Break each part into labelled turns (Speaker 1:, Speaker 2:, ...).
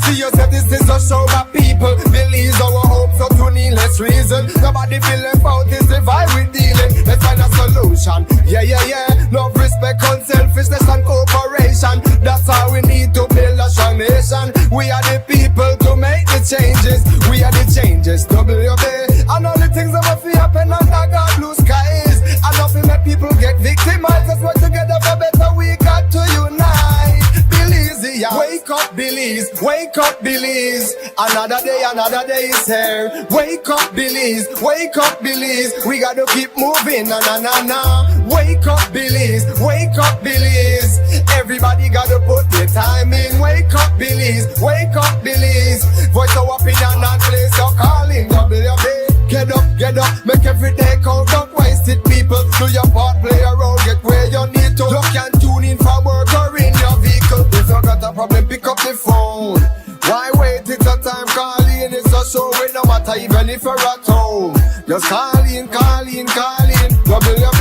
Speaker 1: see yourself, this is a show that people believe our hopes up to needless reason. Nobody feel left out, is the vibe we dealing. Let's find a solution. Yeah, yeah, yeah. Love, respect, unselfishness and cooperation. That's how we need to build a strong nation. We are the people to make the changes. We are the changes, WUB. And all the things that must happen under God blue skies. And nothing that people get victimized. Let's work together for better, we got to unite. Belize, yeah. Wake up, Belize. Wake up, Belize. Another day is here. Wake up, Belize. Wake up, Belize. We gotta keep moving, na na na na. Wake up, Belize. Wake up, Belize. Everybody gotta put their time in. Wake up, Belize. Wake up, Belize. Voice our opinion and place your calling, WUB. Get up, make every day count up. Wasted people, do your part, play a role, get where you need to. You can tune in from work or in your vehicle. If you got a problem, pick up the phone. Why wait? It's a time calling. It's a show with no matter even if you're at home. Just call in, WUB.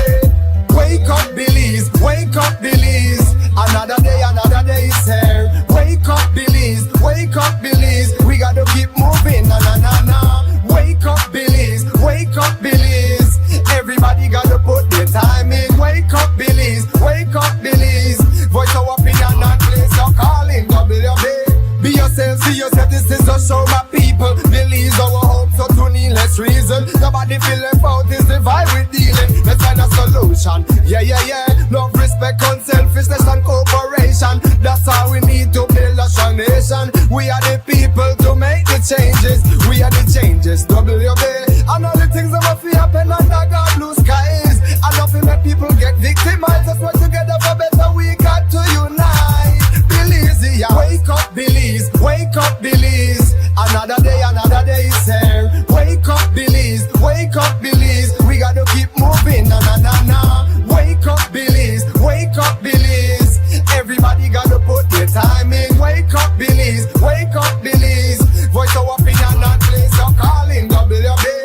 Speaker 1: Wake up, Belize. Wake up, Belize. Another day is here. Wake up, Belize. Wake up, Belize. We gotta keep moving, na na na na. Wake up, Belize. Wake up, Belize. Everybody gotta put their time in. Wake up, Belize. Wake up, Belize. Voice our opinion and place your calling, WUB. Be yourself, see yourself, this is a show my people. Believe our hopes up to needless reason. Nobody feel left out, is the vibe we dealing. Let's find a solution. Yeah, yeah, yeah. Love, respect, unselfishness and cooperation. That's how we need to build a strong nation. We are the people to make the changes. We are the changes, WUB. And all the things that must happen under God blue skies. And nothing that people get victimized. Let's work together for better, we got to unite. Belize, yeah. Wake up, Belize. Wake up, Belize. Another day is here. Wake up, Belize. Wake up, Belize. We gotta keep moving, na na na na. Wake up, Belize. Wake up, Belize. Everybody gotta put their time in. Wake up, Belize. Wake up, Belize. Voice our opinion and place your calling, WUB.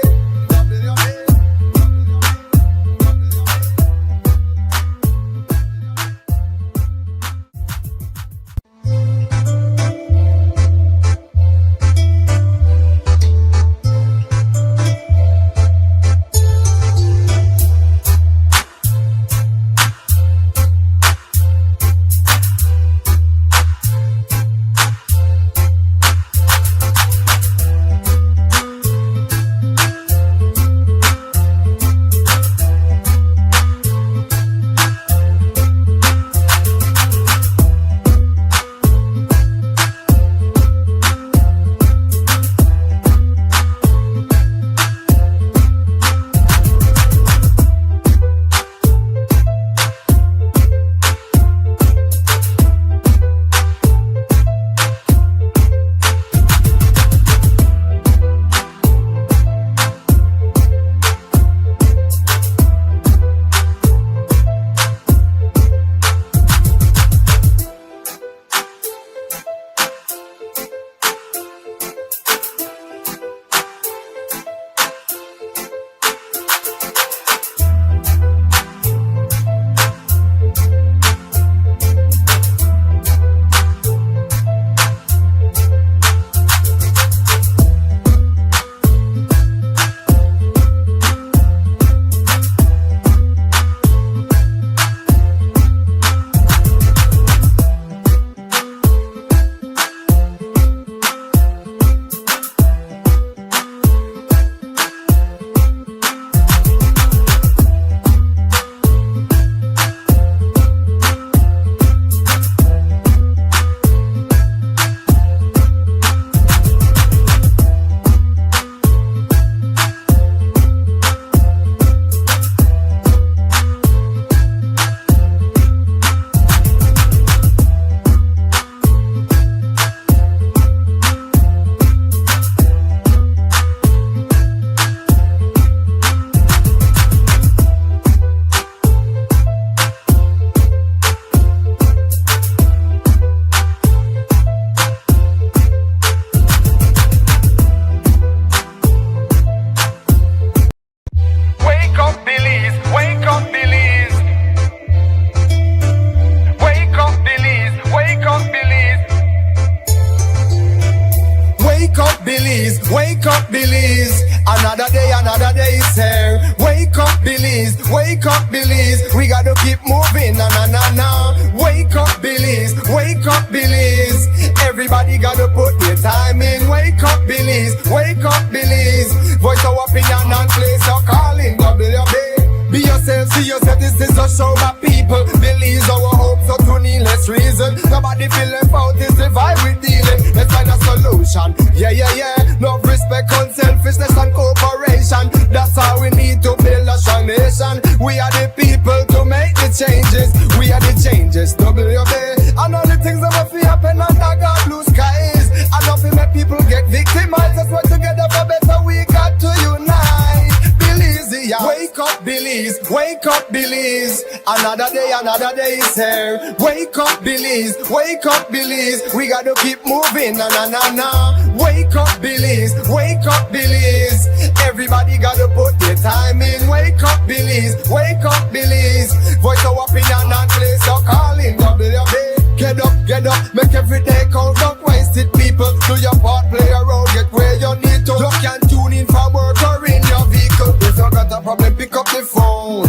Speaker 1: Belize, wake up Belize. Another day is here. Wake up Belize, wake up Belize. We gotta keep moving, na na na na. Wake up Belize, wake up Belize. Everybody gotta put their time in. Wake up Belize, wake up Belize. Voice our opinion and place your calling. WB. Be yourself, see yourself, this is a show my people. Believe our hopes, so to needless reason. Nobody feel left out, it's the vibe we dealing. Let's find a solution. Yeah, yeah, yeah. Love, respect, unselfishness and cooperation. That's how we need to build a strong nation. We are the people to make the changes. We are the changes, WB. And all the things that must be happen under God blue skies. And nothing make people get victimized. Let's work together for better, we got to unite. Belize, yeah. Wake up Belize, wake up Belize. Another day is here. Wake up Belize, wake up Belize. We gotta keep moving, na na na na. Wake up Belize, wake up Belize. Everybody gotta put their time in. Wake up Belize, wake up Belize. Voice our opinion and place your calling. WB. Get up, make every day count. Don't waste it, people. Do your part, play a role, get where you need to. You can tune in for work or in your vehicle. If you got a problem, pick up the phone.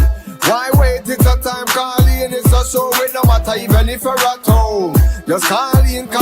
Speaker 1: Why wait? It's a time calling. It's a show with no matter even if you're at home. Just call in. WB.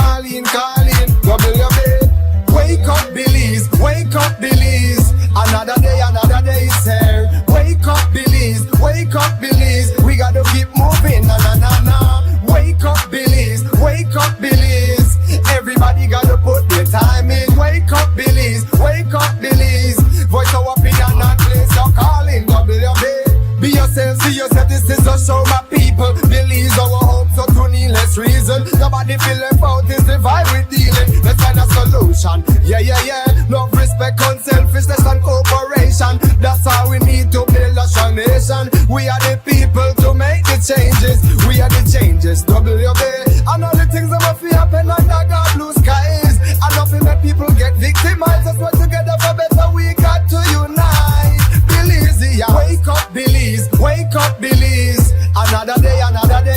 Speaker 1: Wake up Belize, wake up Belize. Another day is here. Wake up Belize, wake up Belize. We gotta keep moving, na na na na. Wake up Belize, wake up Belize. Everybody gotta put their time in. Wake up Belize, wake up Belize. Voice our opinion and place your calling. WB. Be yourself, see yourself, this is a show my people. Believe our hopes, so to needless reason. Nobody feel left out, it's the vibe we dealing. Let's find a solution. Yeah, yeah, yeah. Love, respect, unselfishness and cooperation. That's how we need to build a strong nation. We are the people to make the changes. We are the changes, WB. And all the things that must be happen under God blue skies. And nothing make people get victimized. Let's work together for better, we got to unite. Belize, yeah. Wake up Belize, wake up Belize. Another day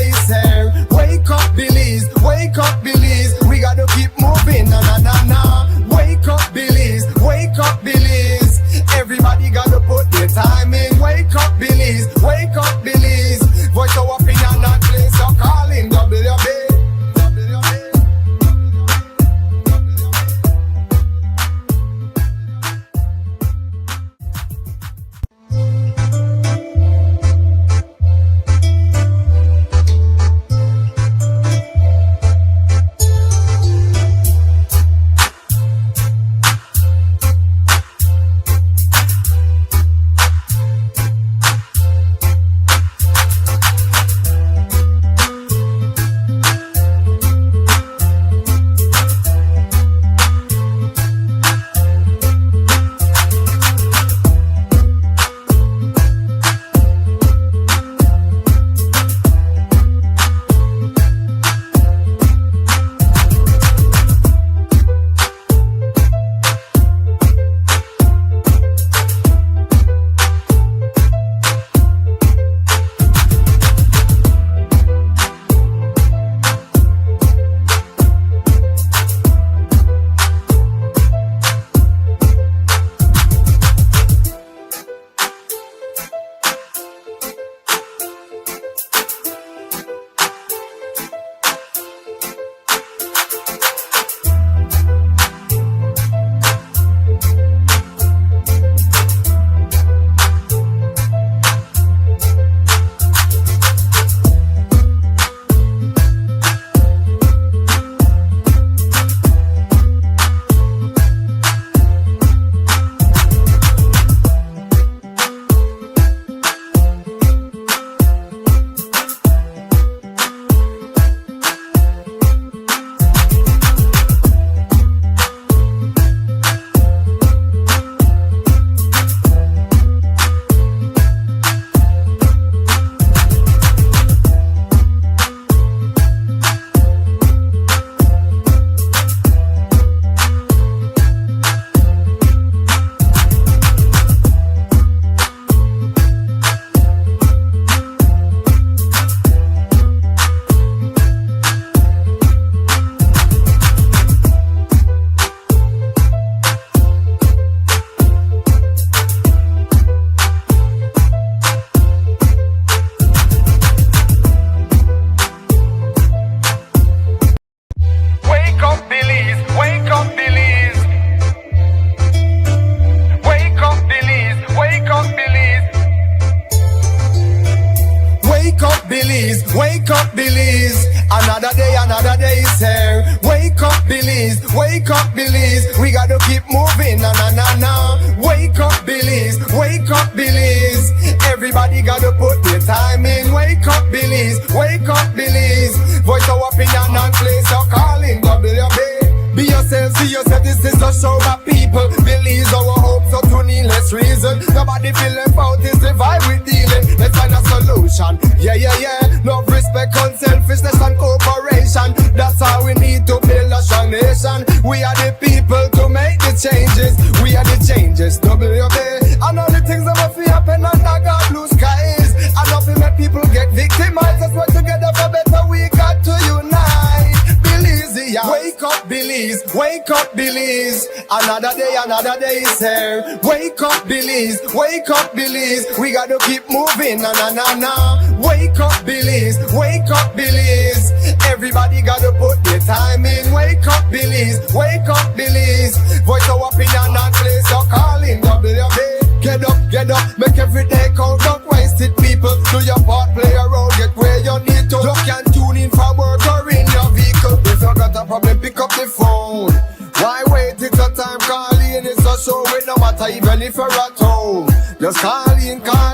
Speaker 1: is here. Wake up Belize, wake up Belize. We gotta keep moving, na na na na. Wake up Belize, wake up Belize. Everybody gotta put their time in. Wake up Belize, wake up Belize. Voice our opinion and place your calling, WB. another day is here. Wake up, Belize, wake up, Belize. We gotta keep moving, na na na na. Wake up, Belize, wake up, Belize. Everybody gotta put their time in. Wake up, Belize, wake up, Belize. Voice our opinion and place your calling, WB. Be yourself, see yourself, this is a show of people. Believe our hopes so to needless reason. Nobody feel left out, it's the vibe we dealing. Let's find a solution, yeah, yeah, yeah. Love, respect, unselfishness and cooperation. That's how we need to build a strong nation. We are the people to make the changes. We are the changes, WB. And all the things that must happen under God blue skies. And nothing make people get victimized. Let's work together for better, we got to unite. Belize, yeah. Wake up, Belize, wake up, Belize. Another day is here. Wake up, Belize, wake up, Belize. We gotta keep moving, na na na na. Wake up, Belize, wake up, Belize. Everybody gotta put their time in. Wake up, Belize, wake up, Belize. Voice our opinion and place your calling, WB. Get up, make every day count. Don't waste it, people. Do your part, play a role, get where you need to. You can tune in for work or in your vehicle. If you got a problem, pick up the phone. Why wait? It's a time calling. It's a show with no matter even if you're at home. Just call in, WB.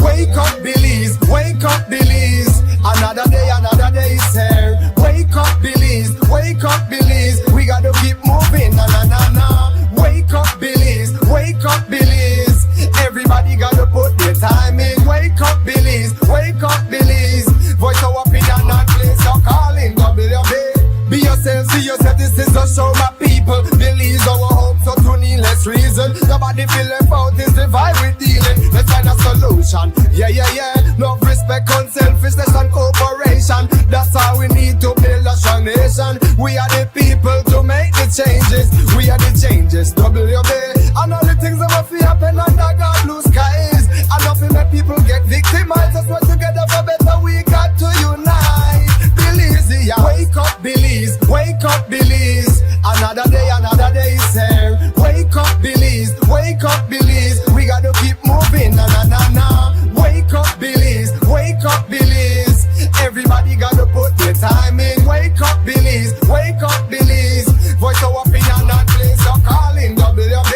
Speaker 1: Wake up, Belize, wake up, Belize. Another day is here. Wake up, Belize, wake up, Belize. We gotta keep moving, na na na na. Wake up, Belize, wake up, Belize. Everybody gotta put their time in. Wake up, Belize, wake up, Belize. Voice our opinion and place your calling, WB. Be yourself, see yourself, this is a show, my people. Believe our hopes so to needless reason. Nobody feel left out, it's the vibe we dealing. Let's find a solution, yeah, yeah, yeah. Love, respect, unselfishness and cooperation. That's how we need to build a strong nation. We are the people to make the changes. We are the changes, WB. And all the things that must happen under God blue skies. And nothing that people get victimized. Let's work together for better, we got to unite. Belize, yeah. Wake up, Belize, wake up, Belize. Another day is here. Wake up, Belize, wake up, Belize. We gotta keep moving, na na na na. Wake up, Belize, wake up, Belize. Everybody gotta put their time in. Wake up, Belize, wake up, Belize. Voice our opinion and place your calling, WB.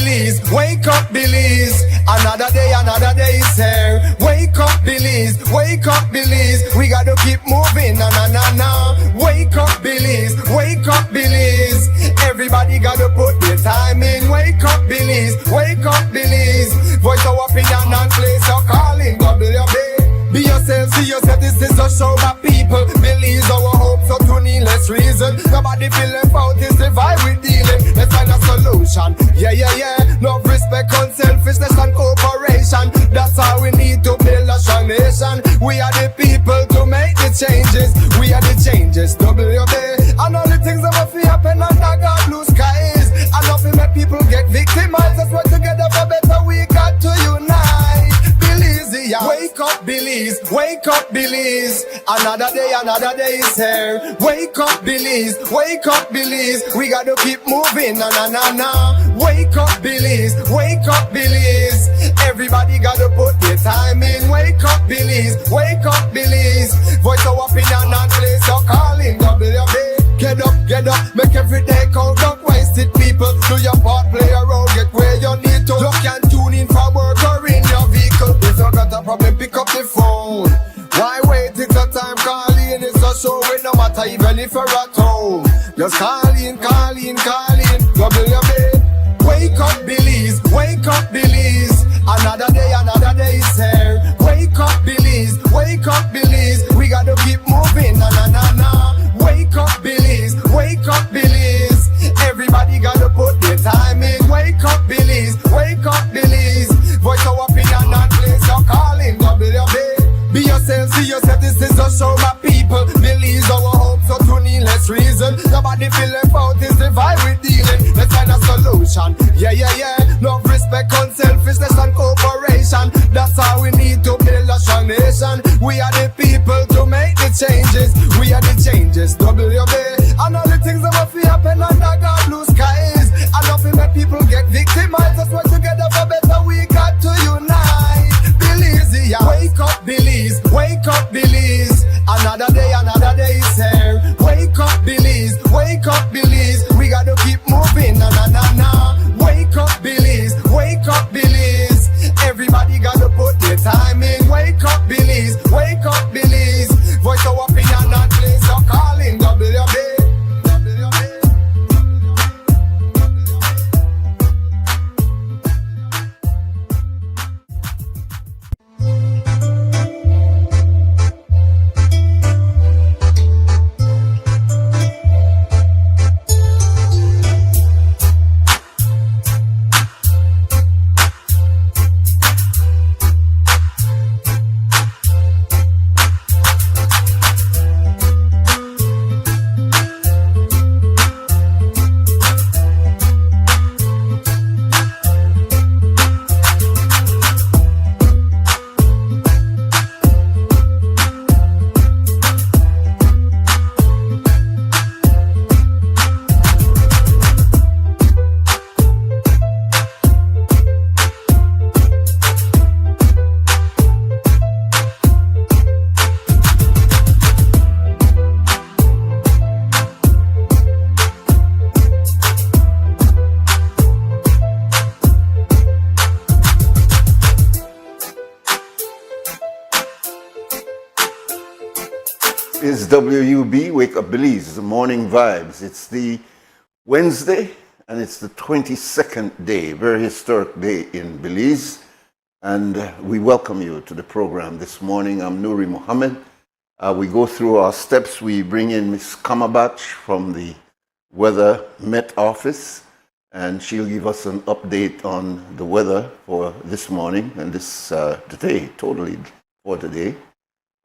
Speaker 1: Belize, wake up Belize. Another day is here. Wake up Belize, wake up Belize. We gotta keep moving, na na na na. Wake up Belize, wake up Belize. Everybody gotta put their time in. Wake up Belize, wake up Belize. Voice our opinion and place your calling. WB. Be yourself, see yourself, this is a show that people believe our hopes so to needless reason. Nobody feel left out, it's the vibe we dealing. Let's find a solution, yeah. Love, respect, unselfishness and cooperation. That's how we need to build a strong nation. We are the people to make the changes. We are the changes, WB. And all the things that will happen under God blue skies. And nothing make people get victimized. Let's work together for better, we got to unite. Wake up Belize, wake up Belize. Another day is here. Wake up Belize, wake up Belize. We gotta keep moving, na na na na. Wake up Belize, wake up Belize. Everybody gotta put their time in. Wake up Belize, wake up Belize. Voice our opinion and place your calling, WB. Get up, make every day count. Don't waste it, people. Do your part, play a role, get where you need to. Look and tune in for work or in your vehicle. If you got a problem, pick up the phone. Why wait? It's a time calling. It's a show with no matter even if you're at home. Just call in. WB. Wake up Belize, wake up Belize. Another day is here. Wake up Belize, wake up Belize. We gotta keep moving, na na na na. Wake up Belize, wake up Belize. Everybody gotta put their time in. Wake up Belize, wake up Belize. Voice our opinion and place your calling, WB. Be yourself, see yourself, this is a show my people. Believe our hopes so to needless reason. Nobody feel left out, it's the vibe we dealing. Let's find a solution, yeah. Love, respect, unselfishness and cooperation. That's how we need to build a strong nation. We are the people to make the changes. We are the changes, WB. And all the things that will happen under God blue skies. And nothing that people get victimized. Let's work together for better, we got to unite. Belize, yeah. Wake up Belize, wake up Belize. Another day is here. Wake up Belize, wake up Belize. We gotta keep moving, na na na na. Wake up Belize, wake up Belize. Everybody gotta put their time in. Wake up Belize, wake up Belize. Voice our opinion and place your calling, WB.
Speaker 2: Is WUB Wake Up Belize, the morning vibes. It's the Wednesday and it's the 22nd day, very historic day in Belize. And we welcome you to the program this morning. I'm Nuri Mohammed. We go through our steps. We bring in Miss Kamabach from the Weather Met Office, and she'll give us an update on the weather for this morning and this today, totally for today.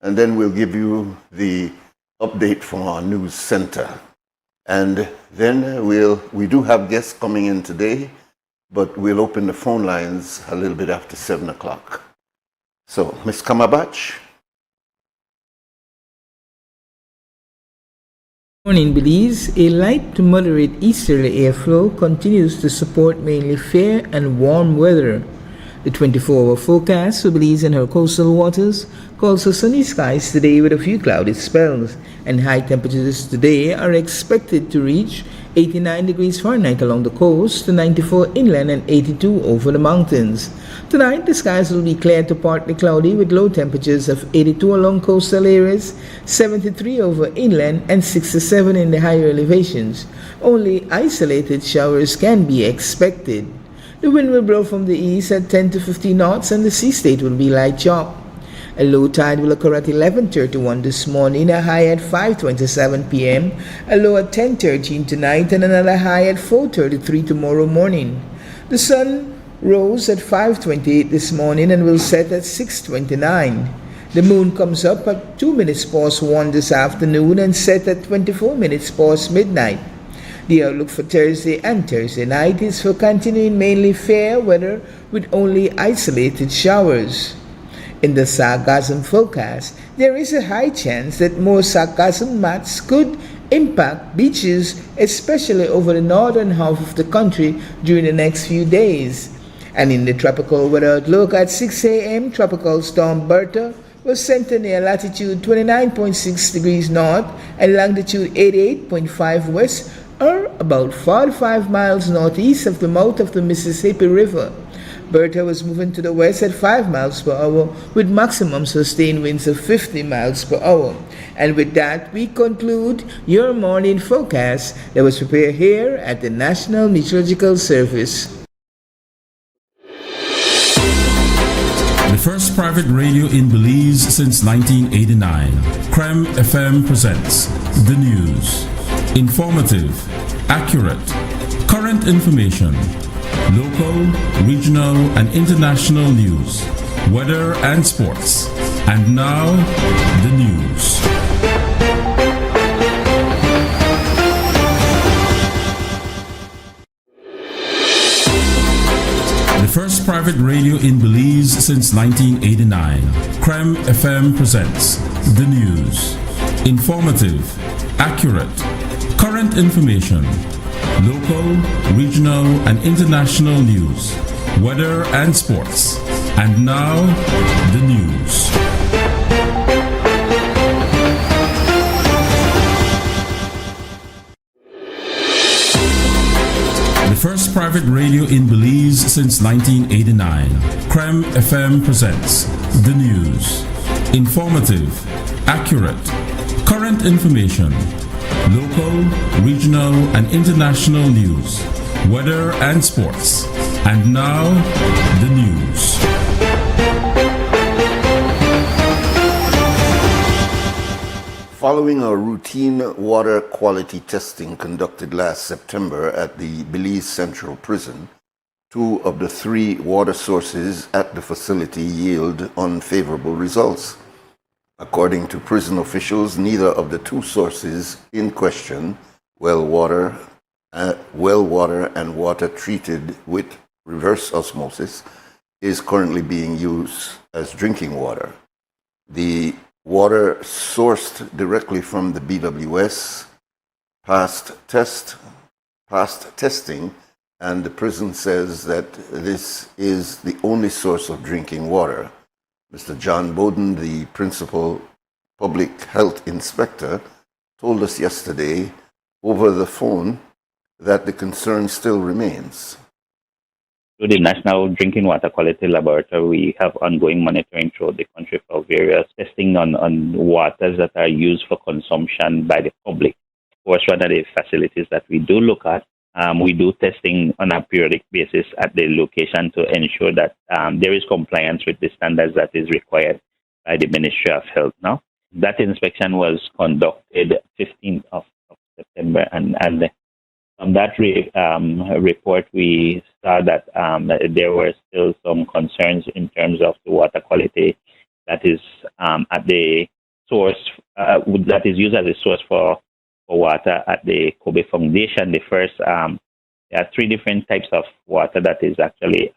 Speaker 2: And then we'll give you the update from our news center. And then we do have guests coming in today, but we'll open the phone lines a little bit after 7 o'clock. So, Ms. Kamabach.
Speaker 3: In Belize, a light to moderate easterly airflow continues to support mainly fair and warm weather. The 24-hour forecast for Belize and her coastal waters calls for sunny skies today with a few cloudy spells, and high temperatures today are expected to reach 89 degrees Fahrenheit along the coast, to 94 inland and 82 over the mountains. Tonight, the skies will be clear to partly cloudy with low temperatures of 82 along coastal areas, 73 over inland, and 67 in the higher elevations. Only isolated showers can be expected. The wind will blow from the east at 10 to 15 knots and the sea state will be light chop. A low tide will occur at 11:31 this morning, a high at 5:27 p.m., a low at 10:13 tonight, and another high at 4:33 tomorrow morning. The sun rose at 5:28 this morning and will set at 6:29. The moon comes up at 2 minutes past 1 this afternoon and set at 24 minutes past midnight. The outlook for Thursday and Thursday night is for continuing mainly fair weather with only isolated showers. In the sargassum forecast, there is a high chance that more sargassum mats could impact beaches, especially over the northern half of the country during the next few days. And in the tropical weather outlook at 6 a.m., tropical storm Bertha was centered near latitude 29.6 degrees north and longitude 88.5 west, or about 45 miles northeast of the mouth of the Mississippi River. Bertha was moving to the west at 5 miles per hour with maximum sustained winds of 50 miles per hour. And with that, we conclude your morning forecast that was prepared here at the National Meteorological Service.
Speaker 4: The first private radio in Belize since 1989. Creme FM presents the news. Informative, accurate, current information, local, regional, and international news, weather and sports. And now, the news. The first private radio in Belize since 1989. Creme FM presents the news. Informative, accurate, current information, local, regional, and international news, weather and sports. And now, the news. The first private radio in Belize since 1989. Creme FM presents the news. Informative, accurate, current information, local, regional, and international news, weather and sports. And now, the news.
Speaker 2: Following a routine water quality testing conducted last September at the Belize Central Prison, 2 of the 3 water sources at the facility yield unfavorable results. According to prison officials, neither of the 2 sources in question, well water and water treated with reverse osmosis, is currently being used as drinking water. The water sourced directly from the BWS passed testing, and the prison says that this is the only source of drinking water. Mr. John Bowden, the principal public health inspector, told us yesterday over the phone that the concern still remains.
Speaker 5: Through the National Drinking Water Quality Laboratory, we have ongoing monitoring throughout the country for various testing on waters that are used for consumption by the public. Of course, one of the facilities that we do look at, we do testing on a periodic basis at the location to ensure that there is compliance with the standards that is required by the Ministry of Health now. That inspection was conducted 15th of September, and from that report, we saw that there were still some concerns in terms of the water quality that is at the source, that is used as a source for water at the Kobe Foundation. The first, there are 3 different types of water that is actually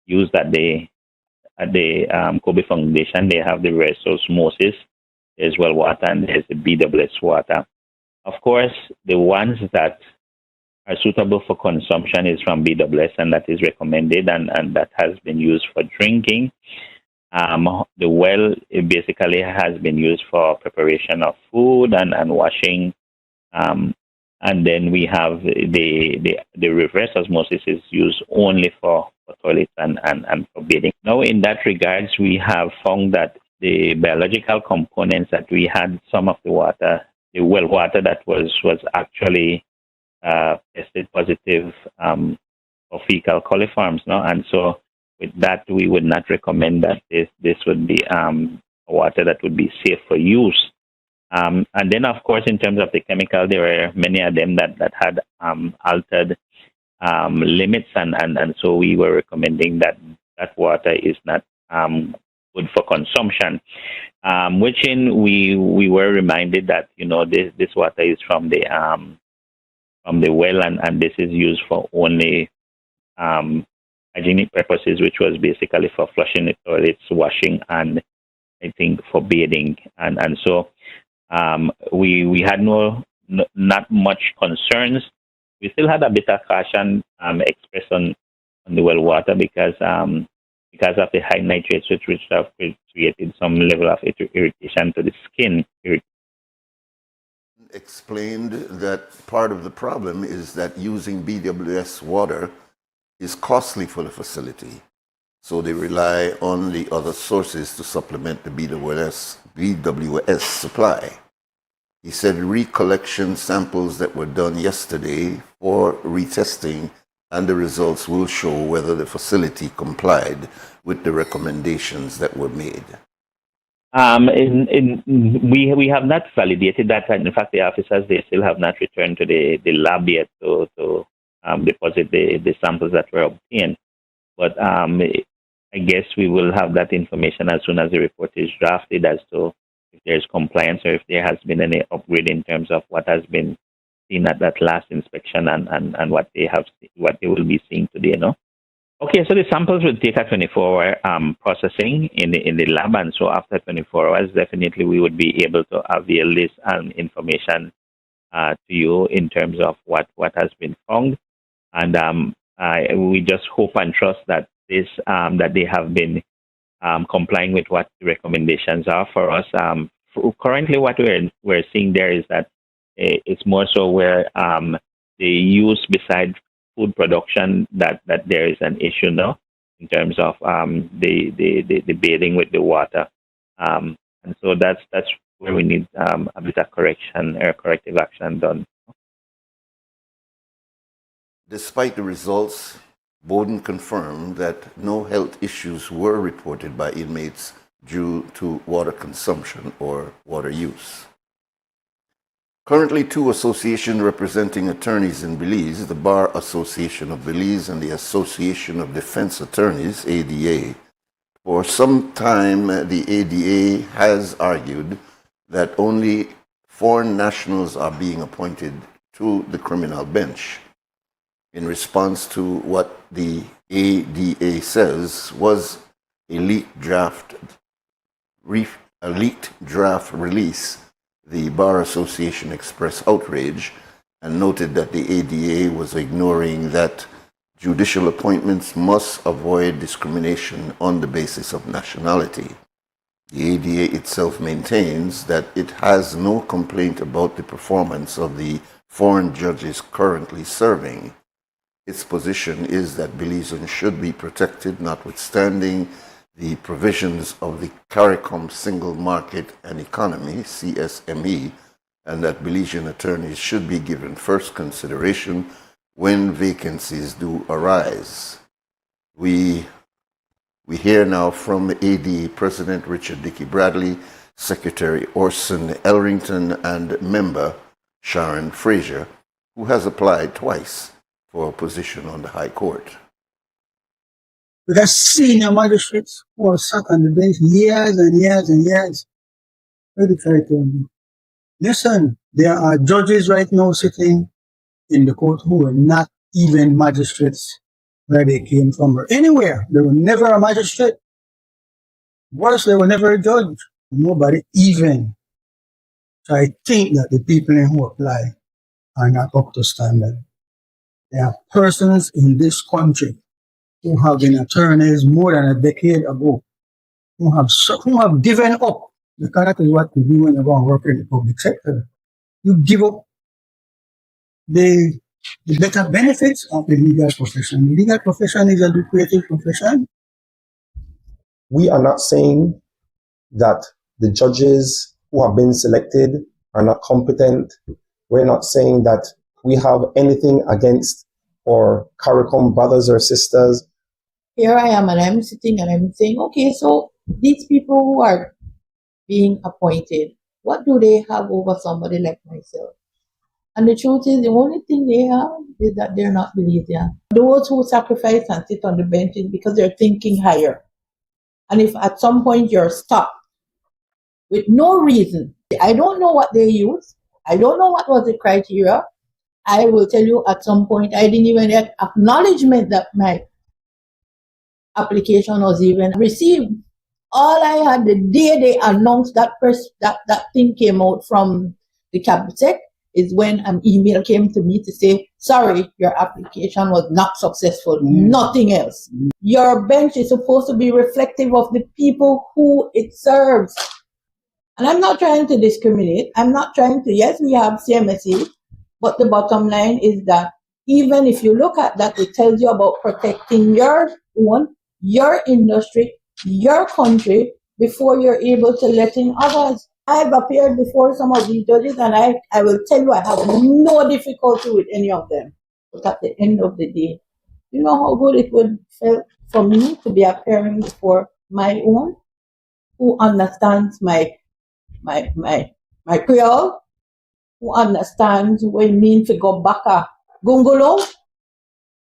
Speaker 5: used at the Kobe Foundation. They have the reverse osmosis, there's well water, and there's the BWS water. Of course, the ones that are suitable for consumption is from BWS, and that is recommended, and that has been used for drinking. The well basically has been used for preparation of food and washing and then we have the reverse osmosis is used only for toilets and for bathing. Now, in that regards, we have found that the biological components that we had, some of the water, the well water that was actually tested positive for fecal coliforms, no? And so with that, we would not recommend that this would be water that would be safe for use. And then, of course, in terms of the chemical, there were many of them that had altered limits, and so we were recommending that water is not good for consumption. Which we were reminded that this water is from the well, and this is used for only hygienic purposes, which was basically for flushing the toilets, washing, and I think for bathing, and so we had not much concerns. We still had a bit of caution expressed on the well water because of the high nitrates, which have created some level of irritation to the skin.
Speaker 2: Explained that part of the problem is that using BWS water is costly for the facility. So they rely on the other sources to supplement the BWS supply. He said recollection samples that were done yesterday for retesting, and the results will show whether the facility complied with the recommendations that were made.
Speaker 5: We have not validated that. In fact, the officers, they still have not returned to the lab yet to deposit the samples that were obtained. But I guess we will have that information as soon as the report is drafted as to if there's compliance or if there has been any upgrade in terms of what has been seen at that last inspection and what they will be seeing today. No. Okay, so the samples will take a 24-hour processing in the lab, and so after 24 hours, definitely we would be able to avail this information to you in terms of what has been found, and we just hope and trust that that they have been complying with what the recommendations are for us. Currently, what we're seeing there is that it's more so where the use beside food production that there is an issue now in terms of the bathing with the water, and so that's where we need a bit of correction or corrective action done.
Speaker 2: Despite the results, Bowden confirmed that no health issues were reported by inmates due to water consumption or water use. Currently, two associations representing attorneys in Belize, the Bar Association of Belize and the Association of Defense Attorneys, ADA. For some time, the ADA has argued that only foreign nationals are being appointed to the criminal bench. In response to what the ADA says was a leaked draft release, the Bar Association expressed outrage and noted that the ADA was ignoring that judicial appointments must avoid discrimination on the basis of nationality. The ADA itself maintains that it has no complaint about the performance of the foreign judges currently serving. Its position is that Belizeans should be protected, notwithstanding the provisions of the CARICOM Single Market and Economy, CSME, and that Belizean attorneys should be given first consideration when vacancies do arise. We hear now from ADA President Richard Dickey Bradley, Secretary Orson Elrington, and member Sharon Fraser, who has applied twice for a position on the High Court.
Speaker 6: We got senior magistrates who are sat on the bench years and years and years. Very try to listen. There are judges right now sitting in the court who were not even magistrates where they came from or anywhere. They were never a magistrate. Worse, they were never a judge. Nobody even. So I think that the people who apply are not up to standard. There are persons in this country who have been attorneys more than a decade ago, who have given up, because that is what you do when you go and work in the public sector. You give up. the better benefits of the legal profession. The legal profession is a lucrative profession.
Speaker 7: We are not saying that the judges who have been selected are not competent. We're not saying that we have anything against our CARICOM brothers or sisters.
Speaker 8: Here I am and I'm sitting and I'm saying, okay, so these people who are being appointed, what do they have over somebody like myself? And the truth is, the only thing they have is that they're not Belizean. Those who sacrifice and sit on the benches because they're thinking higher. And if at some point you're stopped with no reason, I don't know what they use, I don't know what was the criteria. I will tell you at some point, I didn't even get acknowledgement that my application was even received. All I had the day they announced that that thing came out from the cabinet is when an email came to me to say, sorry, your application was not successful, nothing else. Your bench is supposed to be reflective of the people who it serves. And I'm not trying to discriminate. I'm not trying to, yes, we have CMSE, but the bottom line is that even if you look at that, it tells you about protecting your own, your industry, your country, before you're able to let in others. I've appeared before some of these judges, and I will tell you, I have no difficulty with any of them. But at the end of the day, you know how good it would feel for me to be appearing before my own, who understands my Creole, who understands what it means to go back a gongolo.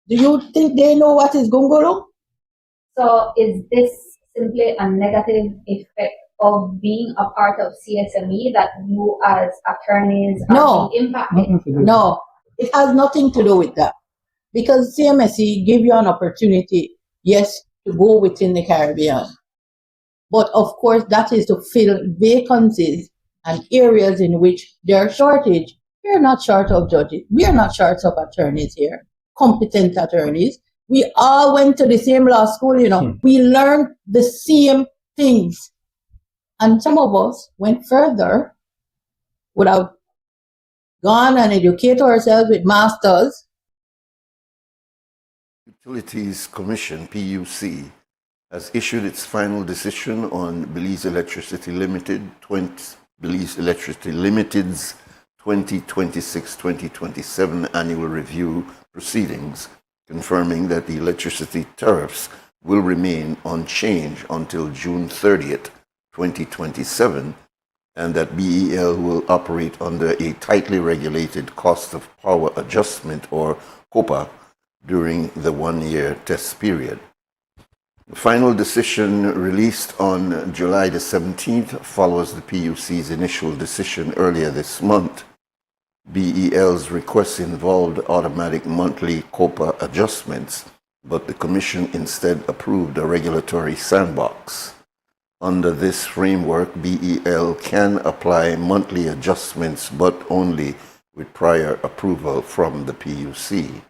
Speaker 8: Do you think they know what is gongolo?
Speaker 9: So is this simply a negative effect of being a part of CSME that you as attorneys are being impacted?
Speaker 8: No, it has nothing to do with that. Because CMSE give you an opportunity, yes, to go within the Caribbean. But of course, that is to fill vacancies and areas in which there are shortage. We are not short of judges. We are not short of attorneys here, competent attorneys. We all went to the same law school, you know. We learned the same things. And some of us went further, would have gone and educated ourselves with masters.
Speaker 2: Utilities Commission, PUC, has issued its final decision on Belize Electricity Limited's 2026-2027 annual review proceedings, confirming that the electricity tariffs will remain unchanged until June 30th, 2027, and that BEL will operate under a tightly regulated cost of power adjustment, or COPA, during the one-year test period. The final decision, released on July the 17th, follows the PUC's initial decision earlier this month. BEL's request involved automatic monthly COPA adjustments, but the Commission instead approved a regulatory sandbox. Under this framework, BEL can apply monthly adjustments, but only with prior approval from the PUC.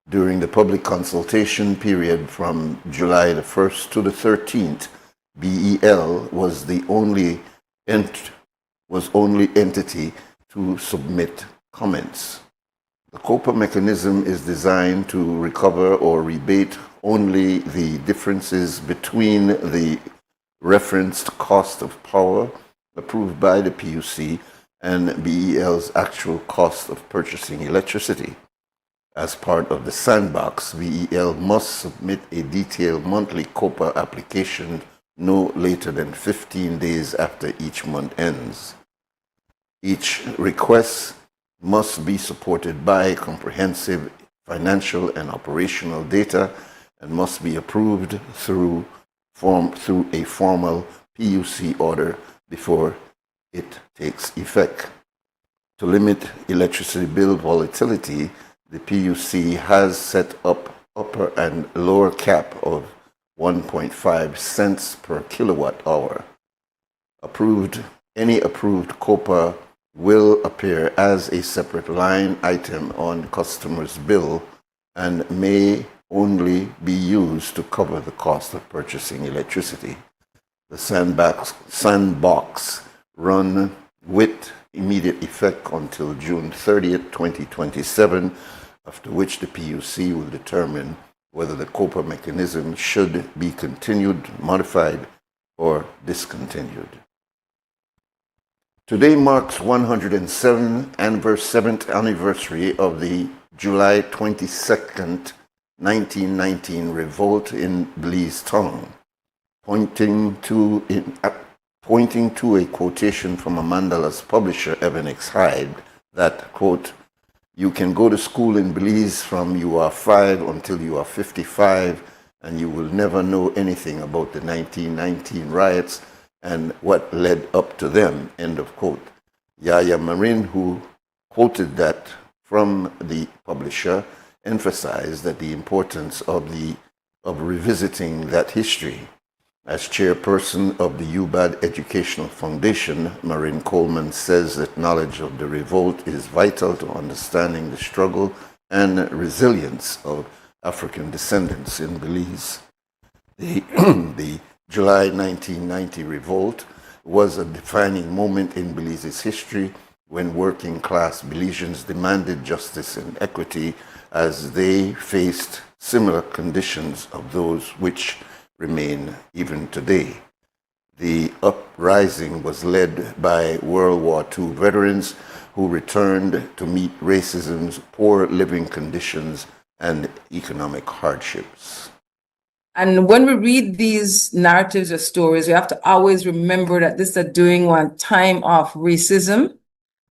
Speaker 2: During the public consultation period from July the 1st to the 13th, BEL was the only entity to submit comments. The COPA mechanism is designed to recover or rebate only the differences between the referenced cost of power approved by the PUC and BEL's actual cost of purchasing electricity. As part of the sandbox, BEL must submit a detailed monthly COPA application no later than 15 days after each month ends. Each request must be supported by comprehensive financial and operational data and must be approved through a formal PUC order before it takes effect. To limit electricity bill volatility, the PUC has set up upper and lower cap of 1.5 cents per kilowatt hour. Any approved COPA will appear as a separate line item on customers' bill and may only be used to cover the cost of purchasing electricity. The sandbox run with immediate effect until June 30th, 2027, after which the PUC will determine whether the COPA mechanism should be continued, modified, or discontinued. Today marks 107th anniversary of the July 22nd, 1919 revolt in Belize Town, pointing to a quotation from Amandala's publisher, Evan X. Hyde, that, quote, "You can go to school in Belize from you are 5 until you are 55, and you will never know anything about the 1919 riots and what led up to them," end of quote. Yaya Marin, who quoted that from the publisher, emphasized that the importance of revisiting that history. As chairperson of the UBAD Educational Foundation, Marin Coleman says that knowledge of the revolt is vital to understanding the struggle and resilience of African descendants in Belize. The July 1990 revolt was a defining moment in Belize's history when working class Belizeans demanded justice and equity as they faced similar conditions of those which remain even today. The uprising was led by World War II veterans who returned to meet racism's poor living conditions and economic hardships.
Speaker 10: And when we read these narratives or stories, we have to always remember that this is during one time of racism,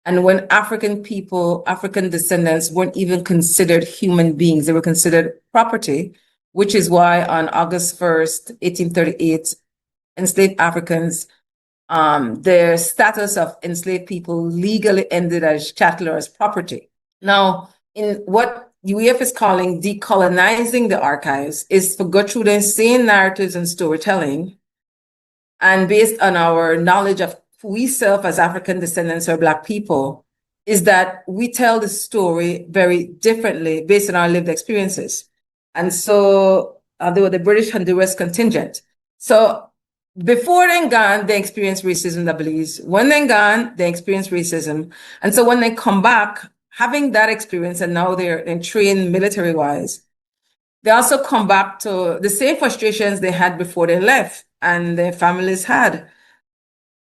Speaker 10: and when African people, African descendants, weren't even considered human beings. They were considered property, which is why on August 1st, 1838, enslaved Africans, their status of enslaved people legally ended as chattel or as property. Now, in what UEF is calling decolonizing the archives is to go through the same narratives and storytelling, and based on our knowledge of who we self as African descendants or Black people, is that we tell the story very differently based on our lived experiences. And so they were the British Honduras contingent. So before they're gone, they experienced racism, I believe. When they're gone, they experienced racism. And so when they come back, having that experience, and now they're trained military-wise, they also come back to the same frustrations they had before they left and their families had.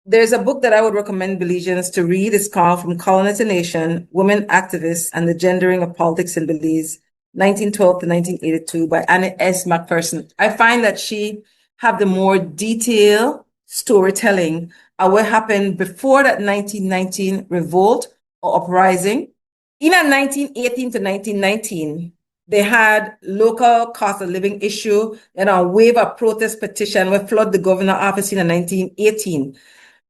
Speaker 10: There's a book that I would recommend Belizeans to read. It's called From Colony to Nation, Women Activists and the Gendering of Politics in Belize, 1912 to 1982 by Annie S. McPherson. I find that she have the more detailed storytelling of what happened before that 1919 revolt or uprising. In 1918 to 1919, they had local cost of living issue and a wave of protest petition which flooded the governor office in 1918.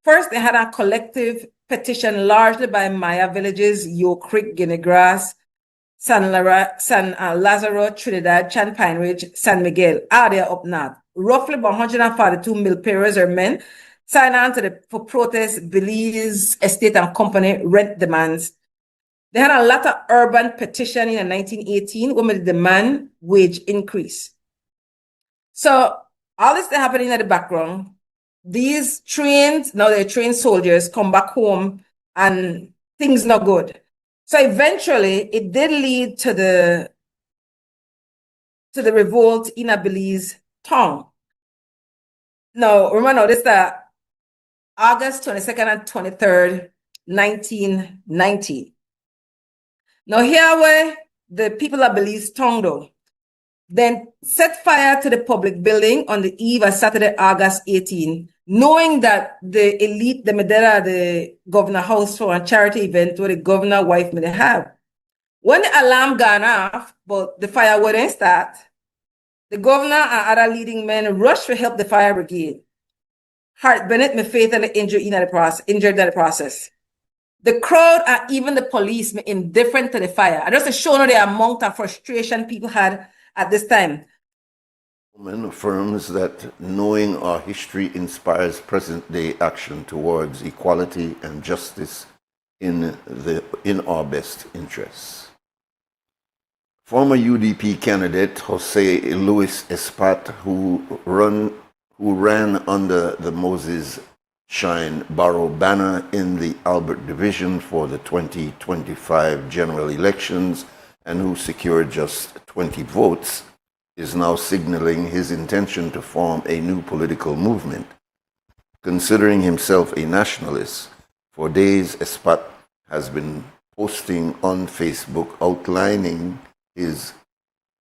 Speaker 10: First, they had a collective petition largely by Maya villages, Yo Creek, Guinea Grass, San Lazaro, Trinidad, Chan Pine Ridge, San Miguel, there up north. Roughly about 142 mil payers or men signed on for protest Belize Estate and Company rent demands. They had a lot of urban petition in 1918 when they demand wage increase. So all this is happening in the background. These they're trained soldiers come back home and things not good. So eventually it did lead to the revolt in Belize town. Now, remember this is August 22nd and 23rd, 1990. Now here where the people of Belize town though, then set fire to the public building on the eve of Saturday, August 18, knowing that the elite, the Medera, the governor house for a charity event where the governor wife may have. When the alarm gone off, but the fire wouldn't start, the governor and other leading men rushed to help the fire brigade. Hart Bennett may fatally injured in the process. The crowd and even the police were indifferent to the fire. And just to show you the amount of frustration people had at this time.
Speaker 2: Woman affirms that knowing our history inspires present-day action towards equality and justice in our best interests. Former UDP candidate Jose Luis Espat, who ran under the Moses Shine Barrow banner in the Albert Division for the 2025 general elections and who secured just 20 votes, is now signaling his intention to form a new political movement. Considering himself a nationalist, for days Espat has been posting on Facebook outlining his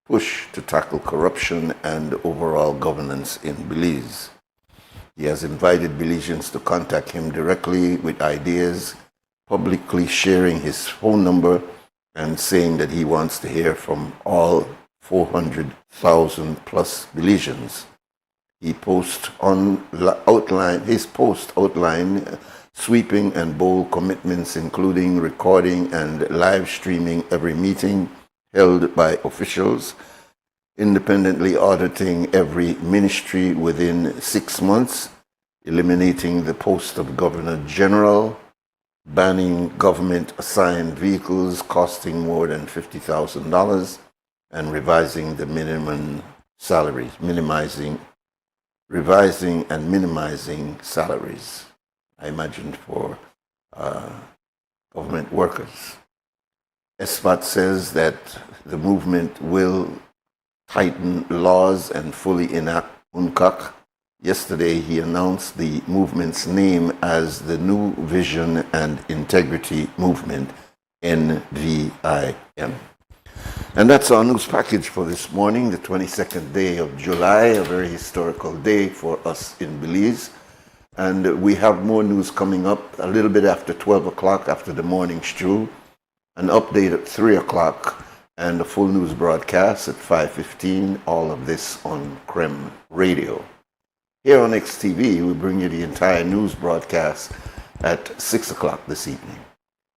Speaker 2: push to tackle corruption and overall governance in Belize. He has invited Belizeans to contact him directly with ideas, publicly sharing his phone number and saying that he wants to hear from all 400,000 plus Belizeans. His post outline sweeping and bold commitments, including recording and live streaming every meeting held by officials, independently auditing every ministry within 6 months, eliminating the post of Governor General, banning government-assigned vehicles costing more than $50,000, and revising the minimum salaries, revising and minimizing salaries, I imagine, for government workers. Espat says that the movement will tighten laws and fully enact UNCAC. Yesterday, he announced the movement's name as the New Vision and Integrity Movement, NVIM. And that's our news package for this morning, the 22nd day of July, a very historical day for us in Belize. And we have more news coming up a little bit after 12 o'clock, after the morning stew, an update at 3 o'clock, and a full news broadcast at 5:15, all of this on CREM Radio. Here on XTV, we bring you the entire news broadcast at 6 o'clock this evening.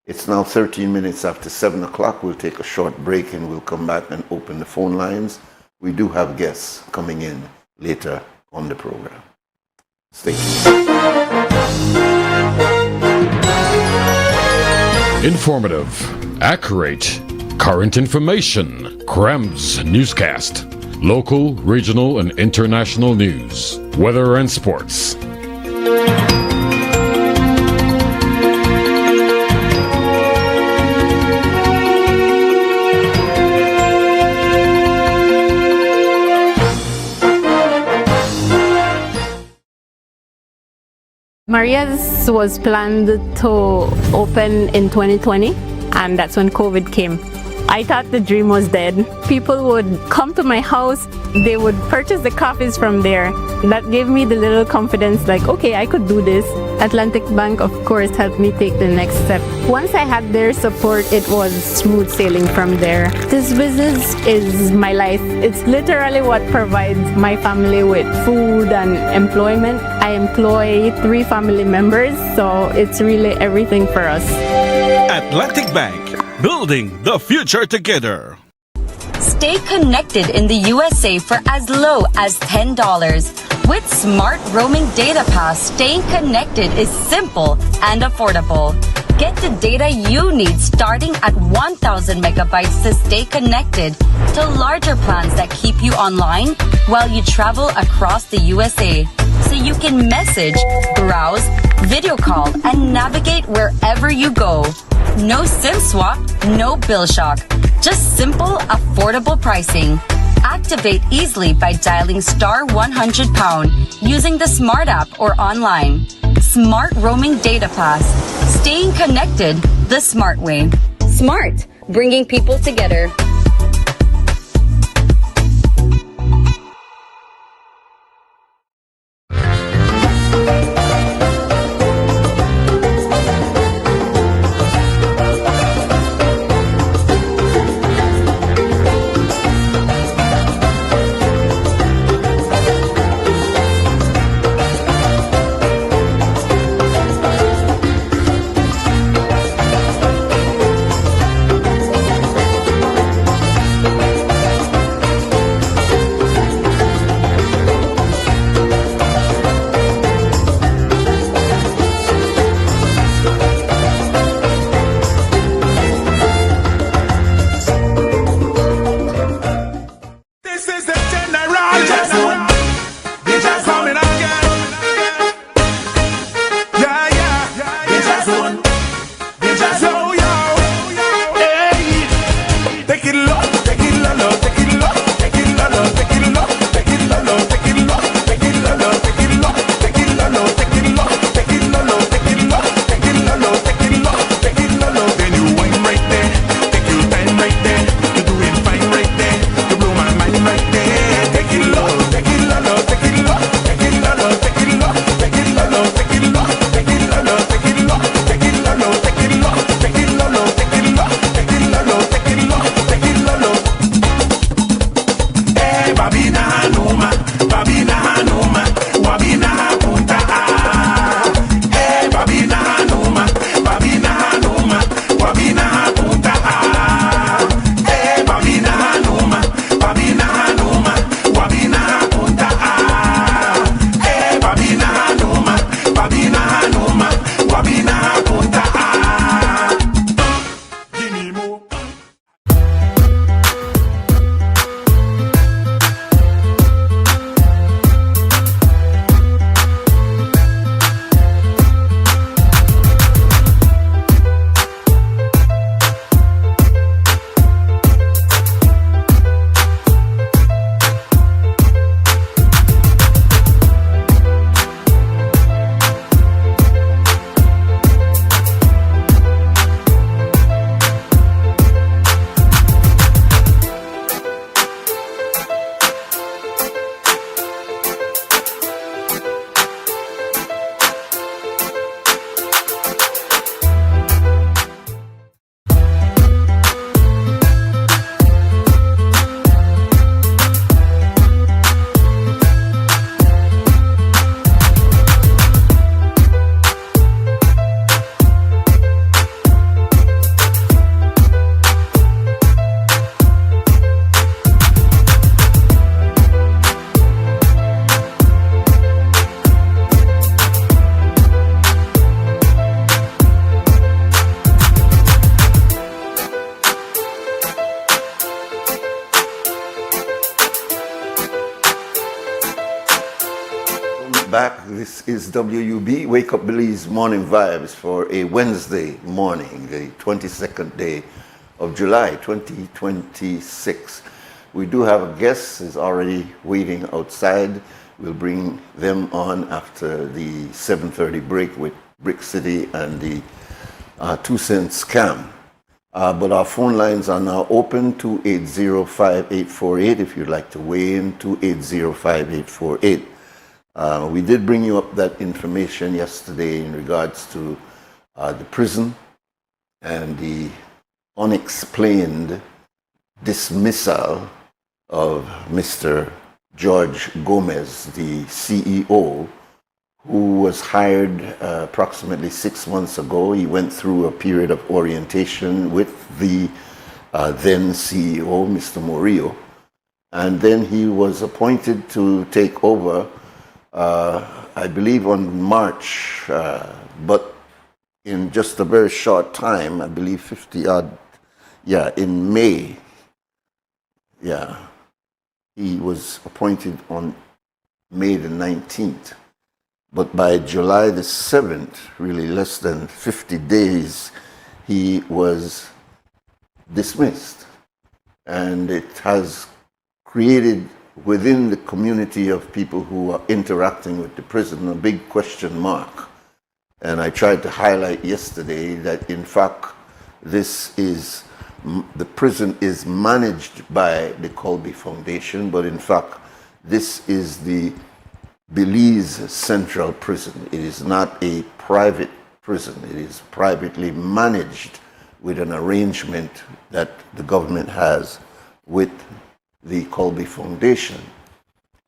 Speaker 2: It's now 13 minutes after 7 o'clock. We'll take a short break and we'll come back and open the phone lines. We do have guests coming in later on the program. Stay tuned.
Speaker 11: Informative, accurate, current information. CREM's newscast. Local, regional, and international news. Weather and sports.
Speaker 12: Maria's was planned to open in 2020, and that's when COVID came. I thought the dream was dead. People would come to my house, they would purchase the coffees from there. That gave me the little confidence, like, okay, I could do this. Atlantic Bank, of course, helped me take the next step. Once I had their support, it was smooth sailing from there. This business is my life. It's literally what provides my family with food and employment. I employ 3 family members, so it's really everything for us.
Speaker 13: Atlantic Bank, building the future together.
Speaker 14: Stay connected in the USA for as low as $10. With Smart Roaming Data Pass, staying connected is simple and affordable. Get the data you need starting at 1,000 megabytes to stay connected to larger plans that keep you online while you travel across the USA. So you can message, browse, video call, and navigate wherever you go. No SIM swap, no bill shock. Just simple, affordable pricing. Activate easily by dialing *100# using the Smart app or online. Smart Roaming Data Pass. Staying connected the smart way. Smart, bringing people together.
Speaker 2: back. This is WUB, Wake Up Belize Morning Vibes for a Wednesday morning, the 22nd day of July 2026. We do have a guest who's already waiting outside. We'll bring them on after the 7:30 break with Brick City and the 2 cent scam. But our phone lines are now open, 280-5848 if you'd like to weigh in, 280-5848. We did bring you up that information yesterday in regards to the prison and the unexplained dismissal of Mr. George Gomez, the CEO, who was hired approximately 6 months ago. He went through a period of orientation with the then CEO, Mr. Murillo, and then he was appointed to take over, I believe on March, but in just a very short time, I believe 50-odd, in May, he was appointed on May the 19th. But by July the 7th, really less than 50 days, he was dismissed. And it has created within the community of people who are interacting with the prison a big question mark. And I tried to highlight yesterday that in fact the prison is managed by the Colby Foundation, but in fact this is the Belize Central Prison. It is not a private prison. It is privately managed with an arrangement that the government has with the Colby Foundation.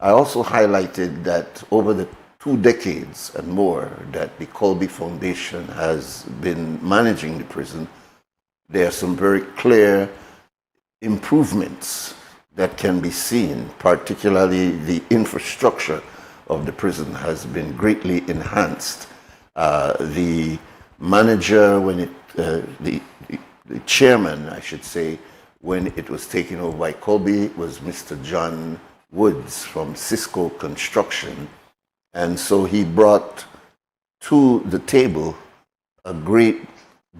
Speaker 2: I also highlighted that over the 2 decades and more that the Colby Foundation has been managing the prison, there are some very clear improvements that can be seen, particularly the infrastructure of the prison has been greatly enhanced. The manager, the chairman, I should say, when it was taken over by Colby was Mr. John Woods from Cisco Construction. And so he brought to the table a great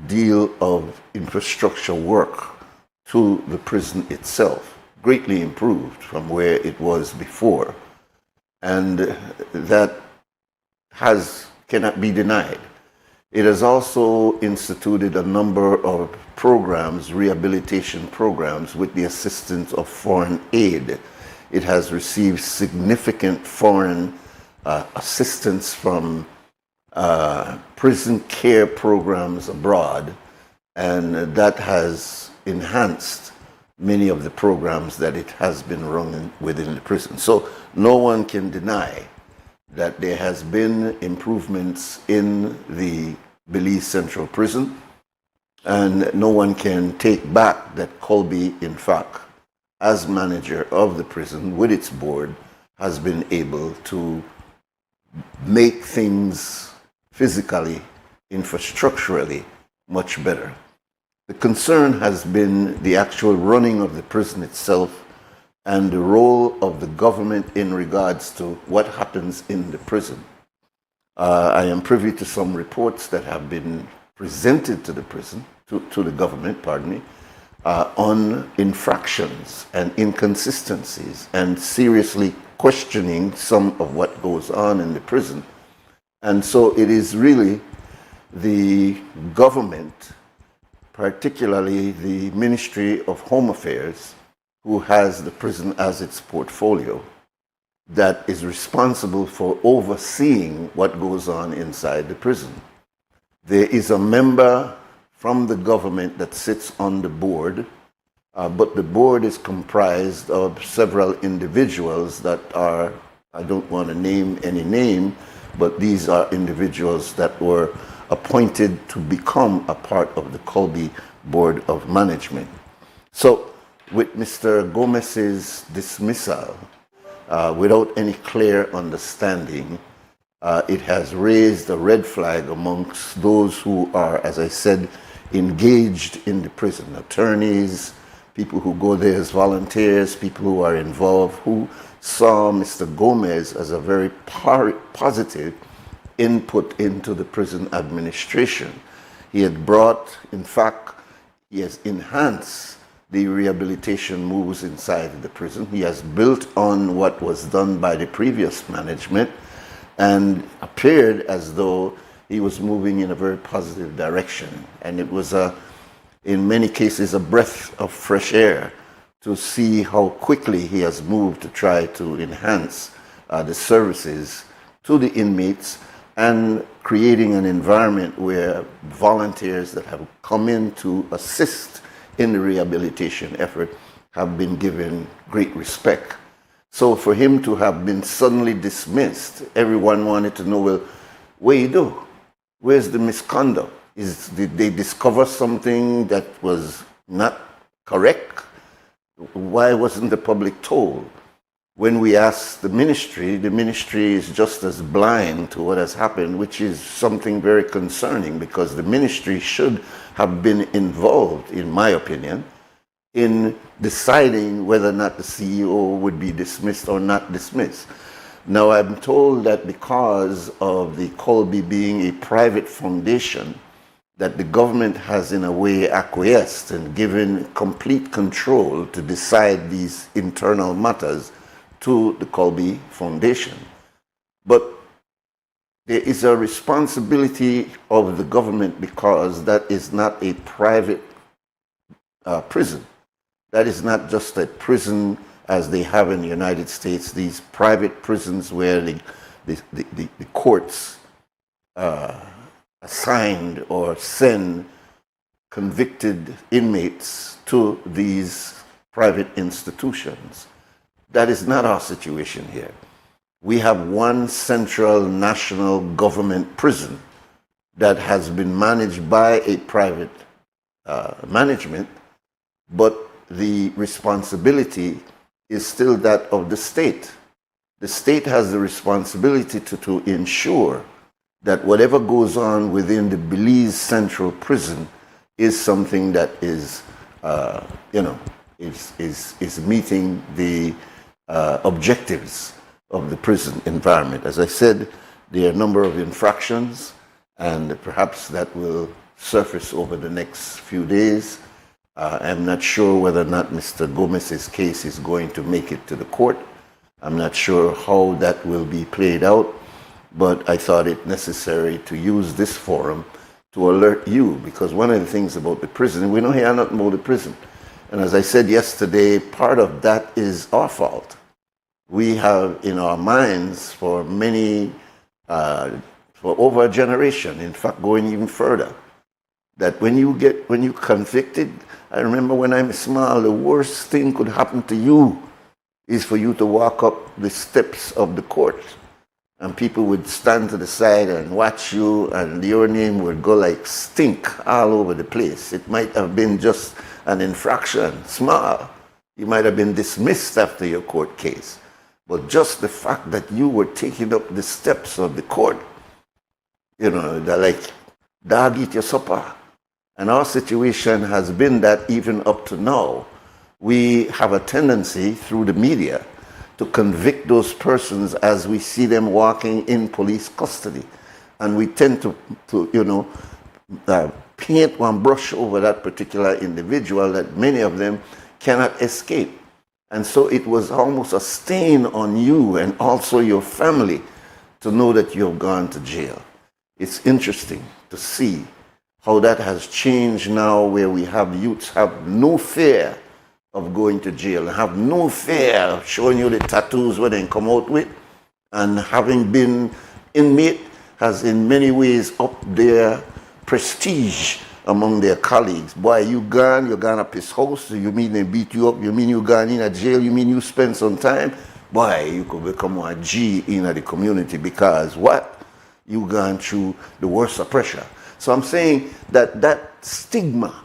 Speaker 2: deal of infrastructure work to the prison itself, greatly improved from where it was before. And that cannot be denied. It has also instituted a number of programs, rehabilitation programs, with the assistance of foreign aid. It has received significant foreign assistance from prison care programs abroad, and that has enhanced many of the programs that it has been running within the prison. So no one can deny that there has been improvements in the Belize Central Prison, and no one can take back that Colby, in fact, as manager of the prison with its board, has been able to make things physically, infrastructurally, much better. The concern has been the actual running of the prison itself and the role of the government in regards to what happens in the prison. I am privy to some reports that have been presented to the prison, to the government, pardon me, on infractions and inconsistencies and seriously questioning some of what goes on in the prison. And so it is really the government, particularly the Ministry of Home Affairs, who has the prison as its portfolio, that is responsible for overseeing what goes on inside the prison. There is a member from the government that sits on the board, but the board is comprised of several individuals that are, I don't want to name any name, but these are individuals that were appointed to become a part of the Colby Board of Management. So with Mr. Gomez's dismissal, without any clear understanding, it has raised a red flag amongst those who are, as I said, engaged in the prison, attorneys, people who go there as volunteers, people who are involved, who saw Mr. Gomez as a very positive input into the prison administration. He had brought, in fact, he has enhanced the rehabilitation moves inside the prison. He has built on what was done by the previous management and appeared as though he was moving in a very positive direction. And it was, in many cases, a breath of fresh air to see how quickly he has moved to try to enhance the services to the inmates and creating an environment where volunteers that have come in to assist in the rehabilitation effort have been given great respect. So for him to have been suddenly dismissed, everyone wanted to know, well, what do you do? Where's the misconduct? Did they discover something that was not correct? Why wasn't the public told? When we asked the ministry is just as blind to what has happened, which is something very concerning because the ministry should have been involved, in my opinion, in deciding whether or not the CEO would be dismissed or not dismissed. Now, I'm told that because of the Colby being a private foundation, that the government has in a way acquiesced and given complete control to decide these internal matters to the Colby Foundation. But there is a responsibility of the government because that is not a private prison. That is not just a prison as they have in the United States, these private prisons where the courts assigned or send convicted inmates to these private institutions. That is not our situation here. We have one central national government prison that has been managed by a private management, but the responsibility is still that of the state. The state has the responsibility to ensure that whatever goes on within the Belize Central Prison is something that is, is meeting the objectives of the prison environment. As I said, there are a number of infractions, and perhaps that will surface over the next few days. I'm not sure whether or not Mr. Gomez's case is going to make it to the court. I'm not sure how that will be played out. But I thought it necessary to use this forum to alert you, because one of the things about the prison, we don't hear nothing about the prison. And as I said yesterday, part of that is our fault. We have in our minds for many, for over a generation, in fact going even further, that when you convicted, I remember when I'm small, the worst thing could happen to you is for you to walk up the steps of the court. And people would stand to the side and watch you, and your name would go like stink all over the place. It might have been just an infraction, small. You might have been dismissed after your court case. But just the fact that you were taking up the steps of the court, they're like, dog, eat your supper. And our situation has been that even up to now, we have a tendency through the media to convict those persons as we see them walking in police custody. And we tend to paint one brush over that particular individual that many of them cannot escape. And so it was almost a stain on you and also your family to know that you have gone to jail. It's interesting to see how that has changed now, where we have youths have no fear of going to jail, have no fear of showing you the tattoos where they come out with, and having been inmate has in many ways upped their prestige among their colleagues. Boy, you gone up his house, you mean they beat you up, you mean you gone in a jail, you mean you spend some time, boy, you could become a G in the community because what? You gone through the worst of pressure. So I'm saying that stigma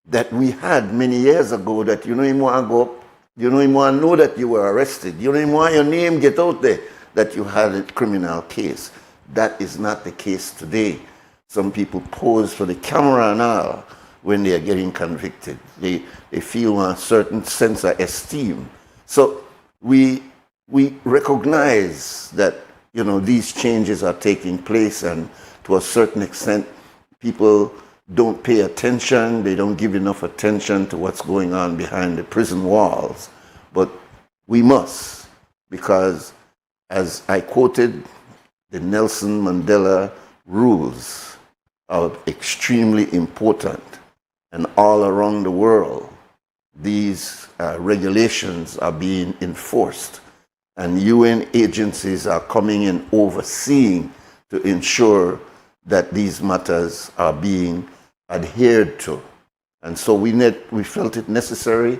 Speaker 2: that we had many years ago, that you don't even want to go up, you don't even want to know that you were arrested, you don't even want your name get out there that you had a criminal case. That is not the case today. Some people pose for the camera and all, when they are getting convicted. They feel a certain sense of esteem. So we recognize that, you know, these changes are taking place, and to a certain extent, people don't pay attention. They don't give enough attention to what's going on behind the prison walls. But we must, because as I quoted, the Nelson Mandela rules are extremely important. And all around the world, these regulations are being enforced. And UN agencies are coming in overseeing to ensure that these matters are being adhered to. And so we felt it necessary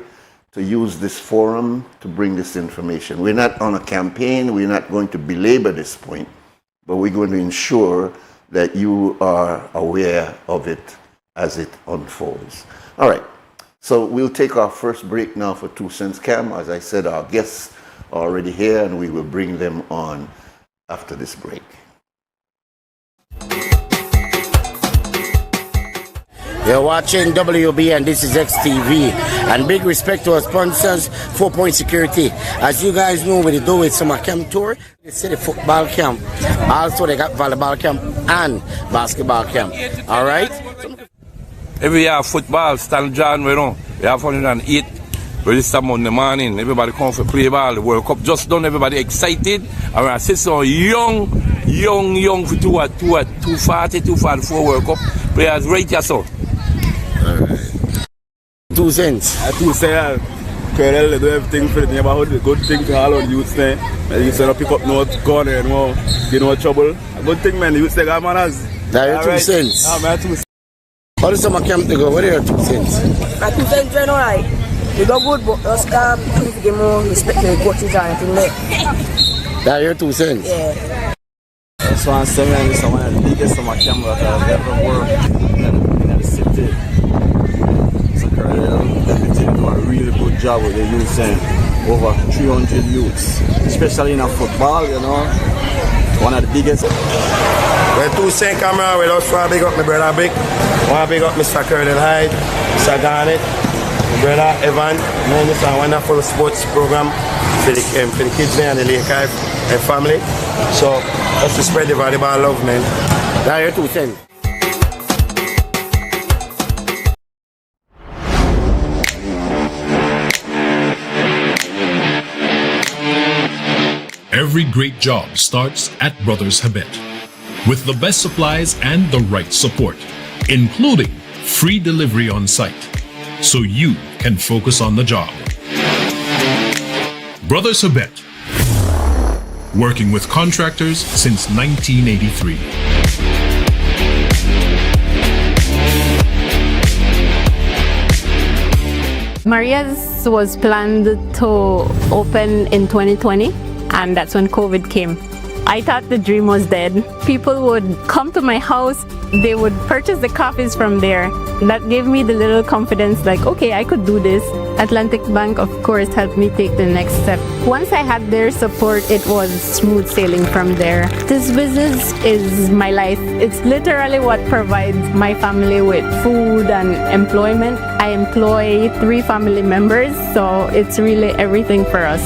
Speaker 2: to use this forum to bring this information. We're not on a campaign. We're not going to belabor this point, but we're going to ensure that you are aware of it as it unfolds. All right, so we'll take our first break now for 2 cents. Cam, as I said, our guests are already here, and we will bring them on after this break.
Speaker 15: You're watching WUB, and this is XTV. And big respect to our sponsors, 4 Point Security. As you guys know, what they do with summer camp tour, they say the football camp. Also, they got volleyball camp and basketball camp. All right?
Speaker 16: Every year football, Stan John, we know. We have 108. Register Monday morning. Everybody come for play ball. The World Cup just done. Everybody excited. And I see some young for 240, 244 World Cup players right here, so.
Speaker 15: 2 cents.
Speaker 17: 2 cents. Colonel, they do everything for the neighborhood. The good thing to all of the youths there. The youths don't pick up no gun and no trouble. A good thing, man. The youths they got manners.
Speaker 15: That's 2 cents.
Speaker 17: No, man, 2 cents.
Speaker 15: How does summer camp to go? What are your 2 cents?
Speaker 18: My 2 cents are alright. They go good, but just to give more respect to the coaches and everything there.
Speaker 15: That's your 2 cents?
Speaker 18: Yeah.
Speaker 17: This one, 7 is one of the biggest summer camp that I've ever worked in the city. So Colonel, they do a really good job with the youths and over 300 youths, especially in a football, you know. One of the biggest.
Speaker 15: Well, 2 cent camera, we just want to big up my brother Big. Want to big up Mr. Colonel Hyde, Mr. Garnett, my brother Evan. Man, this is a wonderful sports program for the kids there and the Lake Hive and family. So, just to spread the volleyball love, man. That's your 2 cents.
Speaker 19: Every great job starts at Brothers Habet with the best supplies and the right support, including free delivery on site, so you can focus on the job. Brothers Habet, working with contractors since 1983.
Speaker 12: Maria's was planned to open in 2020, and that's when COVID came. I thought the dream was dead. People would come to my house, they would purchase the coffees from there. That gave me the little confidence, like, okay, I could do this. Atlantic Bank, of course, helped me take the next step. Once I had their support, it was smooth sailing from there. This business is my life. It's literally what provides my family with food and employment. I employ 3 family members, so it's really everything for us.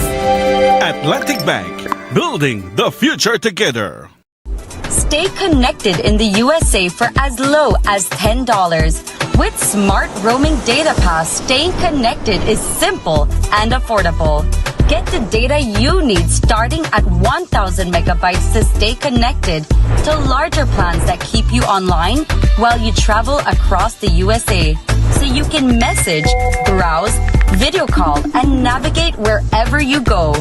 Speaker 13: Atlantic Bank, building the future together.
Speaker 14: Stay connected in the USA for as low as $10. With Smart Roaming Data Pass, staying connected is simple and affordable. Get the data you need starting at 1,000 megabytes to stay connected to larger plans that keep you online while you travel across the USA. So you can message, browse, video call, and navigate wherever you go.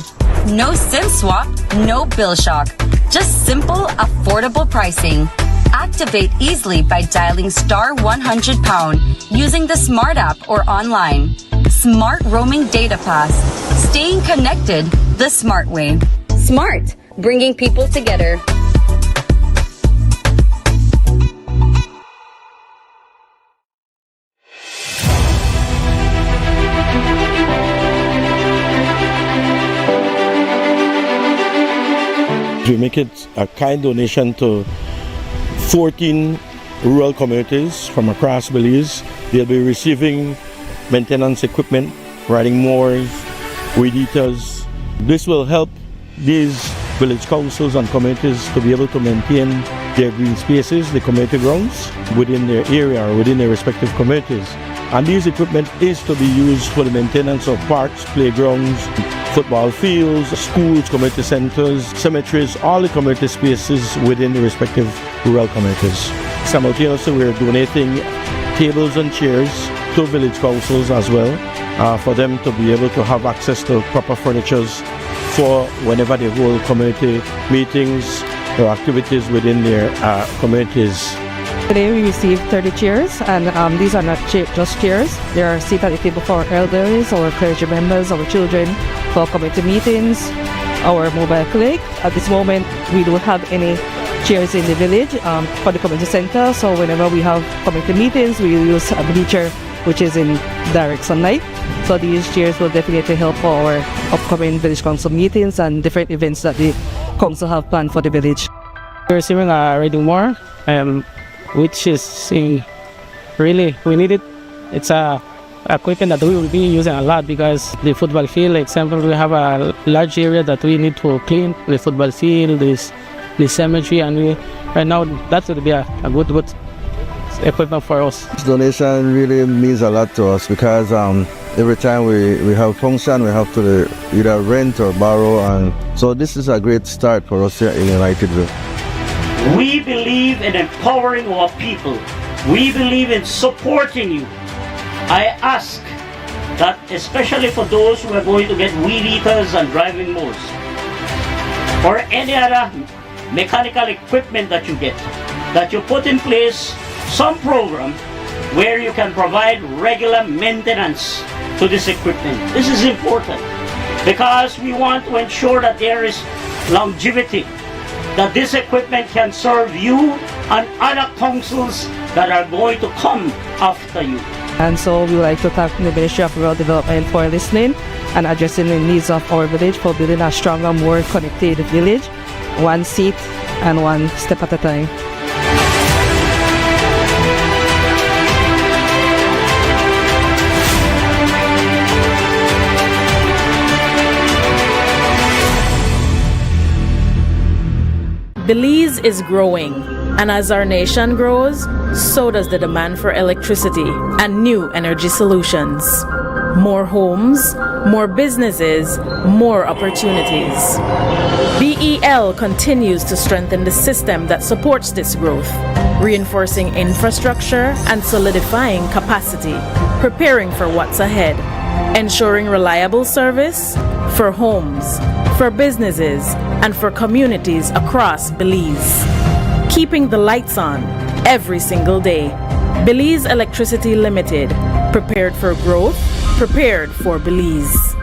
Speaker 14: No SIM swap, no bill shock. Just simple, affordable pricing. Activate easily by dialing *100# using the Smart app or online. Smart Roaming Data Pass. Staying connected the smart way. Smart, bringing people together.
Speaker 20: We make it a kind donation to 14 rural communities from across Belize They'll be receiving maintenance equipment, riding mowers, weed eaters. This will help these village councils and communities to be able to maintain their green spaces, the community grounds within their area or within their respective communities. And these equipment is to be used for the maintenance of parks, playgrounds, football fields, schools, community centers, cemeteries, all the community spaces within the respective rural communities. Simultaneously, we're donating tables and chairs to village councils as well, for them to be able to have access to proper furniture for whenever they hold community meetings or activities within their communities.
Speaker 21: Today we received 30 chairs, and these are not just chairs. They are seats at the table for our elders, our clergy members, our children, for community meetings, our mobile clinic. At this moment, we don't have any chairs in the village for the community center, so whenever we have community meetings, we use a bleacher which is in direct sunlight. So these chairs will definitely help for our upcoming village council meetings and different events that the council have planned for the village.
Speaker 22: We're receiving a riding mower, which is really, we need it. It's a equipment that we will be using a lot because the football field, example, we have a large area that we need to clean, the football field, the cemetery, and right now that would be a good equipment for us.
Speaker 23: This donation really means a lot to us because every time we have function, we have to either rent or borrow, and so this is a great start for us here in Unitedville.
Speaker 24: We believe in empowering our people. We believe in supporting you. I ask that, especially for those who are going to get weed eaters and driving mowers, or any other mechanical equipment that you get, that you put in place some program where you can provide regular maintenance to this equipment. This is important because we want to ensure that there is longevity, that this equipment can serve you and other councils that are going to come after you.
Speaker 21: And so we would like to thank the Ministry of Rural Development for listening and addressing the needs of our village, for building a stronger, more connected village, one seat and one step at a time.
Speaker 25: Belize is growing, and as our nation grows, so does the demand for electricity and new energy solutions. More homes, more businesses, more opportunities. BEL continues to strengthen the system that supports this growth, reinforcing infrastructure and solidifying capacity, preparing for what's ahead, ensuring reliable service for homes, for businesses, and for communities across Belize. Keeping the lights on every single day. Belize Electricity Limited, prepared for growth, prepared for Belize.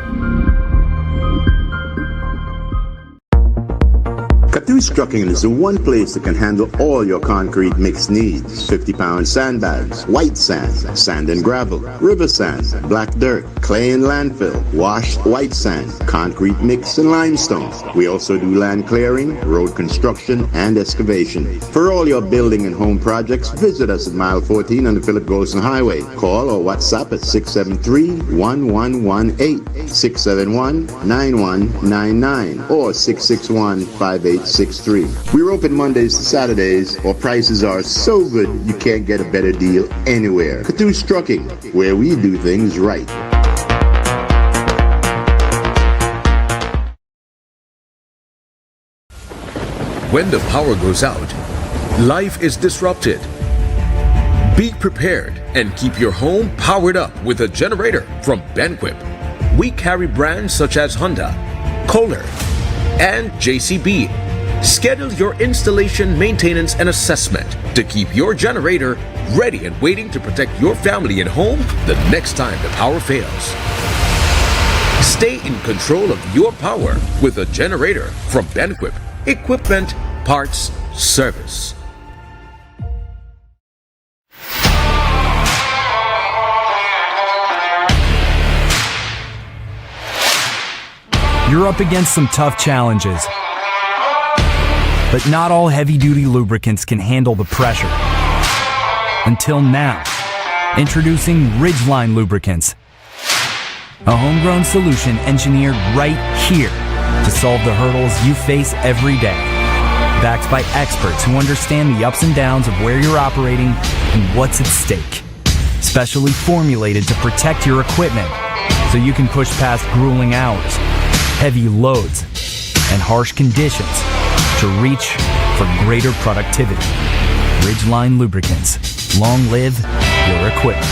Speaker 26: Catu's Trucking is the one place that can handle all your concrete mix needs. 50-pound sandbags, white sand, sand and gravel, river sand, black dirt, clay and landfill, washed white sand, concrete mix and limestone. We also do land clearing, road construction, and excavation. For all your building and home projects, visit us at mile 14 on the Philip Golson Highway. Call or WhatsApp at 673-1118, 671-9199, or 661-5863. We're open Mondays to Saturdays. Our prices are so good you can't get a better deal anywhere. Catu's Trucking, where we do things right.
Speaker 27: When the power goes out, life is disrupted. Be prepared and keep your home powered up with a generator from Benquip. We carry brands such as Honda, Kohler, and JCB. Schedule your installation, maintenance, and assessment to keep your generator ready and waiting to protect your family and home the next time the power fails. Stay in control of your power with a generator from Benquip. Equipment, parts, service.
Speaker 28: You're up against some tough challenges. But not all heavy-duty lubricants can handle the pressure. Until now. Introducing Ridgeline Lubricants, a homegrown solution engineered right here to solve the hurdles you face every day. Backed by experts who understand the ups and downs of where you're operating and what's at stake. Specially formulated to protect your equipment so you can push past grueling hours, heavy loads, and harsh conditions to reach for greater productivity. Ridgeline Lubricants. Long live your equipment.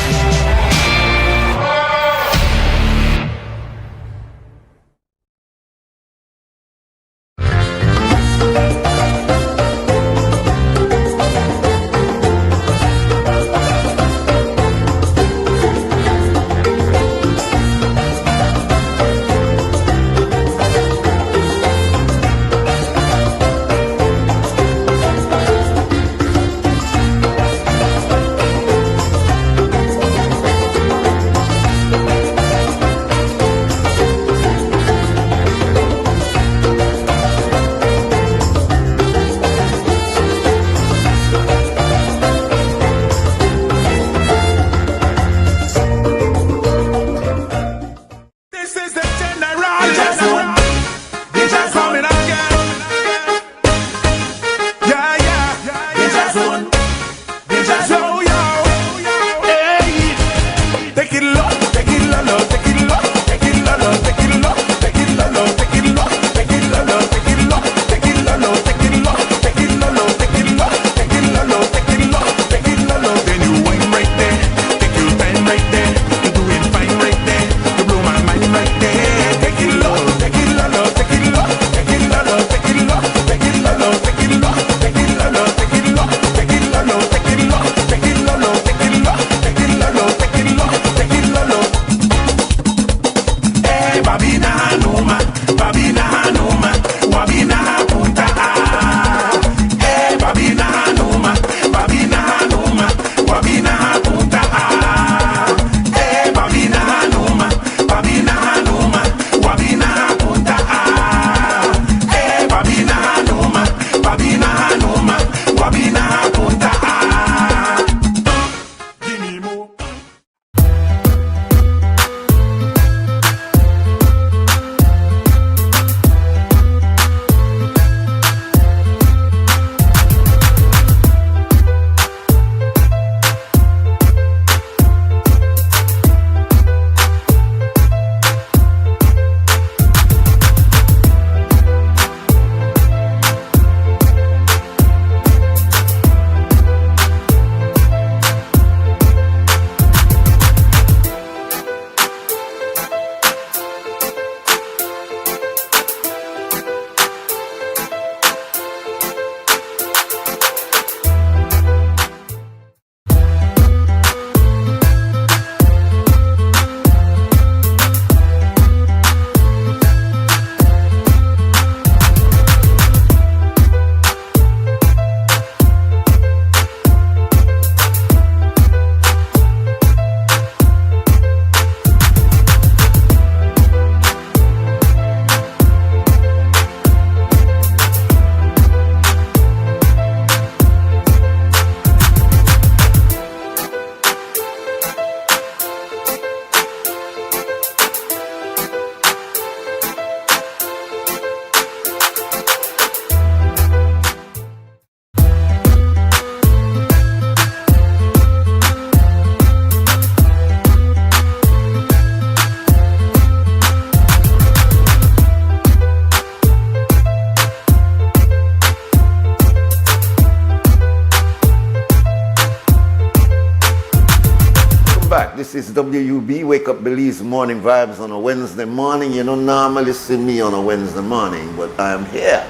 Speaker 2: This is WUB, Wake Up Belize Morning Vibes on a Wednesday morning. You don't normally see me on a Wednesday morning, but I'm here.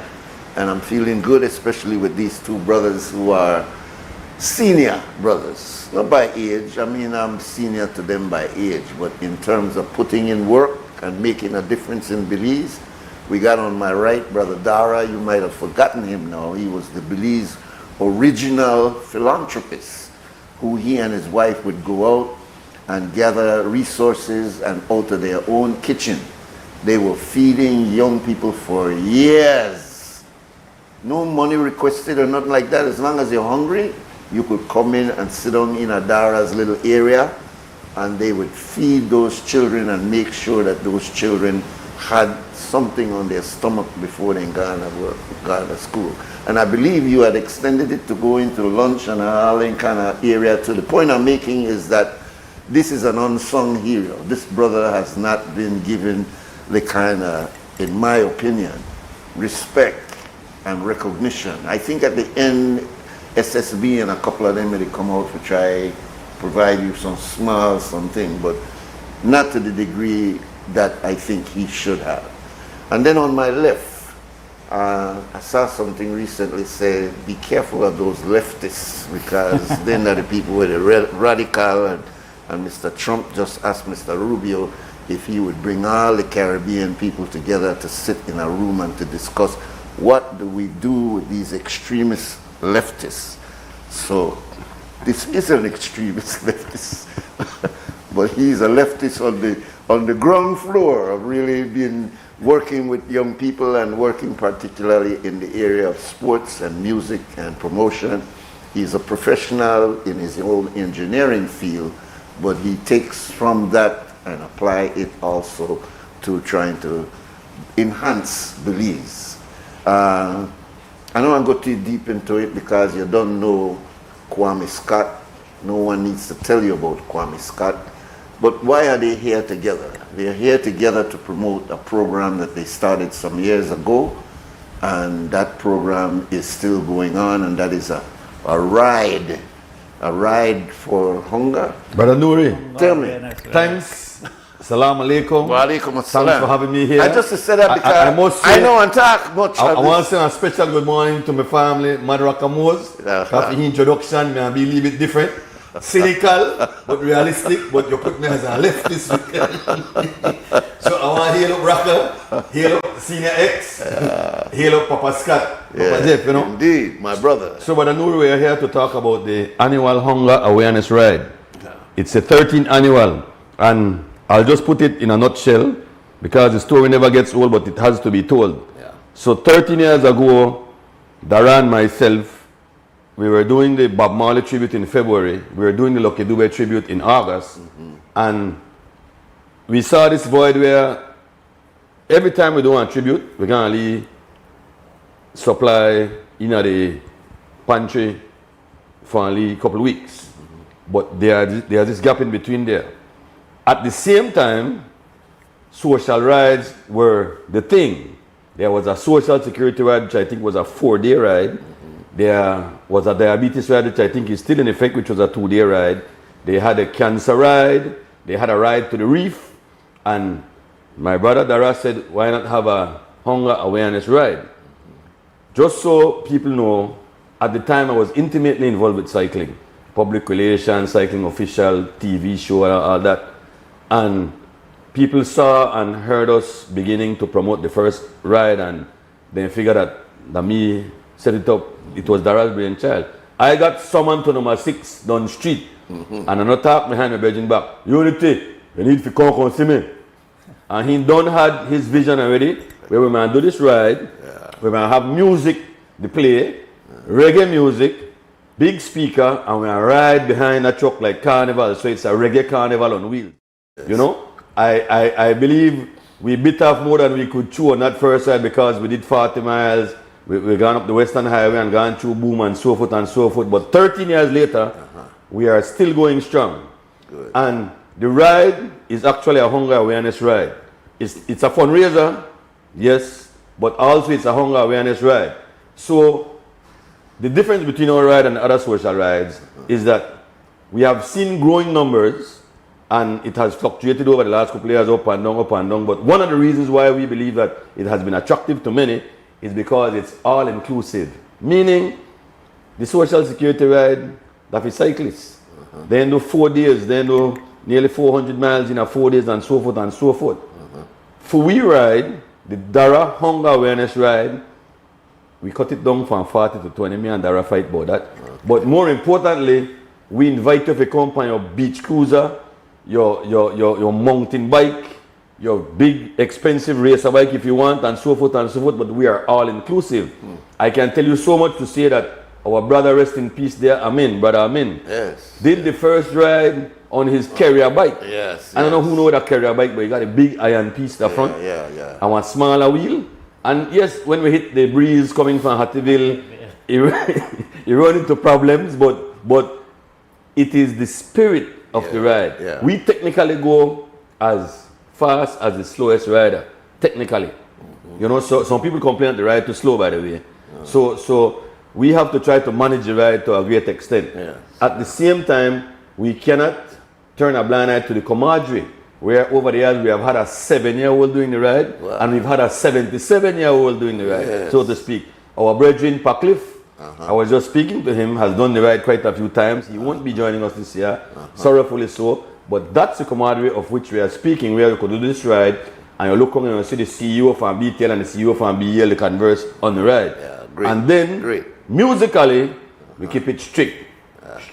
Speaker 2: And I'm feeling good, especially with these two brothers who are senior brothers. Not by age, I mean I'm senior to them by age, but in terms of putting in work and making a difference in Belize. We got on my right, Brother Dara. You might have forgotten him now. He was the Belize original philanthropist, who he and his wife would go out and gather resources, and out of their own kitchen they were feeding young people for years. No money requested or nothing like that. As long as you're hungry, you could come in and sit down in Adara's little area, and they would feed those children and make sure that those children had something on their stomach before they gone to school. And I believe you had extended it to go into lunch and all that kind of area. To the point I'm making is that this is an unsung hero. This brother has not been given the kind of, in my opinion, respect and recognition. I think at the end, SSB and a couple of them, they come out to try provide you some small something, but not to the degree that I think he should have. And then on my left, I saw something recently say, be careful of those leftists, because then are the people with the radical, and Mr. Trump just asked Mr. Rubio if he would bring all the Caribbean people together to sit in a room and to discuss what do we do with these extremist leftists. So this is an extremist leftist, but he's a leftist on the ground floor of really being working with young people and working particularly in the area of sports and music and promotion. He's a professional in his own engineering field, but he takes from that and apply it also to trying to enhance Belize. I don't want to go too deep into it because you don't know Kwame Scott. No one needs to tell you about Kwame Scott. But why are they here together? They're here together to promote a program that they started some years ago, and that program is still going on, and that is a ride for hunger.
Speaker 1: Brother Nuri,
Speaker 2: tell me.
Speaker 1: Thanks. Assalamu alaikum.
Speaker 2: Wa alaikum assalam.
Speaker 1: Thanks for having me here.
Speaker 2: I just said that because I know and talk much.
Speaker 1: I want to say a special good morning to my family, Madraka Moz. After the introduction, may I be a little bit different. Cynical, but realistic, but you put me as a leftist. So I want to hail up Raka, hail up Senior X, hail up Papa Scott, Papa Jeff, you know.
Speaker 2: Indeed, my brother.
Speaker 1: So, Brother Nuri, we are here to talk about the annual Hunger Awareness Ride. It's the 13th annual, and I'll just put it in a nutshell because the story never gets old, but it has to be told. So 13 years ago, Daran, myself, we were doing the Bob Marley tribute in February. We were doing the Lucky Dube tribute in August. And we saw this void where every time we do a tribute, we can only supply the pantry for only a couple of weeks. But there's this gap in between there. At the same time, social rides were the thing. There was a social security ride, which I think was a 4-day ride. There was a diabetes ride, which I think is still in effect, which was a 2-day ride. They had a cancer ride. They had a ride to the reef. And my brother Dara said, why not have a hunger awareness ride? Just so people know, at the time I was intimately involved with cycling. Public relations, cycling official, TV show, all that. And people saw and heard us beginning to promote the first ride, and then figured that me set it up. It was Dara's brainchild. I got summoned to number 6 down the street, and another talk behind my bedroom back. Unity, you need to come see me. And he done had his vision already, where we're going to do this ride. We're going to have music, the play, reggae music, big speaker, and we're going to ride behind a truck like carnival. So it's a reggae carnival on wheels. You know, I believe we bit off more than we could chew on that first ride because we did 40 miles. We gone up the Western Highway and gone through Boom and so forth and so forth. But 13 years later, we are still going strong.
Speaker 2: Good.
Speaker 1: And the ride is actually a hunger awareness ride. It's a fundraiser, yes, but also it's a hunger awareness ride. So the difference between our ride and other social rides is that we have seen growing numbers, and it has fluctuated over the last couple of years, up and down, up and down. But one of the reasons why we believe that it has been attractive to many is because it's all inclusive. Meaning, the social security ride, that is cyclists. They do 4 days, they do nearly 400 miles in 4 days, and so forth and so forth. For we ride, the Dara Hunger Awareness Ride, we cut it down from 40 to 20. Me and Dara fight about that. But more importantly, we invite you to come on your beach cruiser, your mountain bike, your big expensive racer bike if you want, and so forth and so forth, but we are all inclusive. I can tell you so much to say that our brother, rest in peace there, Amin, brother Amin, did the first ride on his carrier bike. I don't know who know that carrier bike, but he got a big iron piece at the front and one smaller wheel. And yes, when we hit the breeze coming from Hattieville, he run into problems, but it is the spirit of the ride. We technically go as fast as the slowest rider, technically. You know, so some people complain that the ride too slow, by the way. So we have to try to manage the ride to a great extent. At the same time, we cannot turn a blind eye to the camaraderie, where over the years we have had a 7-year-old doing the ride, and we've had a 77-year-old doing the ride, so to speak. Our brethren, Pacliff, I was just speaking to him, has done the ride quite a few times. He won't be joining us this year, sorrowfully so. But that's the camaraderie of which we are speaking, where we could do this ride, and you look and you see the CEO from BTL and the CEO from BEL, they converse on the ride. And then, musically, we keep it strict.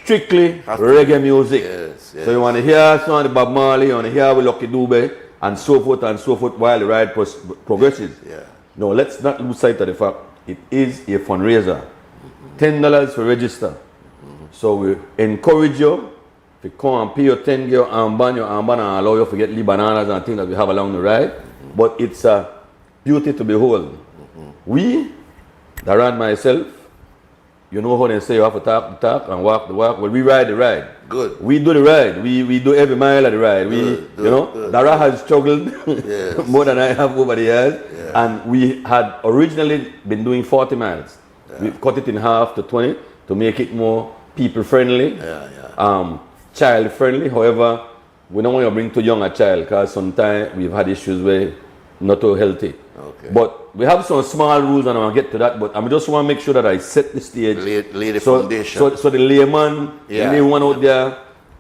Speaker 1: Strictly reggae music. So you want to hear some of the Bob Marley, you want to hear with Lucky Dube, and so forth while the ride progresses. No, let's not lose sight of the fact it is a fundraiser. $10 for register. So we encourage you to come and pay your 10 your armband and allow you to get bananas and things that we have along the ride. But it's a beauty to behold. We, Darren, myself, you know how they say you have to talk the talk and walk the walk. Well, we ride the ride.
Speaker 2: Good.
Speaker 1: We do the ride. We do every mile of the ride. Dara has struggled more than I have over the years. And we had originally been doing 40 miles. We've cut it in half to 20 to make it more people friendly, child friendly. However, we don't want to bring too young a child because sometimes we've had issues where not too healthy. But we have some small rules and I'll get to that, but I just want to make sure that I set the stage.
Speaker 2: Lay the foundation.
Speaker 1: So the layman, anyone out there,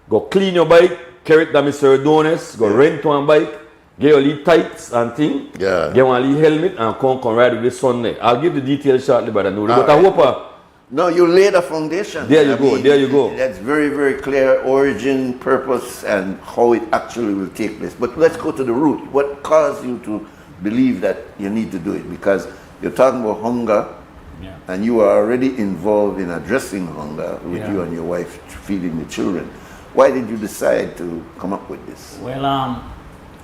Speaker 1: go clean your bike, carry it to Mr. Adonis, go rent one bike, get your lead tights and thing, get one lead helmet and come ride with this Sunday. I'll give the details shortly, Brother Nuri, but I hope...
Speaker 2: No, you lay the foundation.
Speaker 1: There you go.
Speaker 2: That's very, very clear origin, purpose, and how it actually will take place. But let's go to the root. What caused you to believe that you need to do it? Because you're talking about hunger, and you are already involved in addressing hunger with you and your wife feeding the children. Why did you decide to come up with this?
Speaker 24: Well,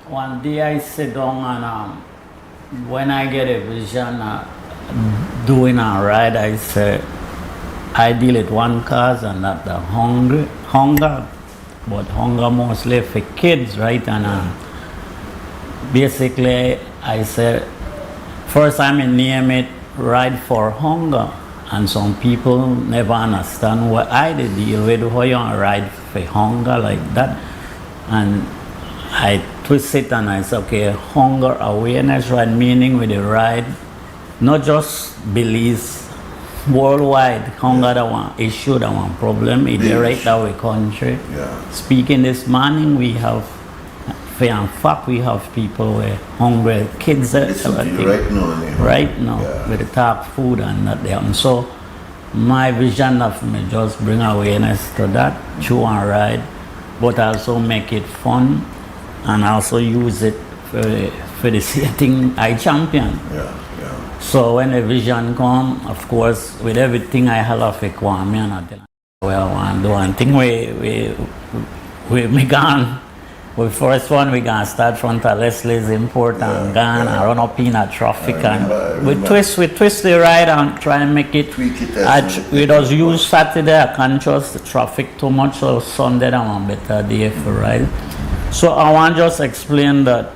Speaker 24: one day I sit down and when I get a vision doing a ride, I say, I deal with one cause and that the hunger, but hunger mostly for kids, right? And basically I said, first time I name it Ride for Hunger, and some people never understand what I deal with, how you ride for hunger like that. And I twist it and I said, okay, hunger awareness ride, meaning with the ride, not just Belize, worldwide, hunger that one issue, that one problem, it's right our country. Speaking this morning, we have, in fact, we have people where hungry kids right now with the top food and that there. And so my vision of me just bring awareness to that through one ride, but also make it fun and also use it for the thing I champion. So when the vision come, of course, with everything I have to Kwame and I tell well, one thing we gone. The first one we gonna start from Leslie's import and gone and run up in a traffic and we twist the ride and try and make it. We just use Saturday. I can't trust the traffic too much, so Sunday I want better day for ride. So I want to just explain that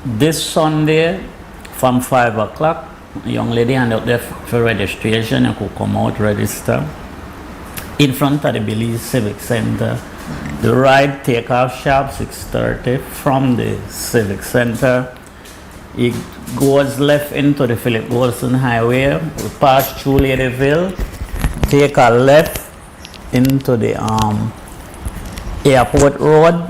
Speaker 24: this Sunday from 5 o'clock. A young lady and out there for registration, you could come out, register in front of the Belize Civic Center. The ride take off sharp 6:30 from the Civic Center. It goes left into the Philip Wilson Highway. We pass through Ladyville, take a left into the Airport Road,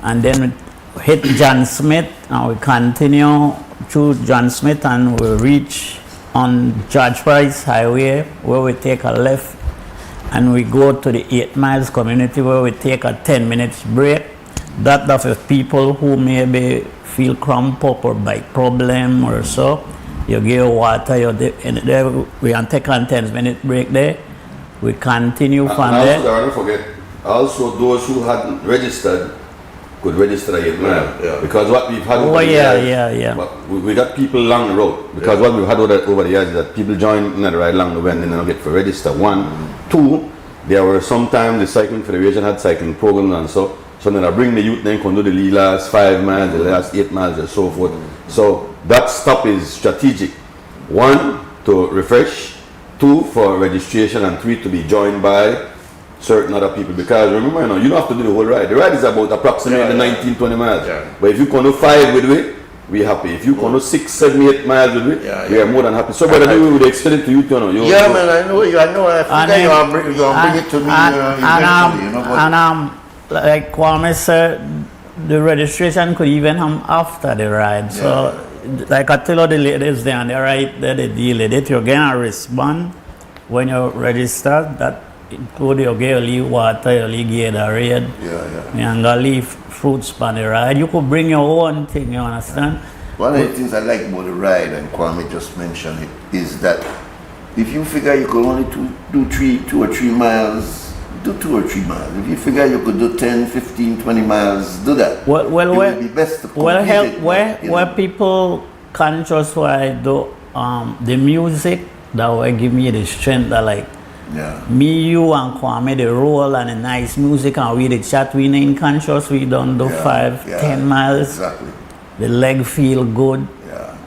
Speaker 24: and then we hit John Smith and we continue through John Smith and we reach on George Price Highway where we take a left and we go to the 8 Miles community where we take a 10 minutes break. That for people who maybe feel cramped up or bike problem or so,
Speaker 3: you give water, you dip in there. We can take on 10-minute break there. We continue from
Speaker 1: and
Speaker 3: there.
Speaker 1: also, don't forget, also those who hadn't registered could register at 8 mile. Because what we've had over the years, we got people along the road. Because what we've had over the years is that people join in the ride along the way and then they don't get to register. One. Two, there were sometimes the Cycling Federation had cycling programs and so then I bring the youth then can do the last 5 miles, the last 8 miles and so forth. So that stop is strategic. One, to refresh. Two, for registration, and three, to be joined by certain other people. Because remember, you don't have to do the whole ride. The ride is about approximately 19-20 miles. But if you can do 5 with it, we're happy. If you can do 6, 7, 8 miles with it, we are more than happy. So, brother, we would extend it to you, man,
Speaker 2: I know you. I know. I think you'll bring it to me eventually.
Speaker 3: Like Kwame said, the registration could even come after the ride. So, like I tell all the ladies there on the right there, they deal with it. You're going to respond when you register. That include you get leave water, you get the red. And you leave fruits on the ride. You could bring your own thing, you understand?
Speaker 2: One of the things I like about the ride, and Kwame just mentioned it, is that if you figure you could only do 2 or 3 miles, do 2 or 3 miles. If you figure you could do 10, 15, 20 miles, do that.
Speaker 3: Well,
Speaker 2: it would be best to
Speaker 3: where people conscious why do the music that will give me the strength that like me, you and Kwame the roll and the nice music and we the chat, we ain't conscious, we don't do 5, 10 miles.
Speaker 2: Exactly.
Speaker 3: The leg feel good.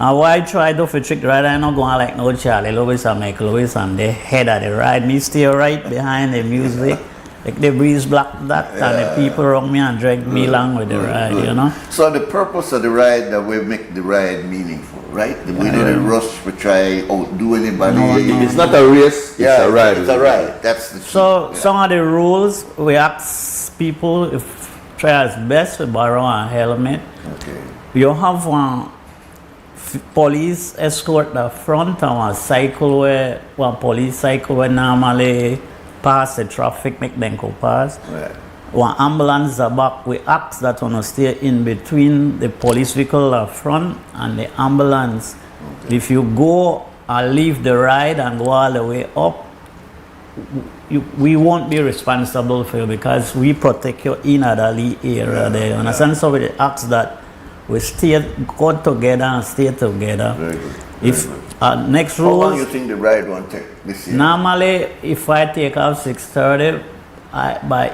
Speaker 3: And why I try to for trick ride, I'm not going like no Charlie Lewis and Michael Lewis and the head of the ride. Me stay right behind the music. Like the breeze block that and the people around me and drag me along with the ride, you know.
Speaker 2: So the purpose of the ride that we make the ride meaningful, right? We didn't rush to try outdo anybody.
Speaker 1: It's not a race, it's a ride.
Speaker 2: It's a ride. That's the
Speaker 3: So some of the rules we ask people if try as best to borrow a helmet. You have one police escort the front and one police cycle where normally pass the traffic, make them go pass. One ambulance the back, we ask that one stay in between the police vehicle the front and the ambulance. If you go and leave the ride and go all the way up, we won't be responsible for you because we protect you in the area there. You understand? So we ask that we go together and stay together.
Speaker 2: Very good.
Speaker 3: If next
Speaker 2: How
Speaker 3: rule.
Speaker 2: long you think the ride won't take this year?
Speaker 3: Normally, if I take off 6:30, by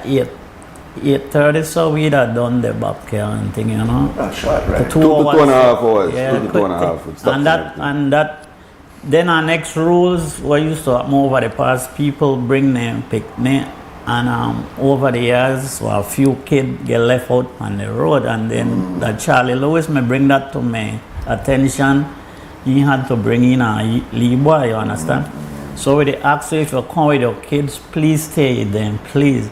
Speaker 3: 8:30, so we'd have done the back here and thing, you know.
Speaker 2: Short, right?
Speaker 3: 2
Speaker 1: 2 to 2.5 hours.
Speaker 3: Yeah,
Speaker 1: 2 to 2.5 hours.
Speaker 3: And that. Then our next rules we used to move over the past. People bring them picnic. And over the years, a few kids get left out on the road, and then that Charlie Lewis may bring that to my attention. He had to bring in a Lee boy, you understand? So we ask you if you come with your kids, please stay with them, please.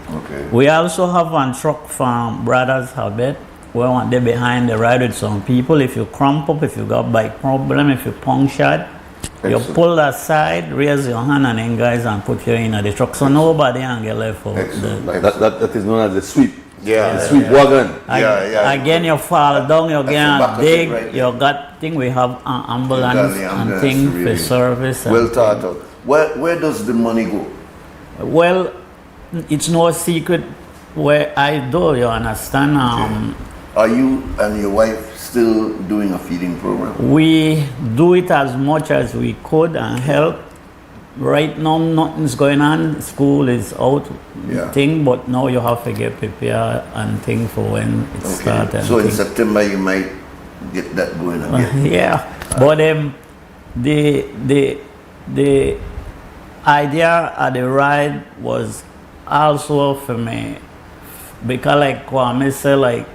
Speaker 3: We also have one truck from Brothers Habit. We want them behind the ride with some people. If you crump up, if you got bike problem, if you punctured, you pull that side, raise your hand and then guys and put you in the truck. So nobody can get left out.
Speaker 1: That is known as the sweep.
Speaker 2: The
Speaker 1: sweep wagon.
Speaker 3: Again, you fall down, you get dig, right, you got thing, we have an ambulance and thing really for service.
Speaker 2: Well thought out. Where does the money go?
Speaker 3: Well, it's no secret where I do, you understand?
Speaker 2: Are you and your wife still doing a feeding program?
Speaker 3: We do it as much as we could and help. Right now, nothing's going on. School is out, thing, but now you have to get prepared and think for when it starts.
Speaker 2: So in September, you might get that going again.
Speaker 3: But the idea of the ride was also for me, because like Kwame said, like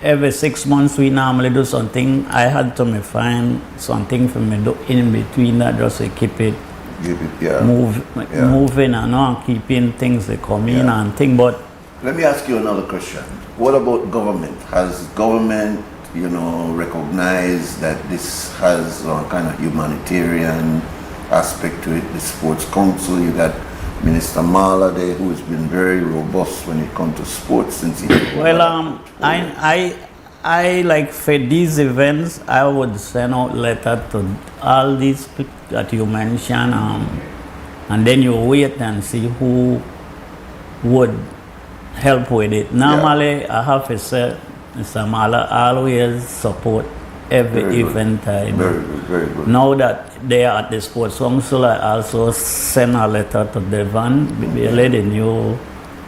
Speaker 3: every 6 months we normally do something. I had to find something for me do in between that just to keep it moving and keeping things they come in and thing. But
Speaker 2: let me ask you another question. What about government? Has government, recognized that this has a kind of humanitarian aspect to it? The Sports Council, you got Minister Mala there, who has been very robust when it comes to sports since he
Speaker 3: I like for these events, I would send out letter to all these people that you mentioned, and then you wait and see who would help with it. Normally, I have to say, Mr. Mala always support every
Speaker 2: Very good.
Speaker 3: event I do.
Speaker 2: Very good, very good.
Speaker 3: Now that they are at the Sports Council, I also send a letter to Devon, the new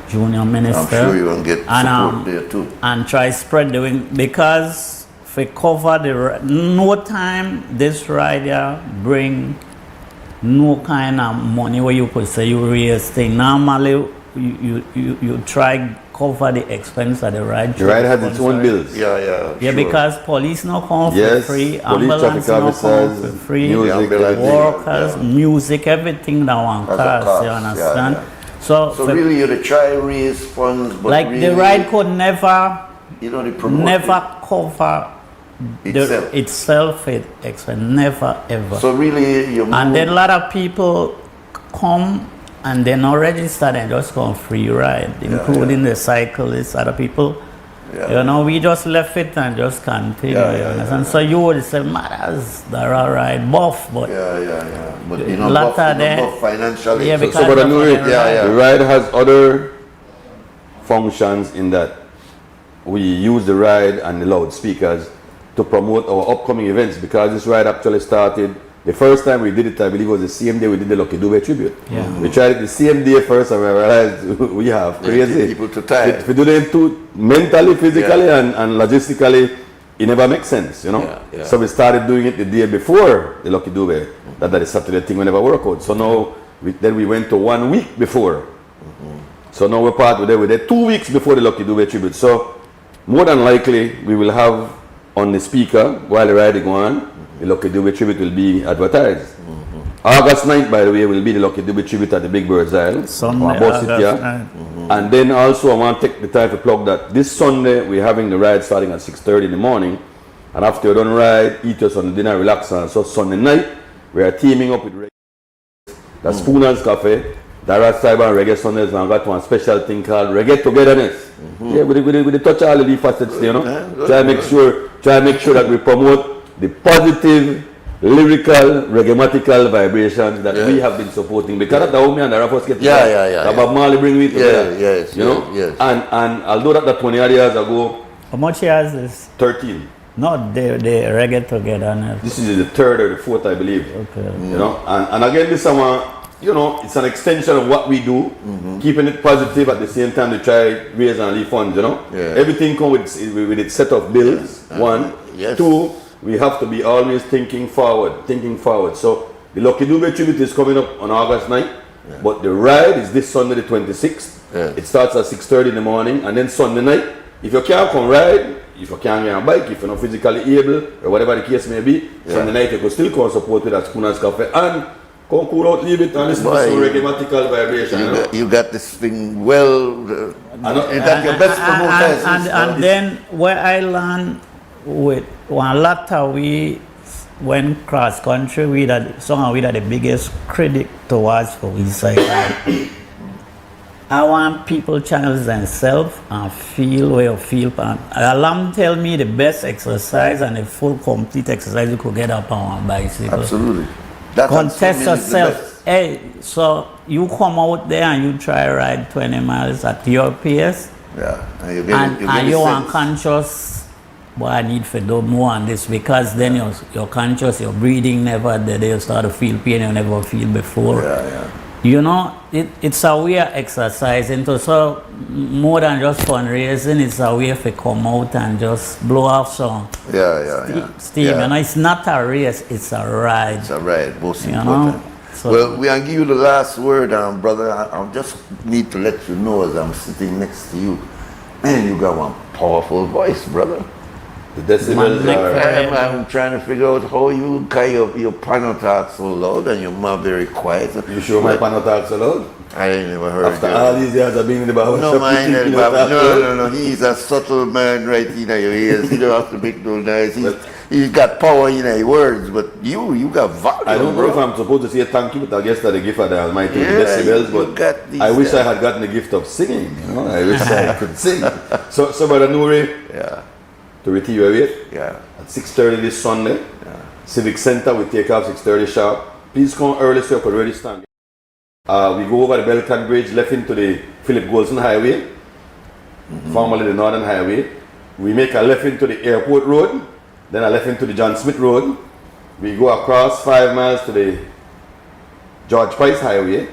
Speaker 3: junior minister.
Speaker 2: I'm sure you will get support there too.
Speaker 3: And try spread the wing, because if we cover no time this rider bring no kind of money where you could say you raise thing. Normally you try cover the expense of the ride.
Speaker 1: The ride has its own bills.
Speaker 2: Yeah,
Speaker 3: yeah,
Speaker 2: sure.
Speaker 3: because police no come
Speaker 1: Yes,
Speaker 3: for free,
Speaker 1: police,
Speaker 3: ambulance
Speaker 1: traffic
Speaker 3: no come
Speaker 1: officers,
Speaker 3: for free,
Speaker 1: music,
Speaker 3: workers,
Speaker 2: yeah.
Speaker 3: music, everything that one
Speaker 2: Has a
Speaker 3: cost,
Speaker 2: cost,
Speaker 3: you understand?
Speaker 2: yeah.
Speaker 3: So
Speaker 2: really you try raise funds, but
Speaker 3: like
Speaker 2: really,
Speaker 3: the ride could never
Speaker 2: they promote
Speaker 3: never cover
Speaker 2: itself.
Speaker 3: itself it expense, never ever.
Speaker 2: So really you
Speaker 3: and then a lot of people come and they're not registered and just come free ride, including the cyclists, other people. You know, we just left it and just continue. You understand? So you would say, matters, they're all right, buff, but
Speaker 2: but you know, buff financially.
Speaker 3: Yeah,
Speaker 2: so
Speaker 3: because
Speaker 1: but Nuri,
Speaker 2: yeah.
Speaker 1: the ride has other functions in that we use the ride and the loudspeakers to promote our upcoming events, because this ride actually started. The first time we did it, I believe it was the same day we did the Lucky Dube tribute.
Speaker 3: Yeah.
Speaker 1: We tried it the same day first and we realized we have crazy.
Speaker 2: People to time.
Speaker 1: If we do them too mentally, physically and logistically, it never makes sense, you know. So we started doing it the day before the Lucky Dube. That is Saturday thing we never work out. So now, then we went to 1 week before. So now we're part with it. We're there 2 weeks before the Lucky Dube tribute. So more than likely, we will have on the speaker while the ride is going on, the Lucky Dube tribute will be advertised. August 9th, by the way, will be the Lucky Dube tribute at the Big Bird's Isle.
Speaker 3: Sunday,
Speaker 1: August
Speaker 3: 9th.
Speaker 1: And then also I want to take the time to plug that this Sunday we're having the ride starting at 6:30 in the morning. And after you're done ride, eat your Sunday dinner, relax. And so Sunday night, we are teaming up with the Spooners Cafe, Dara Cyber and Reggae Sundays, and got one special thing called Reggae Togetherness. Yeah, with the touch all of the facets, you know. Try to make sure that we promote the positive, lyrical, reggaematical vibrations that we have been supporting. Because that's how me and the rappers get together. Bob Marley bring me together. You know? And although that 20 years ago.
Speaker 3: How much years is?
Speaker 1: 13.
Speaker 3: Not the Reggae Togetherness.
Speaker 1: This is the third or the fourth, I believe. Okay. You know, and again, this summer, you know, it's an extension of what we do, keeping it positive at the same time to try raise and leave funds, you know. Everything comes with its set of bills, one. Two, we have to be always thinking forward. So the Lucky Dube tribute is coming up on August 9th, but the ride is this Sunday the 26th. It starts at 6:30 in the morning, and then Sunday night, if you can't come ride, if you can't get a bike, if you're not physically able, or whatever the case may be, Sunday night you could still come support with at Spooners Cafe and come cool out, leave it, and listen to some reggaematical vibration.
Speaker 2: You got this thing well, you got your best promoters.
Speaker 3: And then where I learned with one lot of we went cross country, we that the biggest critic towards for we cycle. I want people challenge themselves and feel where you feel. Alam tell me the best exercise and the full complete exercise you could get up on one bicycle.
Speaker 2: Absolutely.
Speaker 3: Contest yourself. Hey, so you come out there and you try ride 20 miles at your pace. And you're unconscious. Well, I need to do more on this, because then you're conscious, your breathing never there, you start to feel pain you never feel before. You know, it's a way of exercising. So more than just fundraising, it's a way to come out and just blow off some steam. You know, it's not a race, it's a ride.
Speaker 2: It's a ride, most
Speaker 3: you
Speaker 2: important.
Speaker 3: know? So
Speaker 2: well, we will give you the last word, brother. I just need to let you know as I'm sitting next to you, man, you got one powerful voice, brother.
Speaker 1: The decibels are...
Speaker 2: I'm trying to figure out how you carry your panel talk so loud and your mouth very quiet.
Speaker 1: You sure my panel talk so loud?
Speaker 2: I ain't never heard
Speaker 1: After all these years of being in the Bible.
Speaker 2: No. He's a subtle man right in your ears. He don't have to make no noise. He's got power in his words, but you got volume.
Speaker 1: I don't know if I'm supposed to say thank you, but I guess that's the gift of the Almighty, the decibels, but I wish I had gotten the gift of singing. You know? I wish I could sing. So Brother Nuri, to retrieve your weight.
Speaker 2: Yeah.
Speaker 1: At 6:30 this Sunday. Civic Center, we take off 6:30 sharp. Please come early so you can already stand. We go over the Belcan Bridge, left into the Philip Golson Highway, formerly the Northern Highway. We make a left into the Airport Road, then a left into the John Smith Road. We go across 5 miles to the George Price Highway,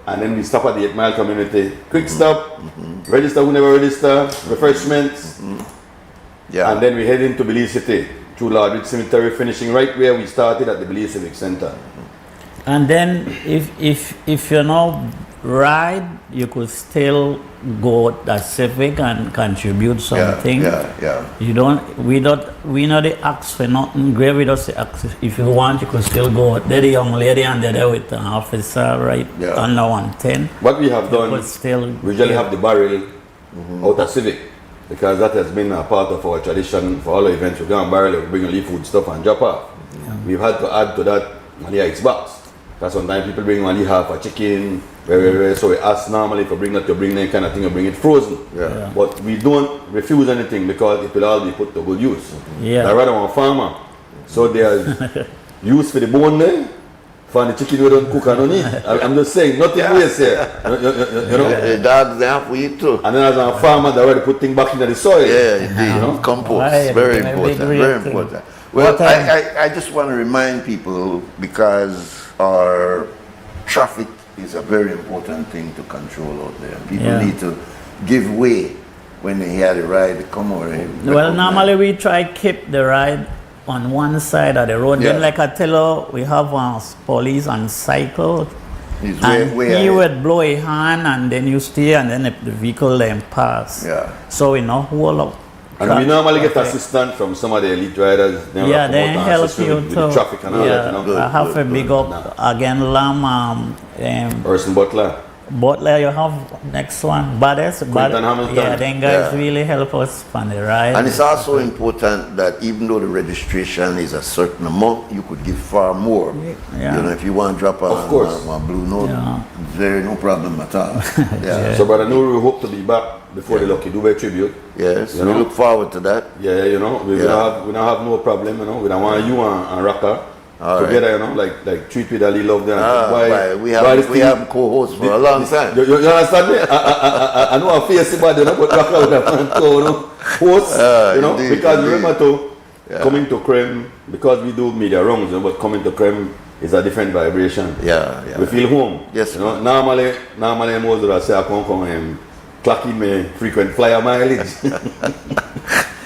Speaker 1: and then we stop at the 8 Mile Community. Quick stop, register who never register, refreshments, and then we head into Belize City through Lordridge Cemetery, finishing right where we started at the Belize Civic Center.
Speaker 3: And then if you know ride, you could still go to Civic and contribute something. You don't, we know the axe for nothing. Grave with us the axe. If you want, you could still go. There the young lady and there with an officer right under 110.
Speaker 1: What we have done,
Speaker 3: still
Speaker 1: we usually have the barrel out of Civic, because that has been a part of our tradition for all the events. We go and barrel, we bring a leaf food stuff and drop off. We've had to add to that money Xbox. Because sometimes people bring only half a chicken, so we ask normally if you bring that, you bring that kind of thing, you bring it frozen. But we don't refuse anything because it will all be put to good use. I rather want farmer. So there's use for the bone there, for the chicken we don't cook and don't eat. I'm just saying, nothing waste here. You know?
Speaker 2: The dogs, they have to eat too.
Speaker 1: And then as a farmer, they already put things back into the soil.
Speaker 2: Indeed.
Speaker 1: You know?
Speaker 2: Compost, very important, very important. Well, I just want to remind people, because our traffic is a very important thing to control out there. People need to give way when they hear the ride come over.
Speaker 3: Well, normally we try keep the ride on one side of the road. Then, like I tell you, we have police on cycle. And he would blow a hand and then you stay, and then the vehicle then pass. So we know hold up.
Speaker 1: And we normally get assistance from some of the elite riders.
Speaker 3: They help you
Speaker 1: with the traffic and all that. You know?
Speaker 3: I have a big up again, Lam.
Speaker 1: Urson Butler.
Speaker 3: Butler, you have next one. Baddest. Then guys really help us on the ride.
Speaker 2: And it's also important that even though the registration is a certain amount, you could give far more. You know, if you want to drop a blue note, there no problem at all.
Speaker 1: So, Brother Nuri, we hope to be back before the Lucky Dubai tribute.
Speaker 2: Yes, we look forward to that.
Speaker 1: You know, we don't have no problem. You know, we don't want you and Raka together. You know, like treat with Ali Love there.
Speaker 2: We have co-hosts for a long time.
Speaker 1: You understand me? I know I face bad, you know, but Raka would have host. You know, because remember to coming to Creme, because we do media rounds, you know, but coming to Creme is a different vibration. We feel home.
Speaker 2: Yes,
Speaker 1: you know. Normally most of us say I come and clocking me frequent flyer mileage.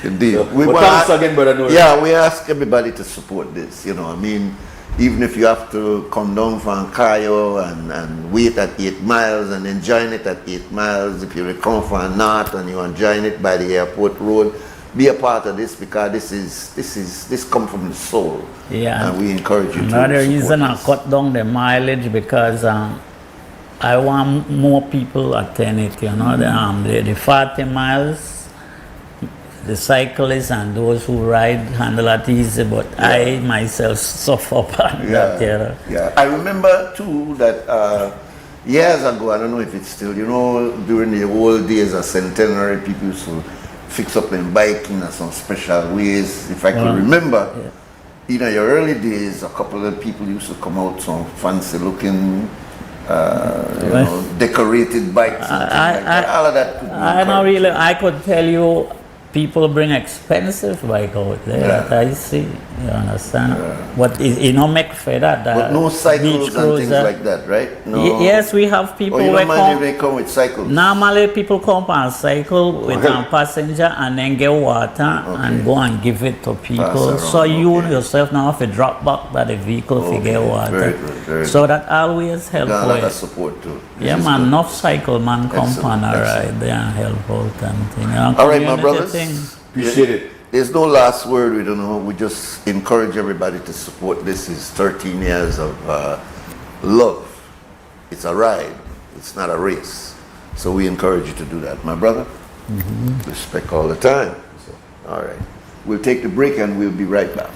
Speaker 2: Indeed.
Speaker 1: Thanks again, Brother Nuri.
Speaker 2: We ask everybody to support this. You know, I mean, even if you have to come down from Cayo and wait at 8 miles and then join it at 8 miles, if you come from North and you join it by the airport road, be a part of this, because this comes from the soul. And we encourage you to
Speaker 3: Another reason
Speaker 2: this.
Speaker 3: I cut down the mileage, because I want more people attend it, you know, the 40 miles, the cyclists and those who ride handle it easy, but I myself suffer upon that.
Speaker 2: I remember too that years ago, I don't know if it's still, you know, during the old days of Centenary, people used to fix up their biking in some special ways. If I could remember, in your early days, a couple of people used to come out, some fancy looking decorated bikes and things like that. All of that could be
Speaker 3: I could tell you, people bring expensive bike out there that I see. You understand? But it don't make for that.
Speaker 2: But no cycles and things like that, right? No.
Speaker 3: Yes, we have people.
Speaker 2: You don't mind if they come with cycles?
Speaker 3: Normally, people come on cycle with a passenger and then get water and go and give it to people. So you yourself now have to drop back by the vehicle if you get water.
Speaker 2: Very
Speaker 3: so that always help.
Speaker 2: Got a lot of support too.
Speaker 3: Enough cycle man come on a ride there and help out and thing.
Speaker 2: All right, my brothers.
Speaker 1: Appreciate it.
Speaker 2: There's no last word. We don't know. We just encourage everybody to support. This is 13 years of love. It's a ride. It's not a race. So we encourage you to do that, my brother. Respect all the time. All right. We'll take the break and we'll be right back.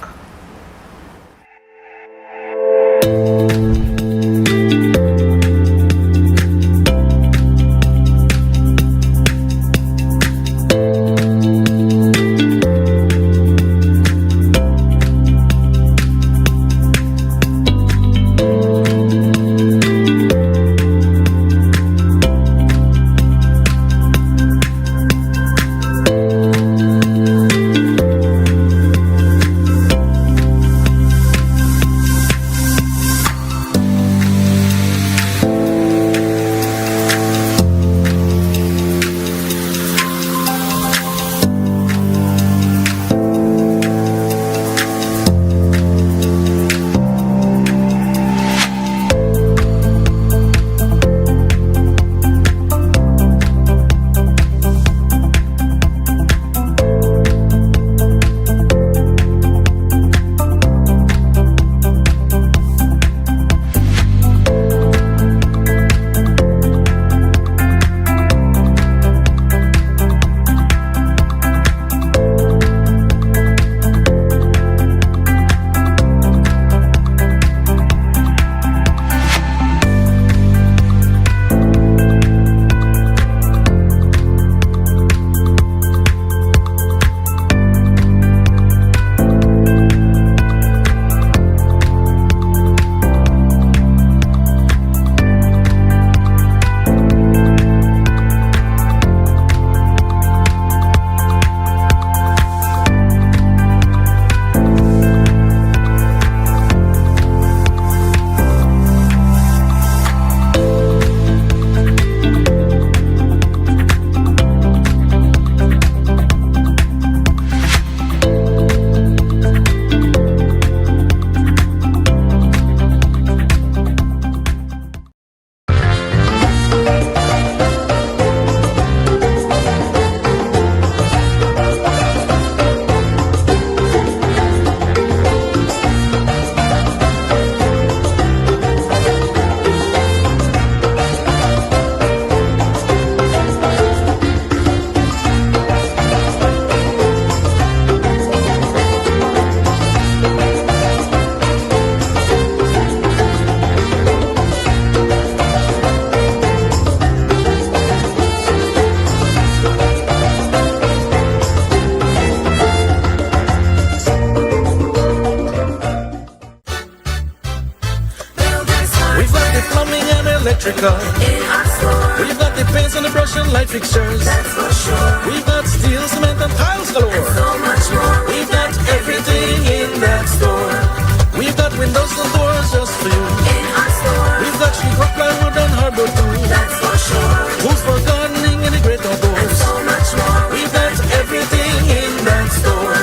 Speaker 4: electrical.
Speaker 5: In our store.
Speaker 4: We've got the paints and the brush and light fixtures.
Speaker 5: That's for sure.
Speaker 4: We've got steel, cement and tiles galore.
Speaker 5: And so much more.
Speaker 4: We've got everything in that store. We've got windows and doors just for you.
Speaker 5: In our store.
Speaker 4: We've got sheetrock, plywood and hardwood too.
Speaker 5: That's for sure.
Speaker 4: Tools for gardening in the great outdoors.
Speaker 5: And so much more.
Speaker 4: We've got everything in that store.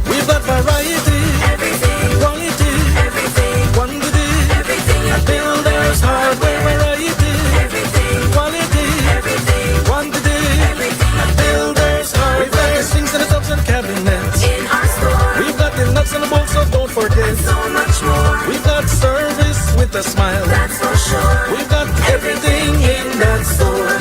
Speaker 4: We've got variety,
Speaker 5: everything,
Speaker 4: quality,
Speaker 5: everything,
Speaker 4: quantity,
Speaker 5: everything.
Speaker 4: And builders hardware variety,
Speaker 5: everything,
Speaker 4: quality,
Speaker 5: everything,
Speaker 4: quantity,
Speaker 5: everything.
Speaker 4: And builders hardware. We've got the sinks and the tubs and cabinets.
Speaker 5: In our store.
Speaker 4: We've got the nuts and the bolts, so don't forget.
Speaker 5: And so much more.
Speaker 4: We've got service with a smile.
Speaker 5: That's for sure.
Speaker 4: We've got everything in that store.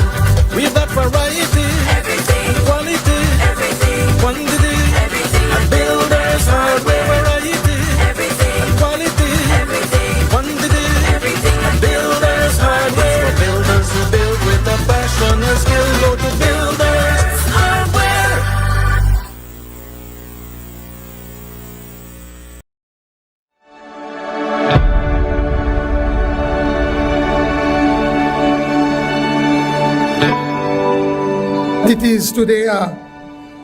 Speaker 4: We've got variety,
Speaker 5: everything,
Speaker 4: quality,
Speaker 5: everything,
Speaker 4: quantity,
Speaker 5: everything.
Speaker 4: And builders hardware variety,
Speaker 5: everything,
Speaker 4: and quality,
Speaker 5: everything,
Speaker 4: quantity,
Speaker 5: everything.
Speaker 4: And builders hardware. For builders who build with a passion and skill, go to Builders Hardware.
Speaker 6: It is today a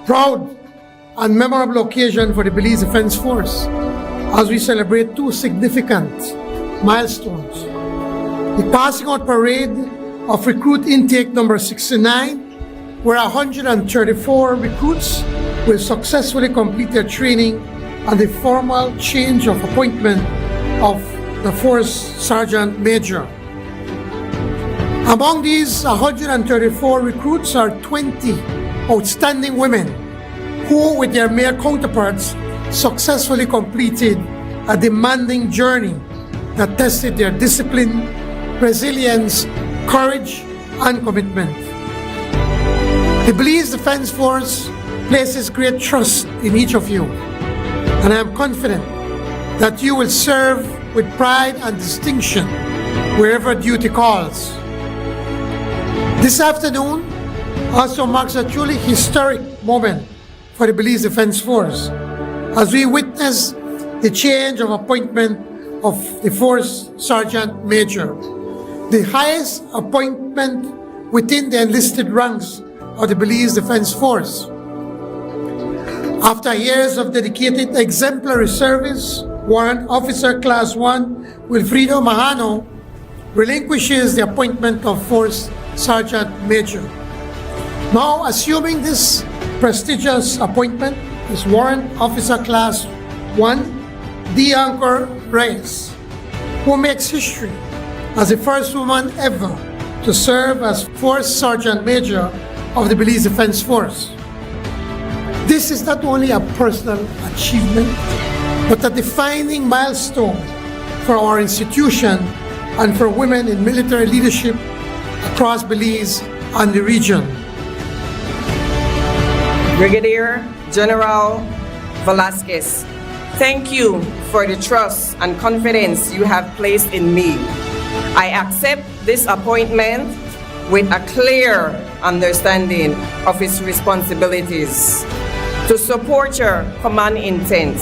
Speaker 6: proud and memorable occasion for the Belize Defense Force as we celebrate two significant milestones. The passing out parade of recruit intake number 69, where 134 recruits will successfully complete their training, and the formal change of appointment of the Force Sergeant Major. Among these 134 recruits are 20 outstanding women who, with their male counterparts, successfully completed a demanding journey that tested their discipline, resilience, courage, and commitment. The Belize Defense Force places great trust in each of you, and I am confident that you will serve with pride and distinction wherever duty calls. This afternoon also marks a truly historic moment for the Belize Defense Force as we witness the change of appointment of the Force Sergeant Major, the highest appointment within the enlisted ranks of the Belize Defense Force. After years of dedicated exemplary service, Warrant Officer Class 1 Wilfredo Mahano relinquishes the appointment of Force Sergeant Major. Now assuming this prestigious appointment is Warrant Officer Class 1 Dianco Reyes, who makes history as the first woman ever to serve as Force Sergeant Major of the Belize Defense Force. This is not only a personal achievement, but a defining milestone for our institution and for women in military leadership across Belize and the region.
Speaker 7: Brigadier General Velasquez, thank you for the trust and confidence you have placed in me. I accept this appointment with a clear understanding of its responsibilities to support your command intent,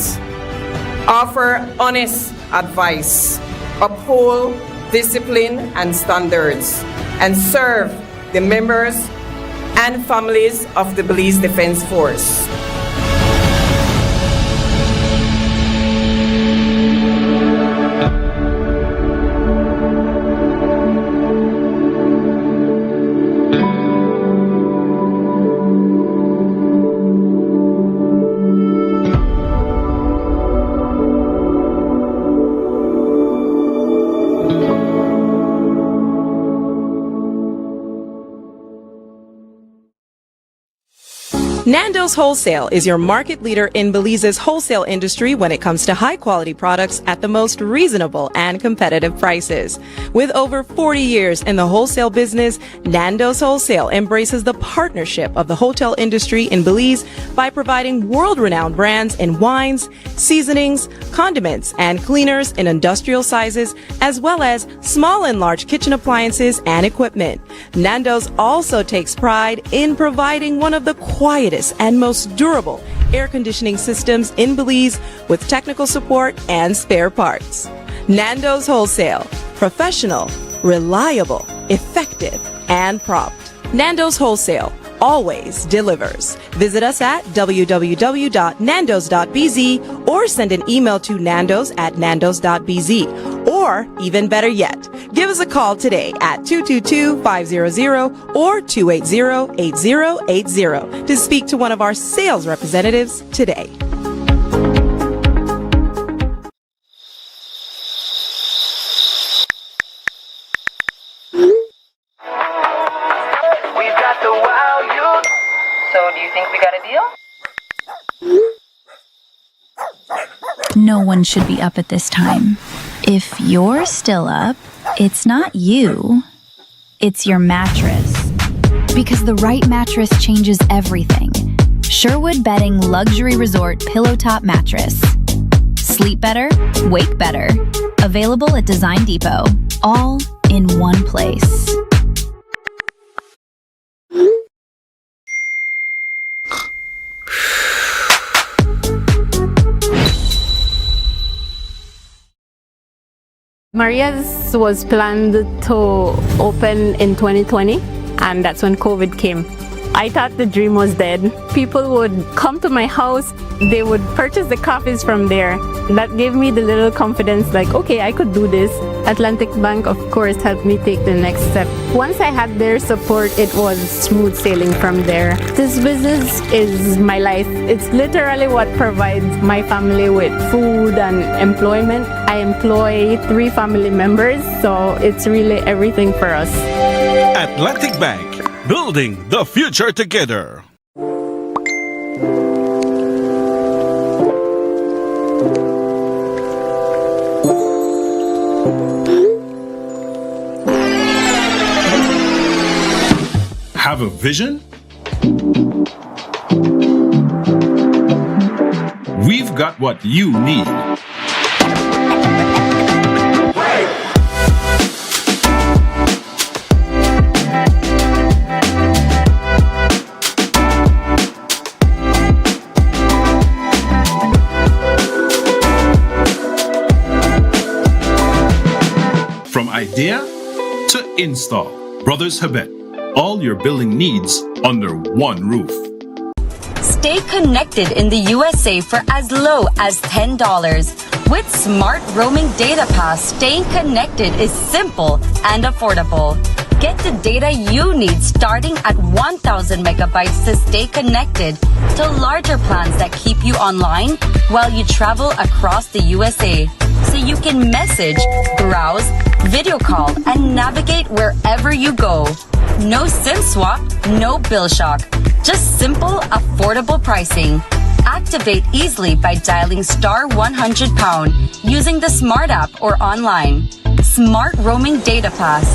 Speaker 7: offer honest advice, uphold discipline and standards, and serve the members and families of the Belize Defense Force.
Speaker 8: Nando's Wholesale is your market leader in Belize's wholesale industry when it comes to high-quality products at the most reasonable and competitive prices. With over 40 years in the wholesale business, Nando's Wholesale embraces the partnership of the hotel industry in Belize by providing world-renowned brands in wines, seasonings, condiments, and cleaners in industrial sizes, as well as small and large kitchen appliances and equipment. Nando's also takes pride in providing one of the quietest and most durable air conditioning systems in Belize with technical support and spare parts. Nando's Wholesale. Professional, reliable, effective, and prompt. Nando's Wholesale always delivers. Visit us at www.nandos.bz or send an email to nandos@nandos.bz. Or, even better yet, give us a call today at 222-500 or 280-8080 to speak to one of our sales representatives today.
Speaker 9: So do you think we got a deal?
Speaker 10: No one should be up at this time. If you're still up, it's not you, it's your mattress. Because the right mattress changes everything. Sherwood Bedding Luxury Resort Pillow Top Mattress. Sleep better, wake better. Available at Design Depot. All in one place.
Speaker 12: Maria's was planned to open in 2020, and that's when COVID came. I thought the dream was dead. People would come to my house, they would purchase the coffees from there. That gave me the little confidence, like, okay, I could do this. Atlantic Bank, of course, helped me take the next step. Once I had their support, it was smooth sailing from there. This business is my life. It's literally what provides my family with food and employment. I employ 3 family members, so it's really everything for us.
Speaker 13: Atlantic Bank, building the future together.
Speaker 11: Have a vision? We've got what you need. From idea to install, Brothers Habet. All your building needs under one roof.
Speaker 14: Stay connected in the USA for as low as $10. With Smart Roaming Data Pass, staying connected is simple and affordable. Get the data you need starting at 1,000 megabytes to stay connected to larger plans that keep you online while you travel across the USA. So you can message, browse, video call, and navigate wherever you go. No SIM swap, no bill shock. Just simple, affordable pricing. Activate easily by dialing *100# using the Smart app or online. Smart Roaming Data Pass.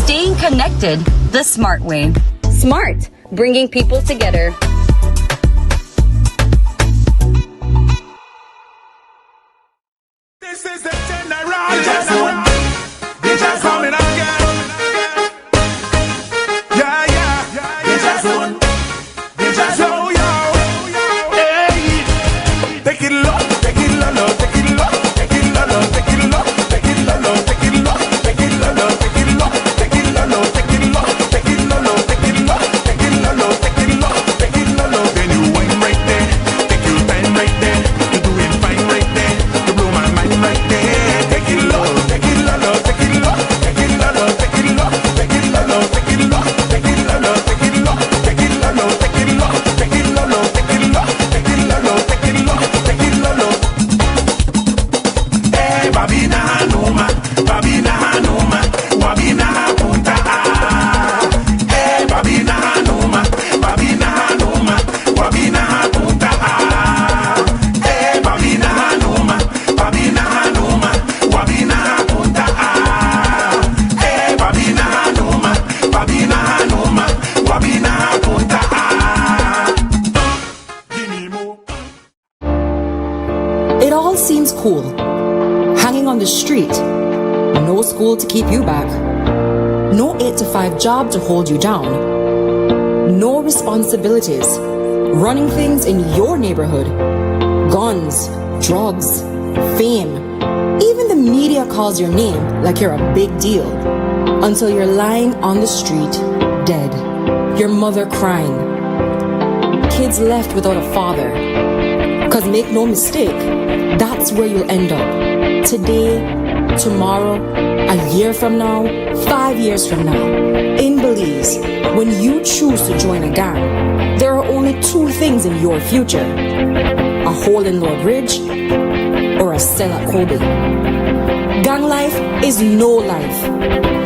Speaker 14: Staying connected the smart way. Smart, bringing people together.
Speaker 4: This is the general. They just coming again. Yeah, yeah. They just won. They just yo. Hey, take it low, take it low, take it low, take it low, take it low, take it low, take it low, take it low, take it low, take it low, take it low, take it low, take it low, take it low, take it low, take it low. Then you wine right there, take your time right there. You do it fine right there. You blow my mind right there. Take it low, take it low, take it low, take it low, take it low, take it low, take it low, take it low, take it low, take it low, take it low, take it low, take it low, take it low, take it low, take it low. Hey, babina hanuma, babina hanuma, wabina hapunta ah. Hey, babina hanuma, babina hanuma, wabina hapunta ah. Hey, babina hanuma, babina hanuma, wabina hapunta ah. Hey, babina hanuma, babina hanuma, wabina hapunta ah.
Speaker 15: It all seems cool. Hanging on the street. No school to keep you back. No 8-to-5 job to hold you down. No responsibilities. Running things in your neighborhood. Guns, drugs, fame. Even the media calls your name like you're a big deal. until you're lying on the street, dead. Your mother crying. Kids left without a father. Cause make no mistake, that's where you'll end up. Today, tomorrow, a year from now, 5 years from now. In Belize, when you choose to join a gang, there are only two things in your future: a hole in Lord Ridge or a cell at Kobe. Gang life is no life.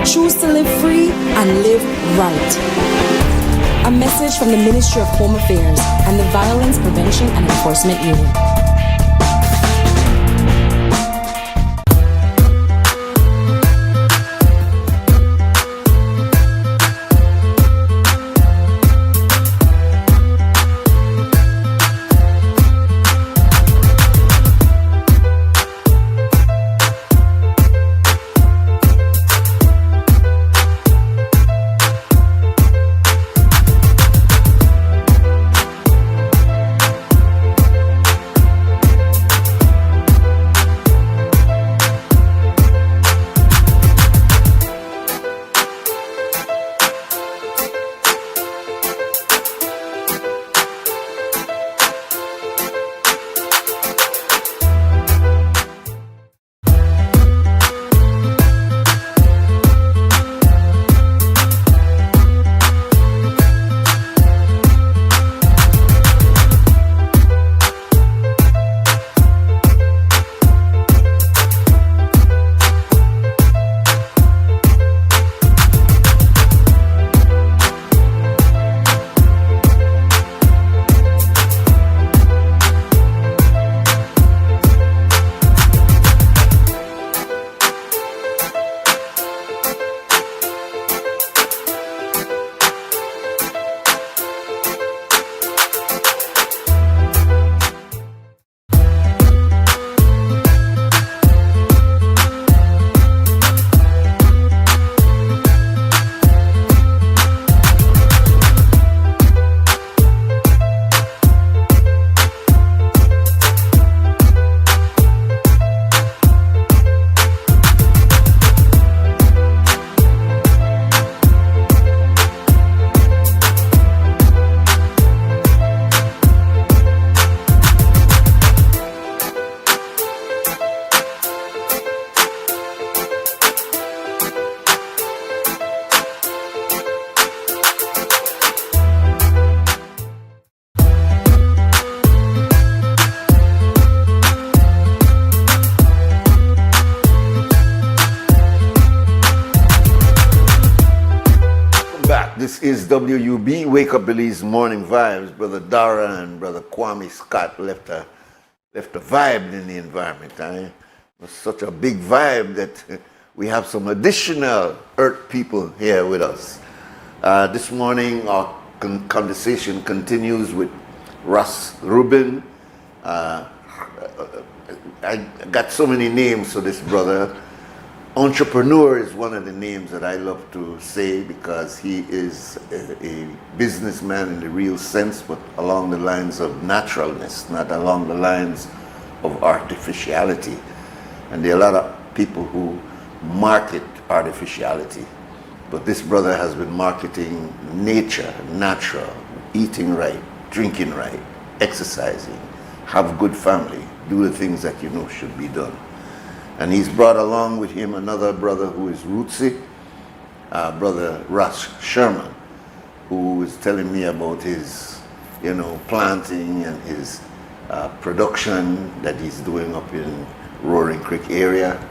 Speaker 15: Choose to live free and live right. A message from the Ministry of Home Affairs and the Violence Prevention and Enforcement Unit.
Speaker 2: This is WUB, Wake Up Belize Morning Vibes. Brother Dara and Brother Kwame Scott left a vibe in the environment. It was such a big vibe that we have some additional Earth people here with us. This morning our conversation continues with Russ Rubin. I got so many names for this brother. Entrepreneur is one of the names that I love to say because he is a businessman in the real sense, but along the lines of naturalness, not along the lines of artificiality. And there are a lot of people who market artificiality, but this brother has been marketing nature, natural, eating right, drinking right, exercising, have good family, do the things that you know should be done. And he's brought along with him another brother who is rootsy, Brother Russ Sherman, who is telling me about his, planting and his production that he's doing up in Roaring Creek area.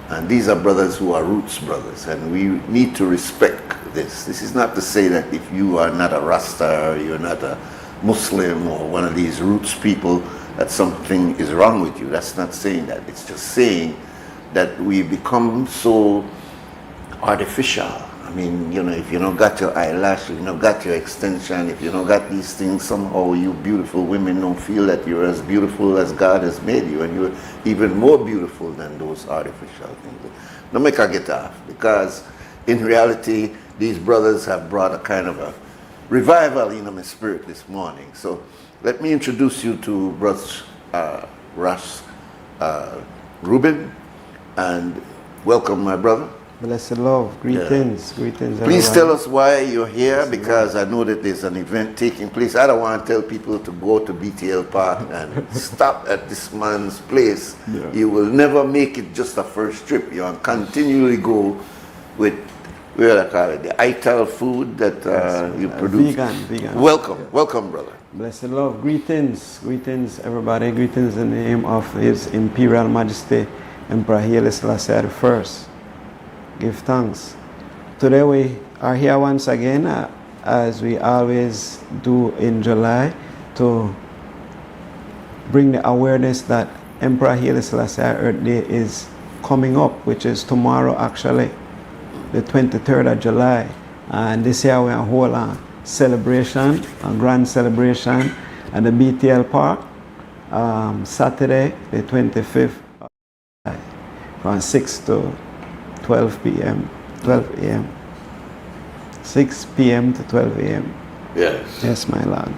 Speaker 2: And these are brothers who are roots brothers, and we need to respect this. This is not to say that if you are not a Rasta or you're not a Muslim or one of these roots people, that something is wrong with you. That's not saying that. It's just saying that we become so artificial. I mean, if you don't got your eyelash, if you don't got your extension, if you don't got these things, somehow you beautiful women don't feel that you're as beautiful as God has made you, and you're even more beautiful than those artificial things. Don't make her get off, because in reality, these brothers have brought a kind of a revival in my spirit this morning. So let me introduce you to Russ Rubin. And welcome, my brother.
Speaker 9: Blessed love, greetings, greetings.
Speaker 2: Please
Speaker 9: everybody.
Speaker 2: tell us why you're here, because I know that there's an event taking place. I don't want to tell people to go to BTL Park and stop at this man's place.
Speaker 9: Yeah.
Speaker 2: You will never make it just a first trip. You will continually go with, what do I call it, the ITAL food that you produce.
Speaker 9: Vegan.
Speaker 2: Welcome, brother.
Speaker 9: Blessed love, greetings, greetings, everybody. Greetings in the name of His Imperial Majesty, Emperor Haile Selassie I. Give thanks. Today we are here once again, as we always do in July, to bring the awareness that Emperor Haile Selassie Earth Day is coming up, which is tomorrow actually, the 23rd of July. And this year we are holding a celebration, a grand celebration at the BTL Park, Saturday the 25th of July, from 6 to 12 p.m. 12 a.m. 6 p.m. to 12 a.m.
Speaker 2: Yes.
Speaker 9: Yes, my lord.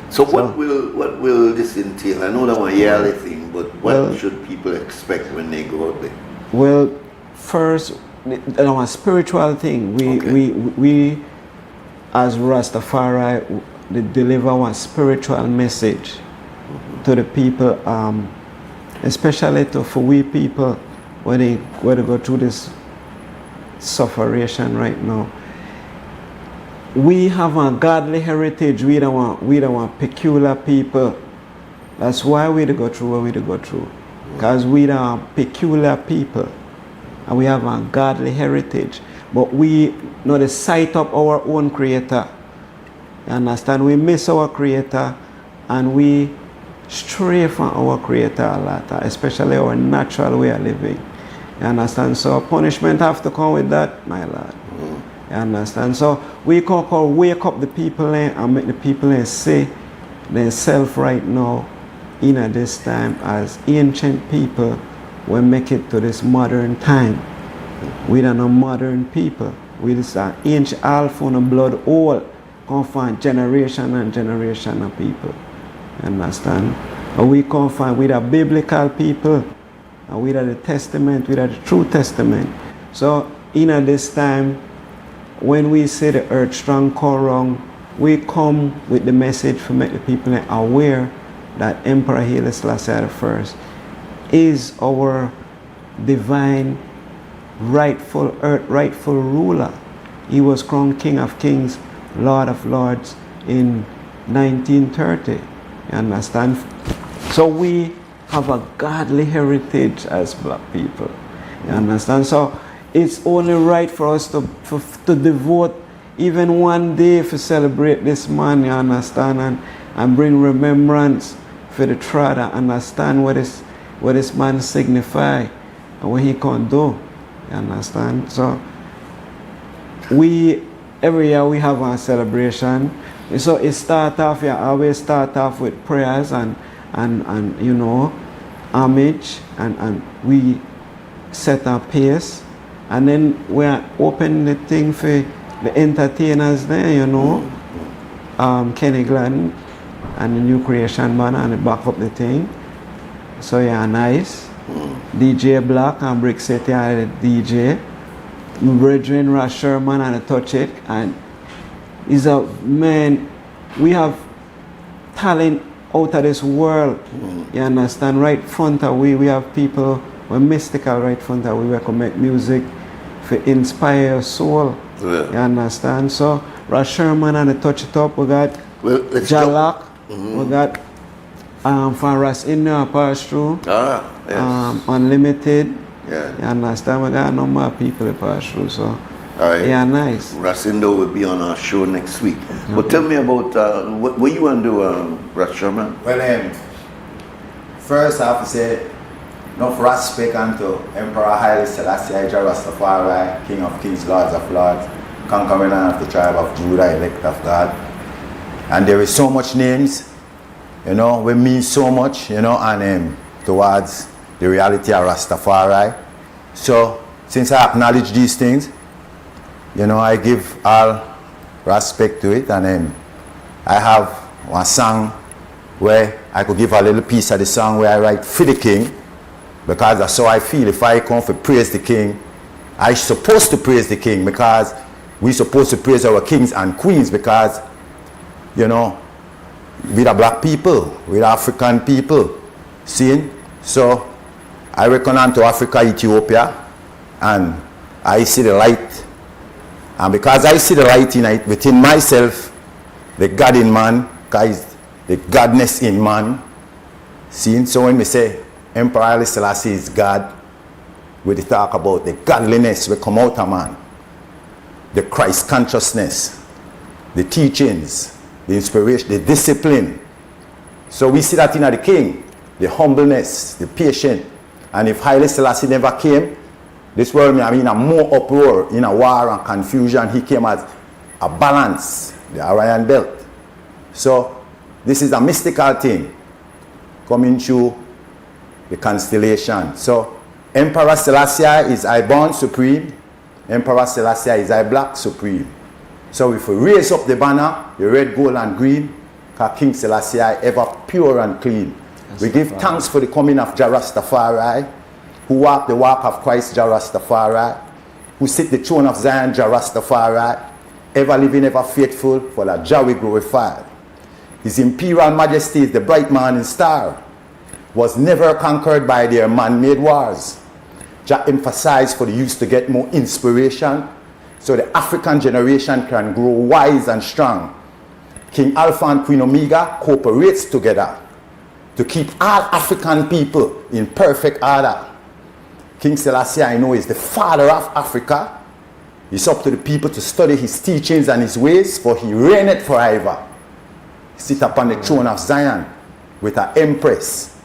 Speaker 2: So what will this entail? I know that one yearly thing, but what should people expect when they go out there?
Speaker 9: Well, first, a spiritual thing. We as Rastafari, they deliver one spiritual message to the people, especially for we people when they go through this sufferation right now. We have a godly heritage. We don't want peculiar people. That's why we go through what we go through. Because we are peculiar people. And we have a godly heritage. But we know the sight of our own creator. You understand? We miss our creator and we stray from our creator a lot, especially our natural way of living. You understand? So punishment have to come with that, my lord. You understand? So we can wake up the people and make the people see themselves right now in this time as ancient people will make it to this modern time. We don't know modern people. We just are ancient alpha and blood all come from generation and generation of people. You understand? But we come from with a biblical people. And we are the testament, we are the true testament. So in this time, when we say the earth strong, wrong, we come with the message to make the people aware that Emperor Haile Selassie I is our divine, rightful ruler. He was crowned King of Kings, Lord of Lords in 1930. You understand? So we have a godly heritage as black people. You understand? So it's only right for us to devote even one day to celebrate this man, you understand, and bring remembrance for the tribe and understand what this man signify and what he can do. You understand? So every year we have a celebration. So it always start off with prayers and you know, homage, and we set our pace, and then we are open the thing for the entertainers there, you know, Kenny Gladden and the New Creation Band, and they back up the thing. So yeah, nice. DJ Black and Brick City are the DJ. My brethren Ross Sherman and the Touch It, and is a man. We have talent out of this world. You understand? Right front of we have people, we're mystical right front of we can make music to inspire your soul. Yeah. You understand? So Ross Sherman and the Touch It Up, we got Jalak, we got from Ross India pass through. Yes. Unlimited. Yeah. You understand? We got a number of people that pass through, so yeah, nice.
Speaker 2: Racindo will be on our show next week. But tell me about what you want to do, Ras Sherman?
Speaker 16: Well, first I have to say, enough respect unto Emperor Haile Selassie I Rastafari, King of Kings, Lords of Lords, conquering of the tribe of Judah, elect of God. And there is so much names, you know, we mean so much, you know, and towards the reality of Rastafari. So, since I acknowledge these things, you know, I give all respect to it, and I have one song where I could give a little piece of the song where I write for the king, because that's how I feel. If I come to praise the king, I supposed to praise the king because we supposed to praise our kings and queens because, you know, we are black people, we are African people. See? So I reckon unto Africa, Ethiopia, and I see the light. And because I see the light in it within myself, the God in man, guys, the godness in man. See? So when we say Emperor Haile Selassie is God, we talk about the godliness we come out of man, the Christ consciousness, the teachings, the inspiration, the discipline. So we see that in the king, the humbleness, the patience. And if Haile Selassie never came, this world may have been a more uproar, in a war and confusion. He came as a balance, the Orion belt. So this is a mystical thing coming through the constellation. So Emperor Selassie is I born supreme. Emperor Selassie is I black supreme. So if we raise up the banner, the red, gold, and green, because King Selassie ever pure and clean. We give thanks for the coming of Jah Rastafari, who walked the walk of Christ, Jah Rastafari, who sit the throne of Zion, Jah Rastafari, ever living, ever faithful, for that Jah we glorify. His imperial majesty is the bright morning star, was never conquered by their man-made wars. Jah emphasized for the youth to get more inspiration so the African generation can grow wise and strong. King Alpha and Queen Omega cooperates together to keep all African people in perfect order. King Selassie, I know, is the father of Africa. It's up to the people to study his teachings and his ways, for he reigneth forever. He sit upon the throne of Zion with an empress.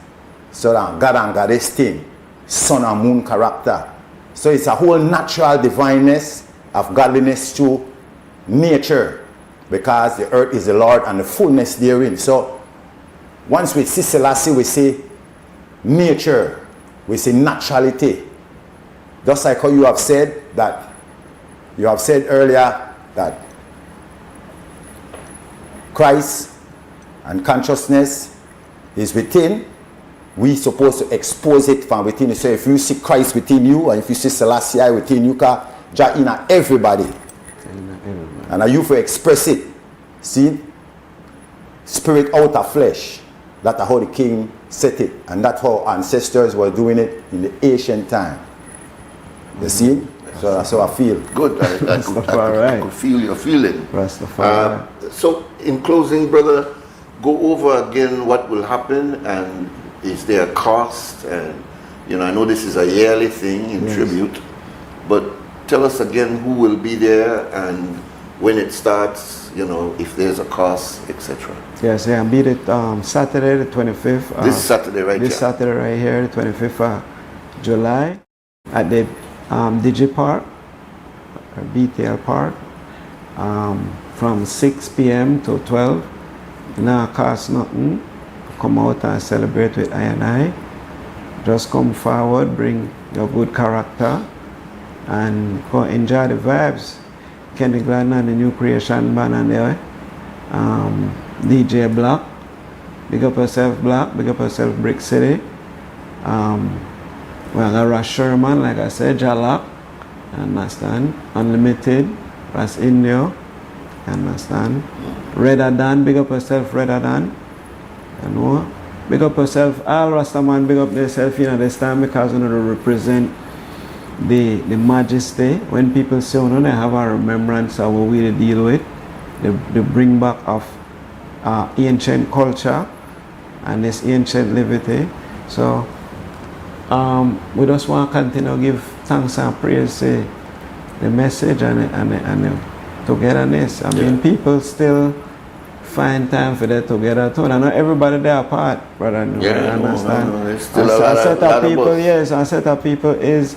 Speaker 16: So that God and Goddess thing, sun and moon character. So it's a whole natural divineness of godliness through nature, because the earth is the Lord and the fullness therein. So once we see Selassie, we say nature, we say naturality. Just like how you have said that, you have said earlier that Christ and consciousness is within. We supposed to expose it from within. So if you see Christ within you, and if you see Selassie within you, Jah in everybody. And are you for express it? See? Spirit out of flesh. That's how the king set it. And that's how ancestors were doing it in the ancient time. You see? So that's how I feel.
Speaker 2: Good. I could feel your feeling.
Speaker 16: Rastafari.
Speaker 2: So in closing, brother, go over again what will happen, and is there a cost? And you know, I know this is a yearly thing in tribute, but tell us again who will be there and when it starts, you know, if there's a cost, etc.
Speaker 9: Yes, yeah, I'll be it Saturday the 25th.
Speaker 2: This Saturday right here?
Speaker 9: This Saturday right here, the 25th of July, at the Digi Park, or BTL Park, from 6 p.m. to 12. Now cost nothing. Come out and celebrate with I and I. Just come forward, bring your good character, and go enjoy the vibes. Kenny Glenn and the New Creation band and there. DJ Black, big up yourself Black, big up yourself Brick City. Well, got Rush Sherman, like I said, Jalak, understand? Unlimited, Ras Indio, understand? Redder Dan, big up yourself Redder Dan. You know? Big up yourself, all Rastaman, big up yourself, you know, this time, because you know to represent the majesty. When people say, you know, they have a remembrance of what we deal with, the bring back of ancient culture and this ancient liberty. So we just want to continue to give thanks and praise to the message and the togetherness. I mean, people still find time for that together too. I know everybody there apart, brother.
Speaker 2: Yeah,
Speaker 9: understand.
Speaker 2: No, there's still a set
Speaker 9: of people. Yes, a set of people is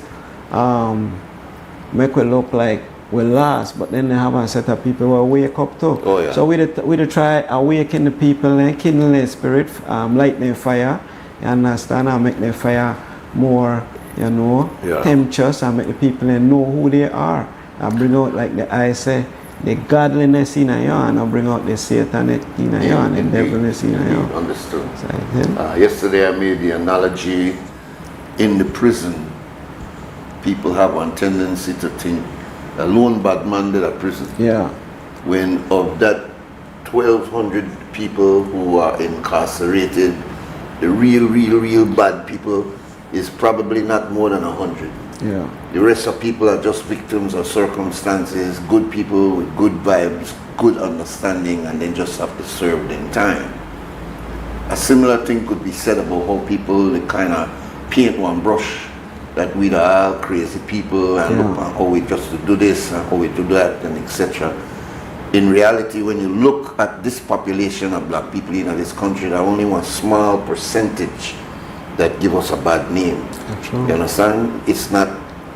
Speaker 9: make we look like we lost, but then they have a set of people who wake up too.
Speaker 2: Oh, yeah.
Speaker 9: So we try awaken the people and kindle their spirit, light their fire. You understand? And make their fire more, you know, tempestuous, and make the people know who they are. And bring out, like the I say, the godliness in you, and I'll bring out the satanic in you, and the devilness in you.
Speaker 2: Understood. Yesterday I made the analogy in the prison. people have one tendency to think a lone bad man did a prison.
Speaker 9: Yeah.
Speaker 2: When of that 1,200 people who are incarcerated, the real bad people is probably not more than 100.
Speaker 9: Yeah.
Speaker 2: The rest of people are just victims of circumstances, good people with good vibes, good understanding, and then just have to serve them time. A similar thing could be said about how people they kind of paint one brush that we are all crazy people and look at how we just do this and how we do that and etc. In reality, when you look at this population of black people in this country, there are only one small percentage that give us a bad name. You understand? It's not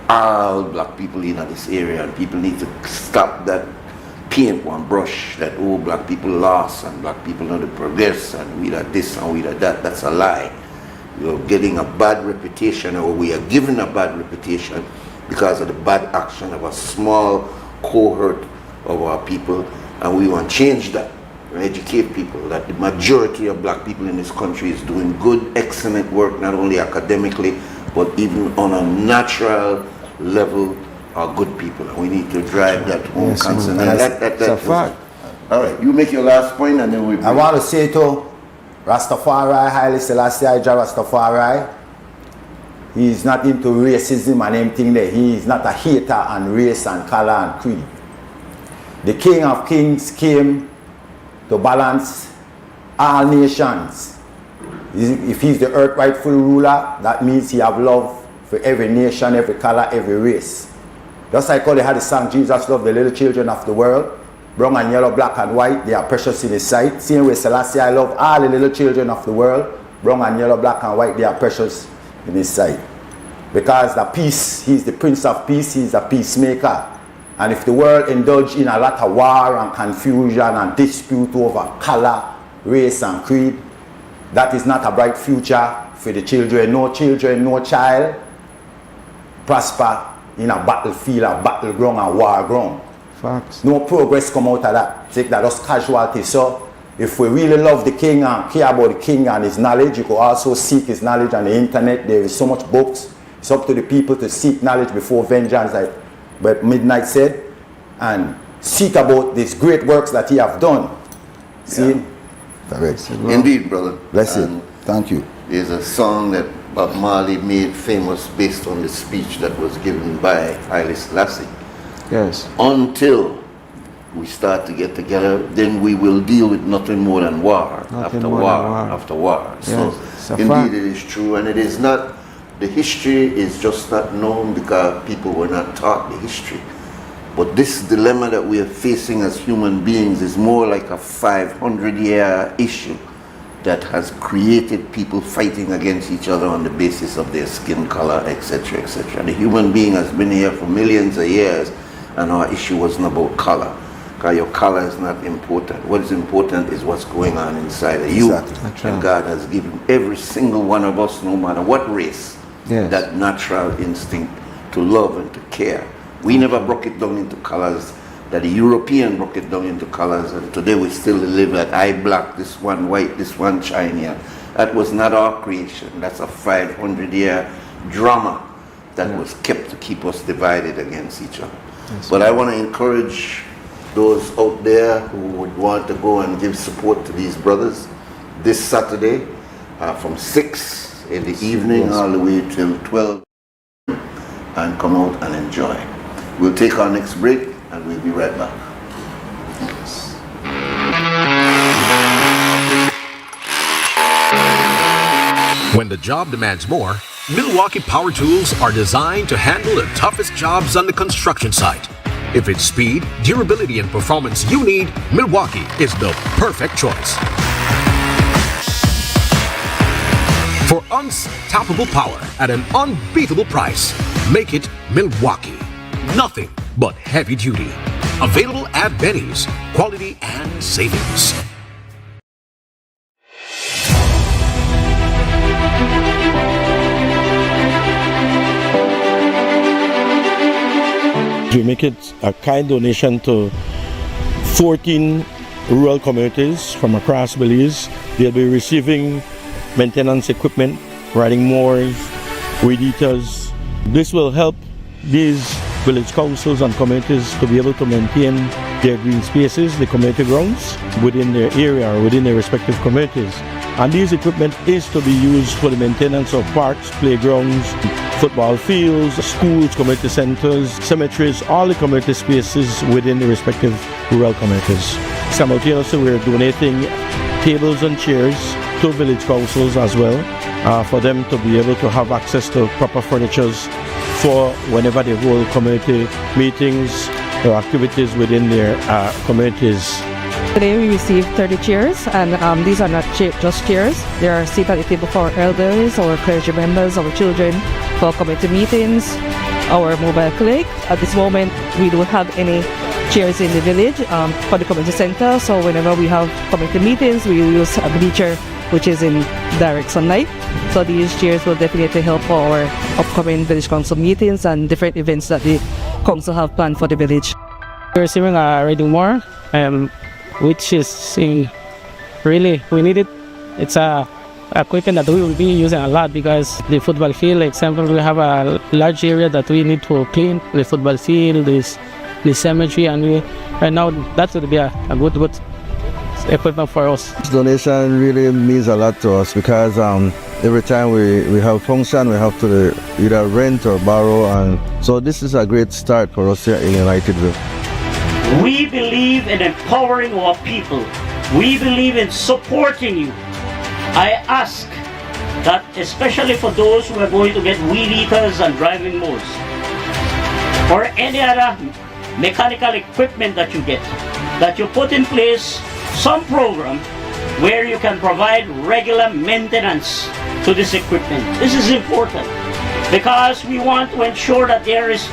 Speaker 2: all black people in this area, and people need to stop that paint one brush that oh black people lost and black people not progress and we are this and we are that. That's a lie. You're getting a bad reputation, or we are given a bad reputation because of the bad action of a small cohort of our people, and we want to change that. Educate people that the majority of black people in this country is doing good, excellent work, not only academically, but even on a natural level are good people. And we need to drive that home constantly.
Speaker 16: That's a fact.
Speaker 2: All right, you make your last point and then we
Speaker 16: I want to say to Rastafari, Haile Selassie Rastafari, he is not into racism and anything there. He is not a hater on race and color and creed. The King of Kings came to balance all nations. If he's the earth rightful ruler, that means he have love for every nation, every color, every race. Just like how they had the song, Jesus loved the little children of the world, brown and yellow, black and white, they are precious in his sight. Same way Selassie, I love all the little children of the world, brown and yellow, black and white, they are precious in his sight. Because the peace, he's the Prince of Peace, he's a peacemaker. And if the world indulge in a lot of war and confusion and dispute over color, race and creed, that is not a bright future for the children. No children, no child prosper in a battlefield, a battleground, a war ground.
Speaker 9: Facts.
Speaker 16: No progress come out of that. Take that as casualty. So if we really love the king and care about the king and his knowledge, you could also seek his knowledge on the internet. There is so much books. It's up to the people to seek knowledge before vengeance, like but Midnight said, and seek about these great works that he have done. See?
Speaker 2: Correct. Indeed, brother.
Speaker 16: Bless you. Thank you.
Speaker 2: There's a song that Bob Marley made famous based on the speech that was given by Haile Selassie.
Speaker 9: Yes.
Speaker 2: Until we start to get together, then we will deal with nothing more than war after war. So indeed it is true, and it is not, the history is just not known because people were not taught the history. But this dilemma that we are facing as human beings is more like a 500-year issue that has created people fighting against each other on the basis of their skin color, etc., etc. The human being has been here for millions of years, and our issue wasn't about color, because your color is not important. What is important is what's going on inside of you. Exactly. And God has given every single one of us, no matter what race, that natural instinct to love and to care. We never broke it down into colors, that the European broke it down into colors, and today we still live that I black, this one white, this one Chinese. That was not our creation. That's a 500-year drama that was kept to keep us divided against each other. But I want to encourage those out there who would want to go and give support to these brothers this Saturday from 6 in the evening all the way till 12, and come out and enjoy. We'll take our next break and we'll be right back.
Speaker 27: When the job demands more, Milwaukee Power Tools are designed to handle the toughest jobs on the construction site. If it's speed, durability, and performance you need, Milwaukee is the perfect choice. For unstoppable power at an unbeatable price, make it Milwaukee. Nothing but heavy duty. Available at Benny's. Quality and savings.
Speaker 17: We make it a kind donation to 14 rural communities from across Belize. They'll be receiving maintenance equipment, riding mowers, weed eaters. This will help these village councils and communities to be able to maintain their green spaces, the community grounds within their area or within their respective communities. And these equipment is to be used for the maintenance of parks, playgrounds, football fields, schools, community centers, cemeteries, all the community spaces within the respective rural communities. Simultaneously, we're donating tables and chairs to village councils as well, for them to be able to have access to proper furniture for whenever they hold community meetings or activities within their communities.
Speaker 18: Today we received 30 chairs, and these are not just chairs. They are seats at the table for our elders, our clergy members, our children, for community meetings, our mobile clinic. At this moment, we don't have any chairs in the village for the community center, so whenever we have community meetings, we use a bleacher which is in direct sunlight. So these chairs will definitely help for our upcoming village council meetings and different events that the council have planned for the village.
Speaker 19: We're receiving a reading more, which is really, we need it. It's a equipment that we will be using a lot, because the football field, example, we have a large area that we need to clean, the football field, the cemetery, and right now that would be a good equipment for us.
Speaker 20: This donation really means a lot to us, because every time we have function, we have to either rent or borrow, and so this is a great start for us here in Unitedville.
Speaker 24: We believe in empowering our people. We believe in supporting you. I ask that, especially for those who are going to get weed eaters and driving mowers, or any other mechanical equipment that you get, that you put in place some program where you can provide regular maintenance to this equipment. This is important because we want to ensure that there is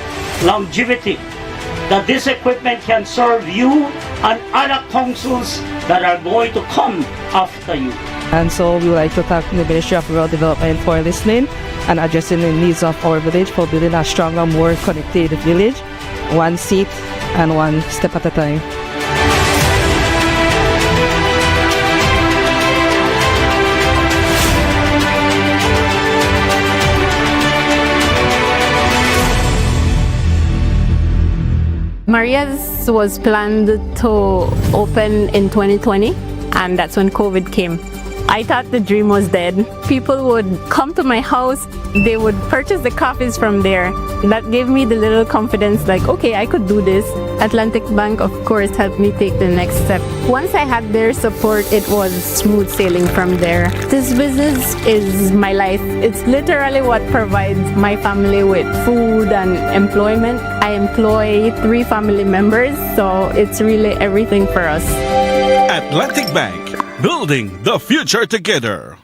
Speaker 24: longevity, that this equipment can serve you and other councils that are going to come after you.
Speaker 18: And so we would like to thank the Ministry of Rural Development for listening and addressing the needs of our village, for building a stronger, more connected village, one seat and one step at a time.
Speaker 12: Maria's was planned to open in 2020, and that's when COVID came. I thought the dream was dead. People would come to my house, they would purchase the coffees from there. That gave me the little confidence, like, okay, I could do this. Atlantic Bank, of course, helped me take the next step. Once I had their support, it was smooth sailing from there. This business is my life. It's literally what provides my family with food and employment. I employ 3 family members, so it's really everything for us.
Speaker 13: Atlantic Bank, building the future together.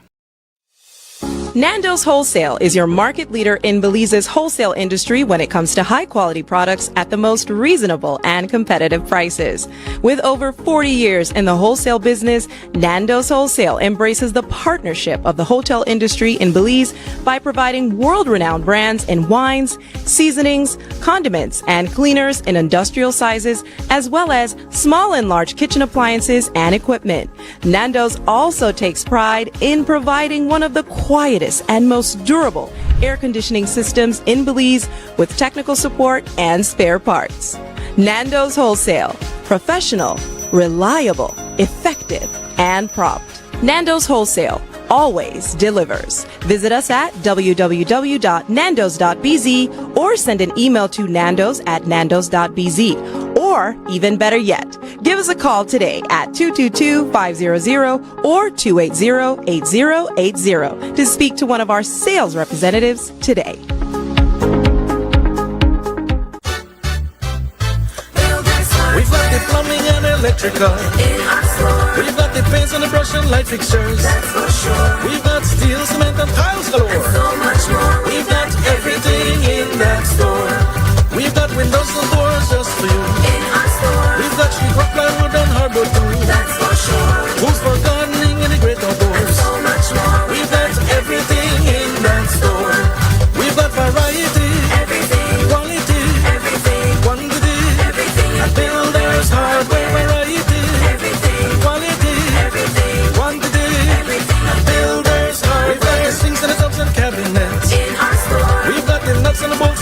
Speaker 8: Nando's Wholesale is your market leader in Belize's wholesale industry when it comes to high-quality products at the most reasonable and competitive prices. With over 40 years in the wholesale business, Nando's Wholesale embraces the partnership of the hotel industry in Belize by providing world-renowned brands in wines, seasonings, condiments, and cleaners in industrial sizes, as well as small and large kitchen appliances and equipment. Nando's also takes pride in providing one of the quietest and most durable air conditioning systems in Belize with technical support and spare parts. Nando's Wholesale. Professional, reliable, effective, and prompt. Nando's Wholesale always delivers. Visit us at www.nandos.bz or send an email to nandos@nandos.bz. Or, even better yet, give us a call today at 222-500 or 280-8080 to speak to one of our sales representatives today.
Speaker 4: We've got the plumbing and electrical in our store. We've got the paints and the brush and light fixtures. That's for sure. We've got steel, cement, and tiles galore. And so much more. We've got everything in that store. We've got windows and doors just for you. In our store. We've got sheetrock, plywood, and hardwood too. That's for sure. Tools for gardening and the great outdoors. And so much more. We've got everything in that store. We've got variety. Everything. Quality. Everything. Quantity. Everything. And builders hardware variety. Everything. Quality. Everything. Quantity. Everything. And builders hardware. We've got the sinks and the tubs and cabinets. In our store. We've got the nuts and the bolts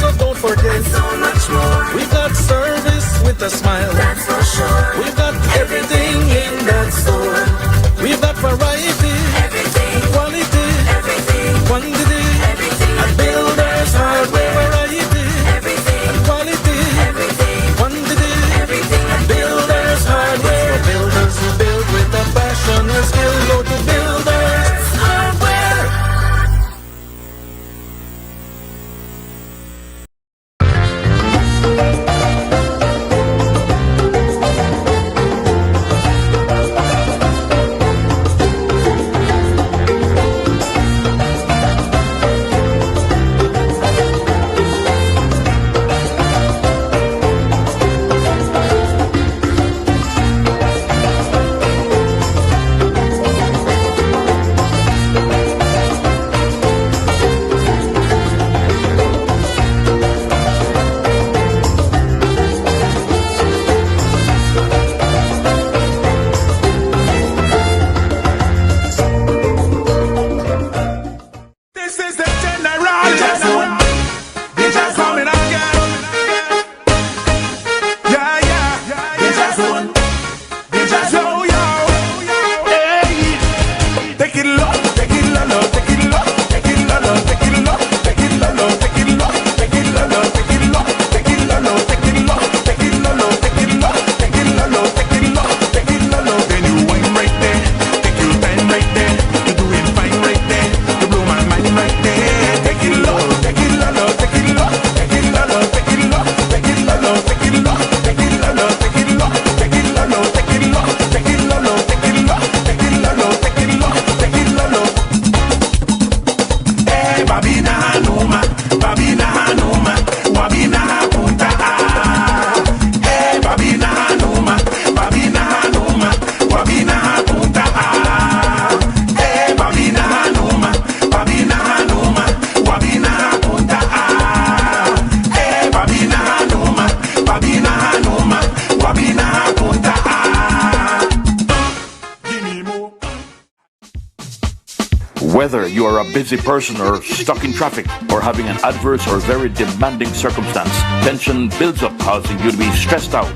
Speaker 1: Whether you are a busy person or stuck in traffic or having an adverse or very demanding circumstance, tension builds up, causing you to be stressed out.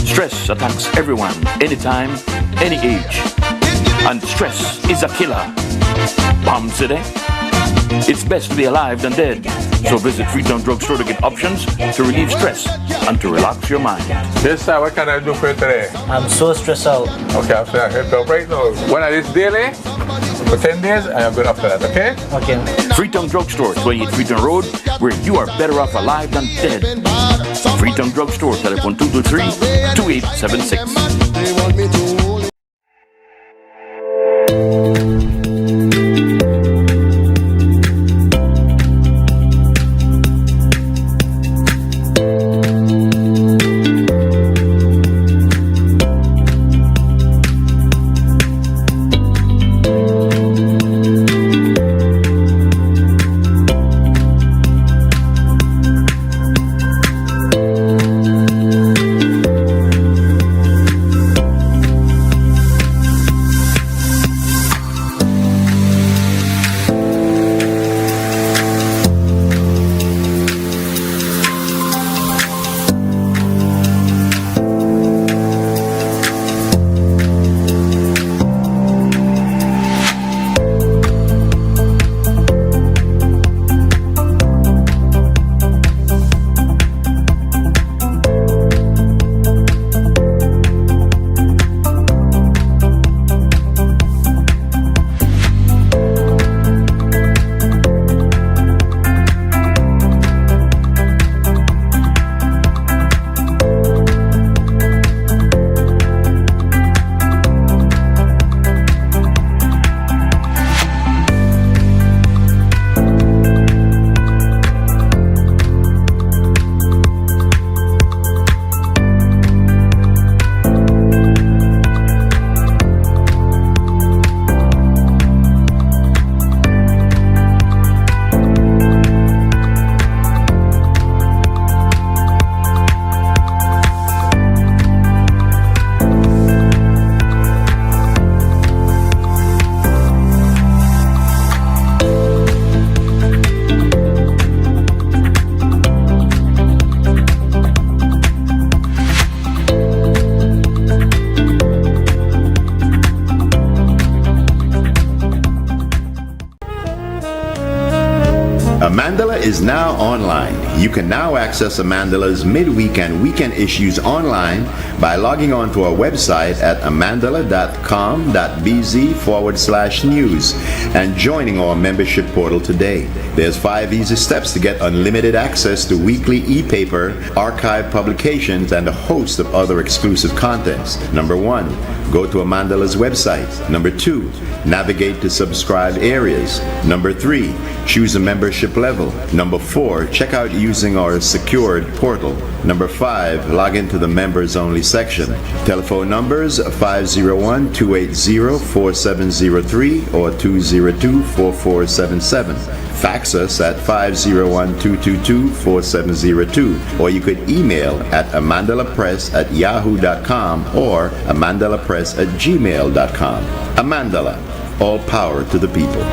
Speaker 1: Stress attacks everyone, anytime, any age. And stress is a killer. Palm City? It's best to be alive than dead. So visit Freetown Drugstore to get options to relieve stress and to relax your mind.
Speaker 3: Yes, sir. What can I do for you today? I'm so stressed out. Okay, I'm saying I help you right now. When I do this daily, for 10 days, I am good after that, okay? Okay.
Speaker 1: Freetown Drugstore, 28 Freetown Road, where you are better off alive than dead. Freetown Drugstore, telephone 223-2876.
Speaker 21: Amandala is now online. You can now access Amandala's midweek and weekend issues online by logging on to our website at amandala.com.bz/news and joining our membership portal today. There's 5 easy steps to get unlimited access to weekly e-paper, archive publications, and a host of other exclusive contents. Number 1, go to Amandala's website. Number 2, navigate to subscribed areas. Number 3, choose a membership level. Number 4, check out using our secured portal. Number 5, log into the members only section. Telephone numbers 501-280-4703 or 202-4477. Fax us at 501-222-4702, or you could email at amandalapress@yahoo.com or amandalapress@gmail.com. Amandala, all power to the people.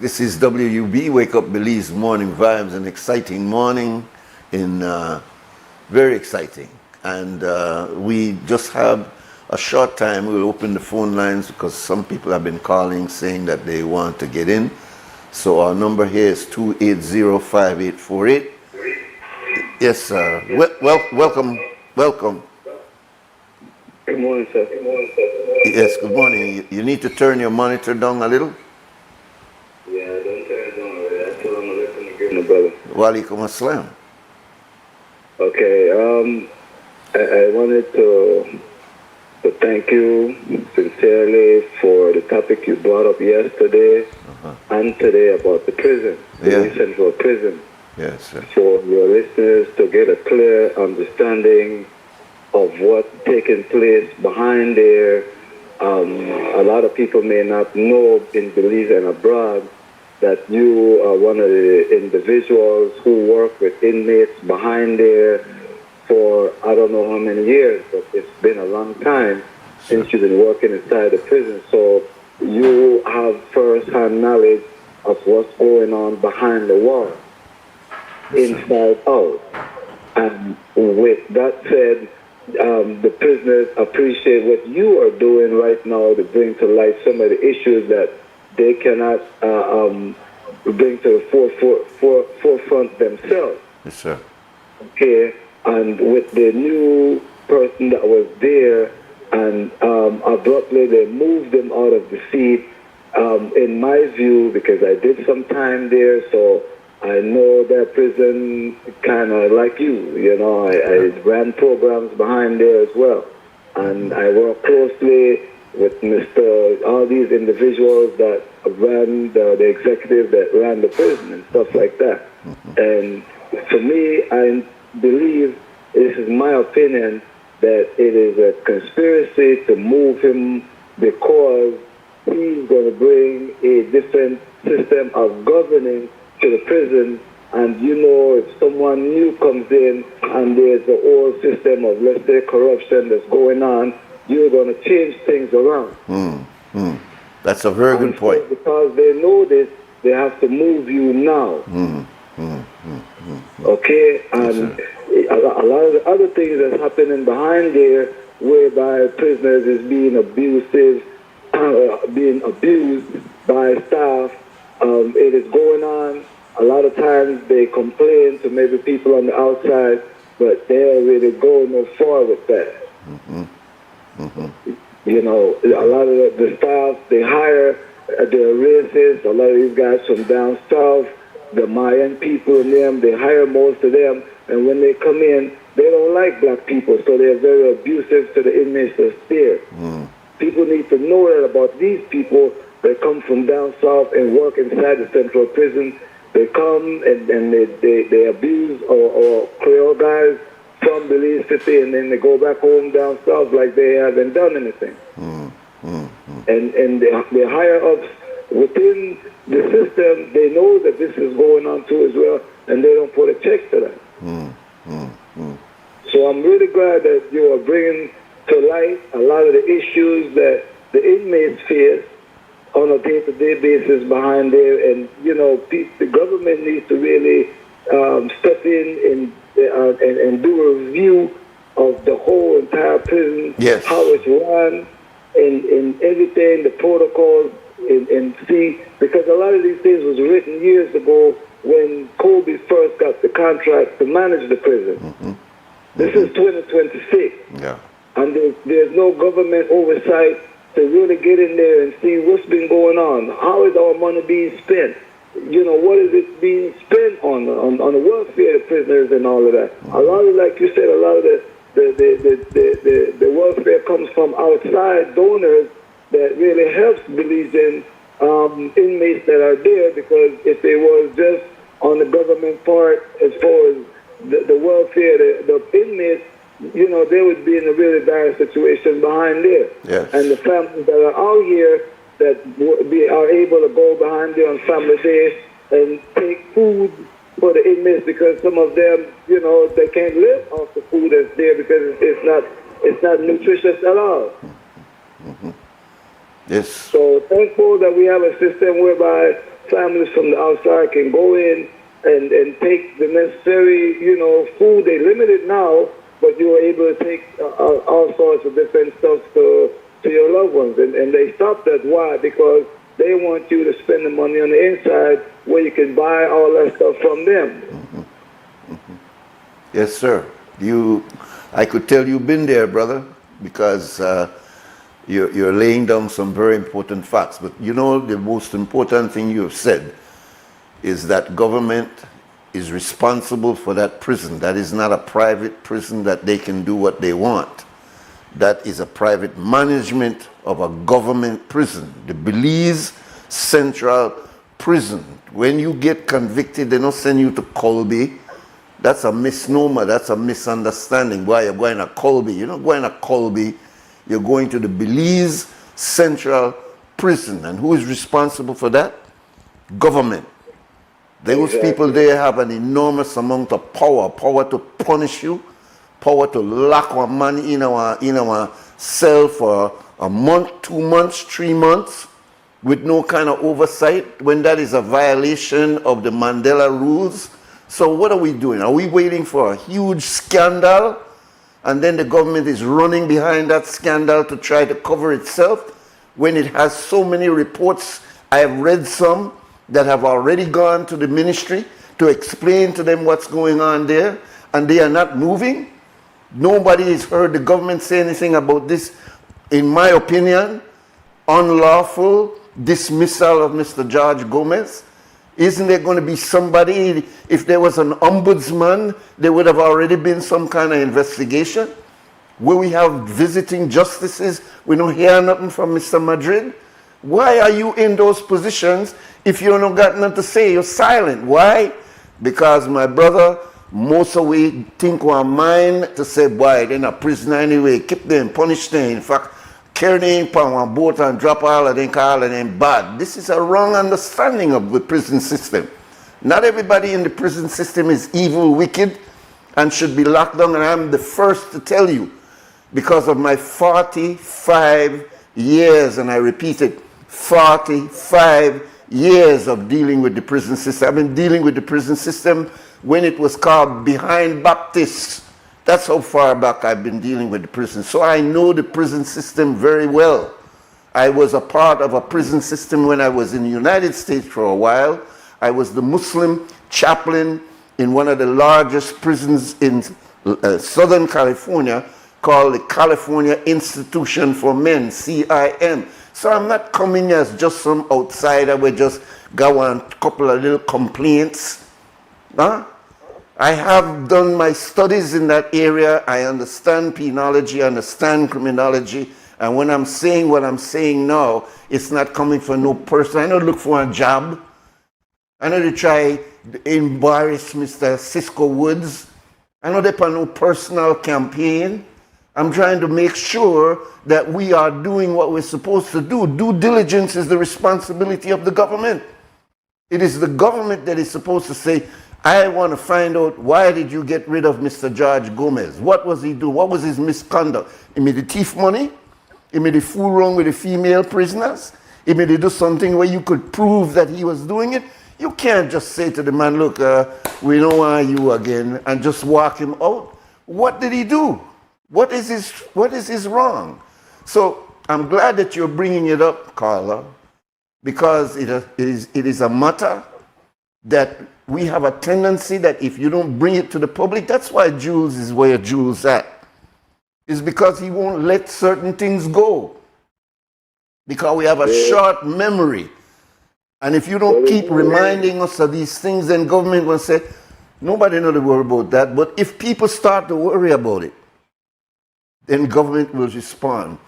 Speaker 2: This is WUB, Wake Up Belize Morning Vibes, an exciting morning, very exciting. And we just have a short time. We'll open the phone lines because some people have been calling saying that they want to get in. So our number here is 280-5848. Yes, welcome.
Speaker 22: Good morning, sir.
Speaker 2: Yes, good morning. You need to turn your monitor down a little.
Speaker 22: Yeah, don't turn it down. That's what I'm listening to, my brother.
Speaker 2: Walaikum assalam.
Speaker 5: Okay, I wanted to thank you sincerely for the topic you brought up yesterday and today about the prison, the central prison.
Speaker 2: Yes, sir.
Speaker 5: For your listeners to get a clear understanding of what's taking place behind there. A lot of people may not know in Belize and abroad that you are one of the individuals who work with inmates behind there for I don't know how many years, but it's been a long time since you've been working inside the prison. So you have first-hand knowledge of what's going on behind the wall, inside out. And with that said, the prisoners appreciate what you are doing right now to bring to light some of the issues that they cannot bring to the forefront themselves.
Speaker 2: Yes, sir.
Speaker 5: Okay, and with the new person that was there, and abruptly they moved them out of the seat. In my view, because I did some time there, so I know that prison kind of like you know, I ran programs behind there as well. And I work closely with all these individuals that ran the executive that ran the prison and stuff like that. And for me, I believe, this is my opinion, that it is a conspiracy to move him because he's going to bring a different system of governing to the prison. And you know, if someone new comes in and there's an old system of, let's say, corruption that's going on, you're going to change things around.
Speaker 2: That's a very good point.
Speaker 5: Because they know this, they have to move you now. Okay? And a lot of the other things that's happening behind there, whereby prisoners is being abusive, being abused by staff, it is going on. A lot of times they complain to maybe people on the outside, but they don't really go no far with that. You know, a lot of the staff, they hire, they're racist. A lot of these guys from down south, the Mayan people and them, they hire most of them. And when they come in, they don't like black people, so they're very abusive to the inmates that's there. People need to know that about these people that come from down south and work inside the central prison. They come and they abuse or Creole guys from Belize City, and then they go back home down south like they haven't done anything. And they hire us within the system. They know that this is going on too as well, and they don't put a check to that. So I'm really glad that you are bringing to light a lot of the issues that the inmates face on a day-to-day basis behind there. And, you know, the government needs to really step in and do a review of the whole entire prison, how it's run, and everything, the protocols, and see, because a lot of these things was written years ago when Kobe first got the contract to manage the prison. This is 2026. And there's no government oversight to really get in there and see what's been going on. How is our money being spent? You know, what is it being spent on the welfare of prisoners and all of that? A lot of, like you said, a lot of the welfare comes from outside donors that really helps Belizean inmates that are there, because if it was just on the government part as far as the welfare, the inmates, you know, they would be in a really bad situation behind there. And the families that are out here that are able to go behind there on Family Day and take food for the inmates, because some of them, you know, they can't live off the food that's there because it's not nutritious at all. So thankful that we have a system whereby families from the outside can go in and take the necessary, you know, food. They limit it now, but you are able to take all sorts of different stuff to your loved ones. And they stop that. Why? Because they want you to spend the money on the inside where you can buy all that stuff from them.
Speaker 2: Yes, sir. I could tell you've been there, brother, because you're laying down some very important facts. But you know, the most important thing you've said is that government is responsible for that prison. That is not a private prison that they can do what they want. That is a private management of a government prison. The Belize Central Prison. When you get convicted, they don't send you to Colby. That's a misnomer. That's a misunderstanding. Why you're going to Colby? You're not going to Colby. You're going to the Belize Central Prison. And who is responsible for that? Government. Those people there have an enormous amount of power to punish you, power to lock our money in our cell for a month, 2 months, 3 months, with no kind of oversight, when that is a violation of the Mandela rules. So what are we doing? Are we waiting for a huge scandal, and then the government is running behind that scandal to try to cover itself, when it has so many reports? I have read some that have already gone to the ministry to explain to them what's going on there, and they are not moving. Nobody has heard the government say anything about this, in my opinion, unlawful dismissal of Mr. George Gomez. Isn't there going to be somebody? If there was an ombudsman, there would have already been some kind of investigation. Where we have visiting justices, we don't hear nothing from Mr. Madrid. Why are you in those positions if you don't got nothing to say? You're silent. Why? Because, my brother, most of we think we're mine to say, boy, they're not prisoner anyway. Keep them, punish them. In fact, carry them on one boat and drop all of them, call them bad. This is a wrong understanding of the prison system. Not everybody in the prison system is evil, wicked, and should be locked down. And I'm the first to tell you, because of my 45 years, and I repeat it, 45 years of dealing with the prison system. I've been dealing with the prison system when it was called Behind Baptists. That's how far back I've been dealing with the prison. So I know the prison system very well. I was a part of a prison system when I was in the United States for a while. I was the Muslim chaplain in one of the largest prisons in Southern California, called the California Institution for Men, CIM. So I'm not coming as just some outsider who just got one couple of little complaints. Huh? I have done my studies in that area. I understand penology, I understand criminology. And when I'm saying what I'm saying now, it's not coming for no person. I don't look for a job. I know to try to embarrass Mr. Cisco Woods. I know they're for no personal campaign. I'm trying to make sure that we are doing what we're supposed to do. Due diligence is the responsibility of the government. It is the government that is supposed to say, I want to find out, why did you get rid of Mr. George Gomez? What was he doing? What was his misconduct? He made the thief money? He made the fool wrong with the female prisoners? He made do something where you could prove that he was doing it? You can't just say to the man, look, we don't want you again, and just walk him out. What did he do? What is his wrong? So I'm glad that you're bringing it up, Carla, because it is a matter that we have a tendency that if you don't bring it to the public, that's why Jules is where Jules at. It's because he won't let certain things go. Because we have a short memory. And if you don't keep reminding us of these things, then government will say, nobody knows to worry about that. But if people start to worry about it, then government will respond.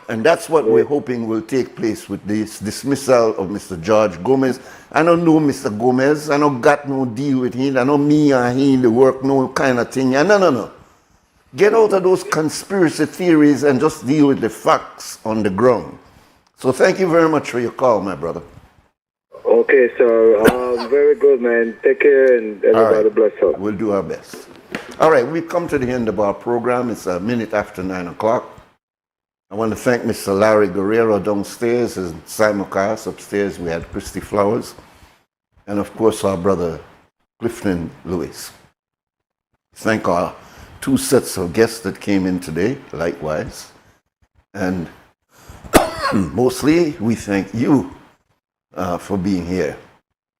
Speaker 2: And that's what we're hoping will take place with this dismissal of Mr. George Gomez. I don't know Mr. Gomez. I don't got no deal with him. I know me and him, the work, no kind of thing. No. Get out of those conspiracy theories and just deal with the facts on the ground. So thank you very much for your call, my brother.
Speaker 5: Okay, sir. Very good, man. Take care and everybody bless up.
Speaker 2: We'll do our best. All right, we've come to the end of our program. It's a minute after 9 o'clock. I want to thank Mr. Larry Guerrero downstairs and Simon Cass upstairs. We had Christy Flowers. And of course, our brother Clifton Lewis. Thank our 2 sets of guests that came in today, likewise. And mostly, we thank you for being here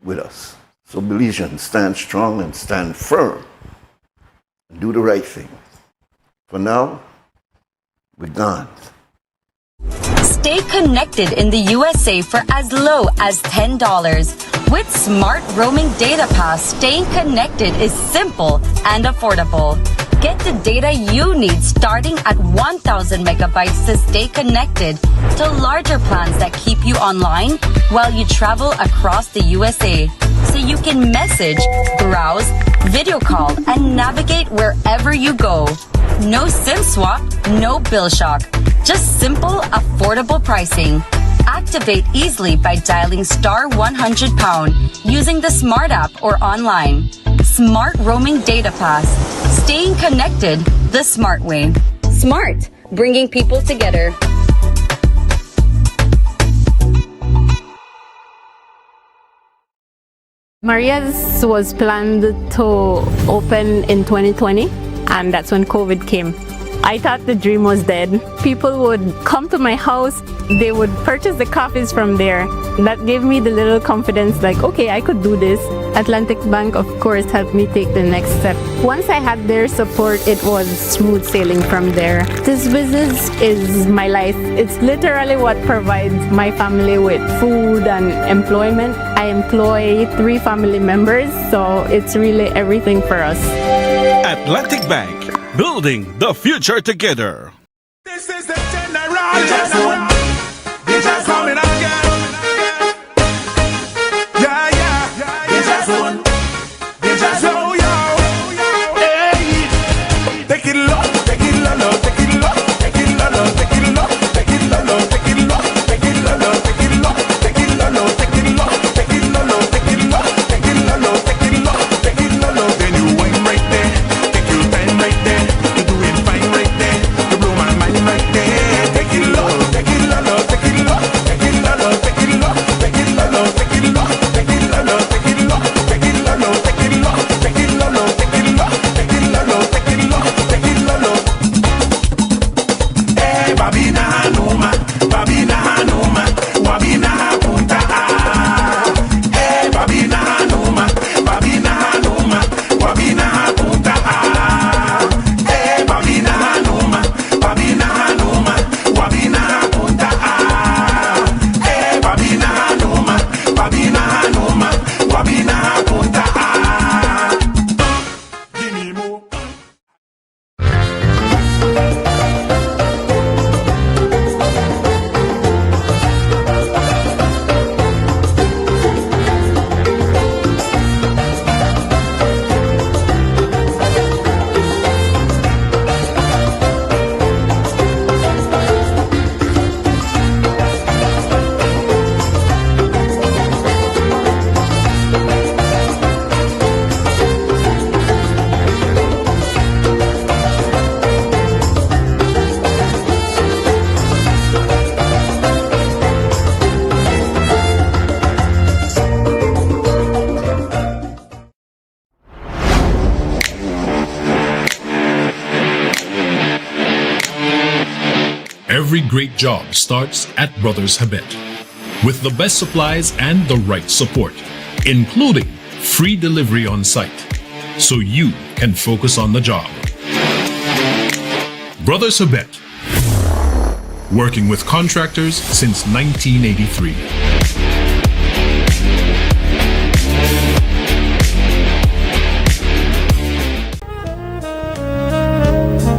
Speaker 2: with us. So Belizeans, stand strong and stand firm. And do the right thing. For now, we're gone.
Speaker 14: Stay connected in the USA for as low as $10 With Smart Roaming Data Pass, staying connected is simple and affordable. Get the data you need starting at 1,000 megabytes to stay connected to larger plans that keep you online while you travel across the USA. So you can message, browse, video call, and navigate wherever you go. No SIM swap, no bill shock. Just simple, affordable pricing. Activate easily by dialing star 100# using the Smart app or online. Smart Roaming Data Pass. Staying connected the smart way. Smart, bringing people together.
Speaker 12: Maria's was planned to open in 2020, and that's when COVID came. I thought the dream was dead. People would come to my house, they would purchase the coffees from there. That gave me the little confidence like, okay, I could do this. Atlantic Bank, of course, helped me take the next step. Once I had their support, it was smooth sailing from there. This business is my life. It's literally what provides my family with food and employment. I employ 3 family members, so it's really everything for us.
Speaker 13: Atlantic Bank, building the future together.
Speaker 4: This is the general. They just coming again. Yeah, yeah. They just won. They just yo. Hey, take it low, take it low, take it low, take it low, take it low, take it low, take it low, take it low, take it low, take it low, take it low, take it low, take it low, take it low, take it low, take it low. Then you wine right there, take your time right there, you do it fine right there, you blow my mind right there. Take it low, take it low, take it low, take it low, take it low, take it low, take it low, take it low, take it low, take it low, take it low, take it low, take it low, take it low, take it low, take it low. Hey, babina hanuma, babina hanuma, wabina hapunta ah. Hey, babina hanuma, babina hanuma, wabina hapunta ah. Hey, babina hanuma, babina hanuma, wabina hapunta ah. Hey, babina hanuma, babina hanuma, wabina hapunta ah. Give me more.
Speaker 11: Every great job starts at Brothers Habet with the best supplies and the right support, including free delivery on site, so you can focus on the job. Brothers Habet, working with contractors since 1983.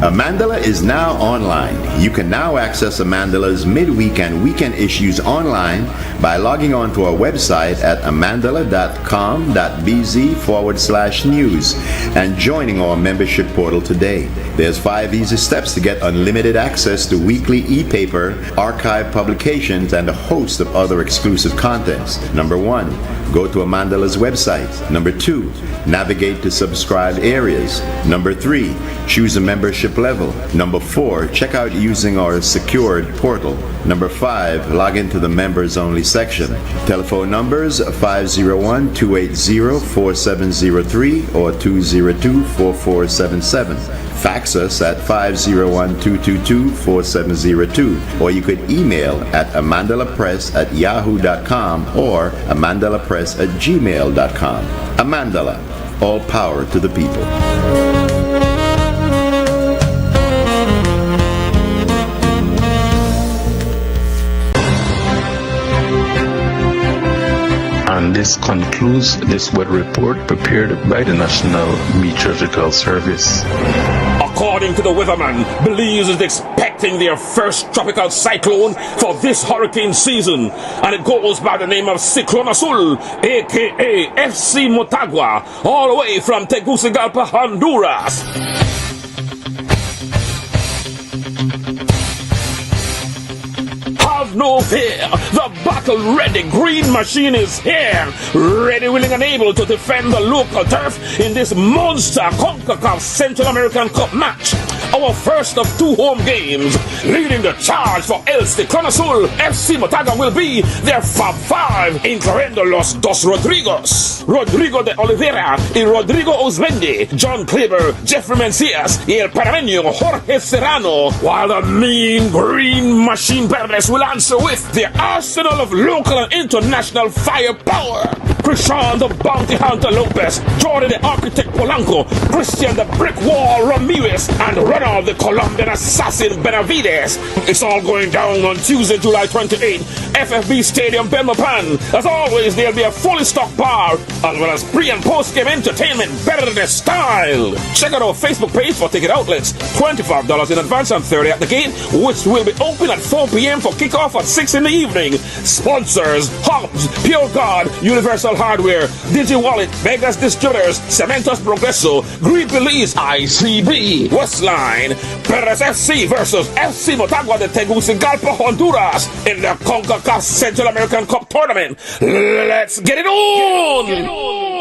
Speaker 21: Amandala is now online. You can now access Amandala's midweek and weekend issues online by logging on to our website at amandala.com.bz/news and joining our membership portal today. There's 5 easy steps to get unlimited access to weekly e-paper, archive publications, and a host of other exclusive contents. Number 1, go to Amandala's website. Number 2, navigate to subscribed areas. Number 3, choose a membership level. Number 4, check out using our secured portal. Number 5, log into the members only section. Telephone numbers 501-280-4703 or 202-4477. Fax us at 501-222-4702, or you could email at amandalapress@yahoo.com or amandalapress@gmail.com. Amandala, all power to the people.
Speaker 6: On this This concludes this weather report prepared by the National Meteorological Service.
Speaker 7: According to the weatherman, Belize is expecting their first tropical cyclone for this hurricane season, and it goes by the name of Cyclone Azul, aka FC Motagua, all the way from Tegucigalpa, Honduras. Have no fear, the battle-ready green machine is here, ready, willing, and able to defend the local turf in this monster CONCACAF Central American Cup match. Our first of 2 home games, leading the charge for El Ciclón Azul, FC Motagua will be their Fab 5, incluyendo los dos Rodrigos, Rodrigo de Oliveira y Rodrigo Osmendi, John Kleber, Jeffrey Mencias y el panameño Jorge Serrano, while the mean green machine Perez will answer with their arsenal of local and international firepower. Krishan the Bounty Hunter Lopez, Jordan the Architect Polanco, Christian the Brick Wall Ramirez, and Ronald the Colombian Assassin Benavides. It's all going down on Tuesday, July 28, FFB Stadium, Belmopan. As always, there'll be a fully stocked bar, as well as pre- and post-game entertainment better than style. Check out our Facebook page for ticket outlets. $25 in advance and $30 at the gate, which will be open at 4 p.m. for kickoff at 6 in the evening. Sponsors: Hobbs, Pure God, Universal Hardware, DigiWallet, Vegas Distributors, Cementos Progreso, Green Belize, ICB, Westline, Perez FC versus FC Motagua de Tegucigalpa, Honduras in the CONCACAF Central American Cup Tournament. Let's get it on!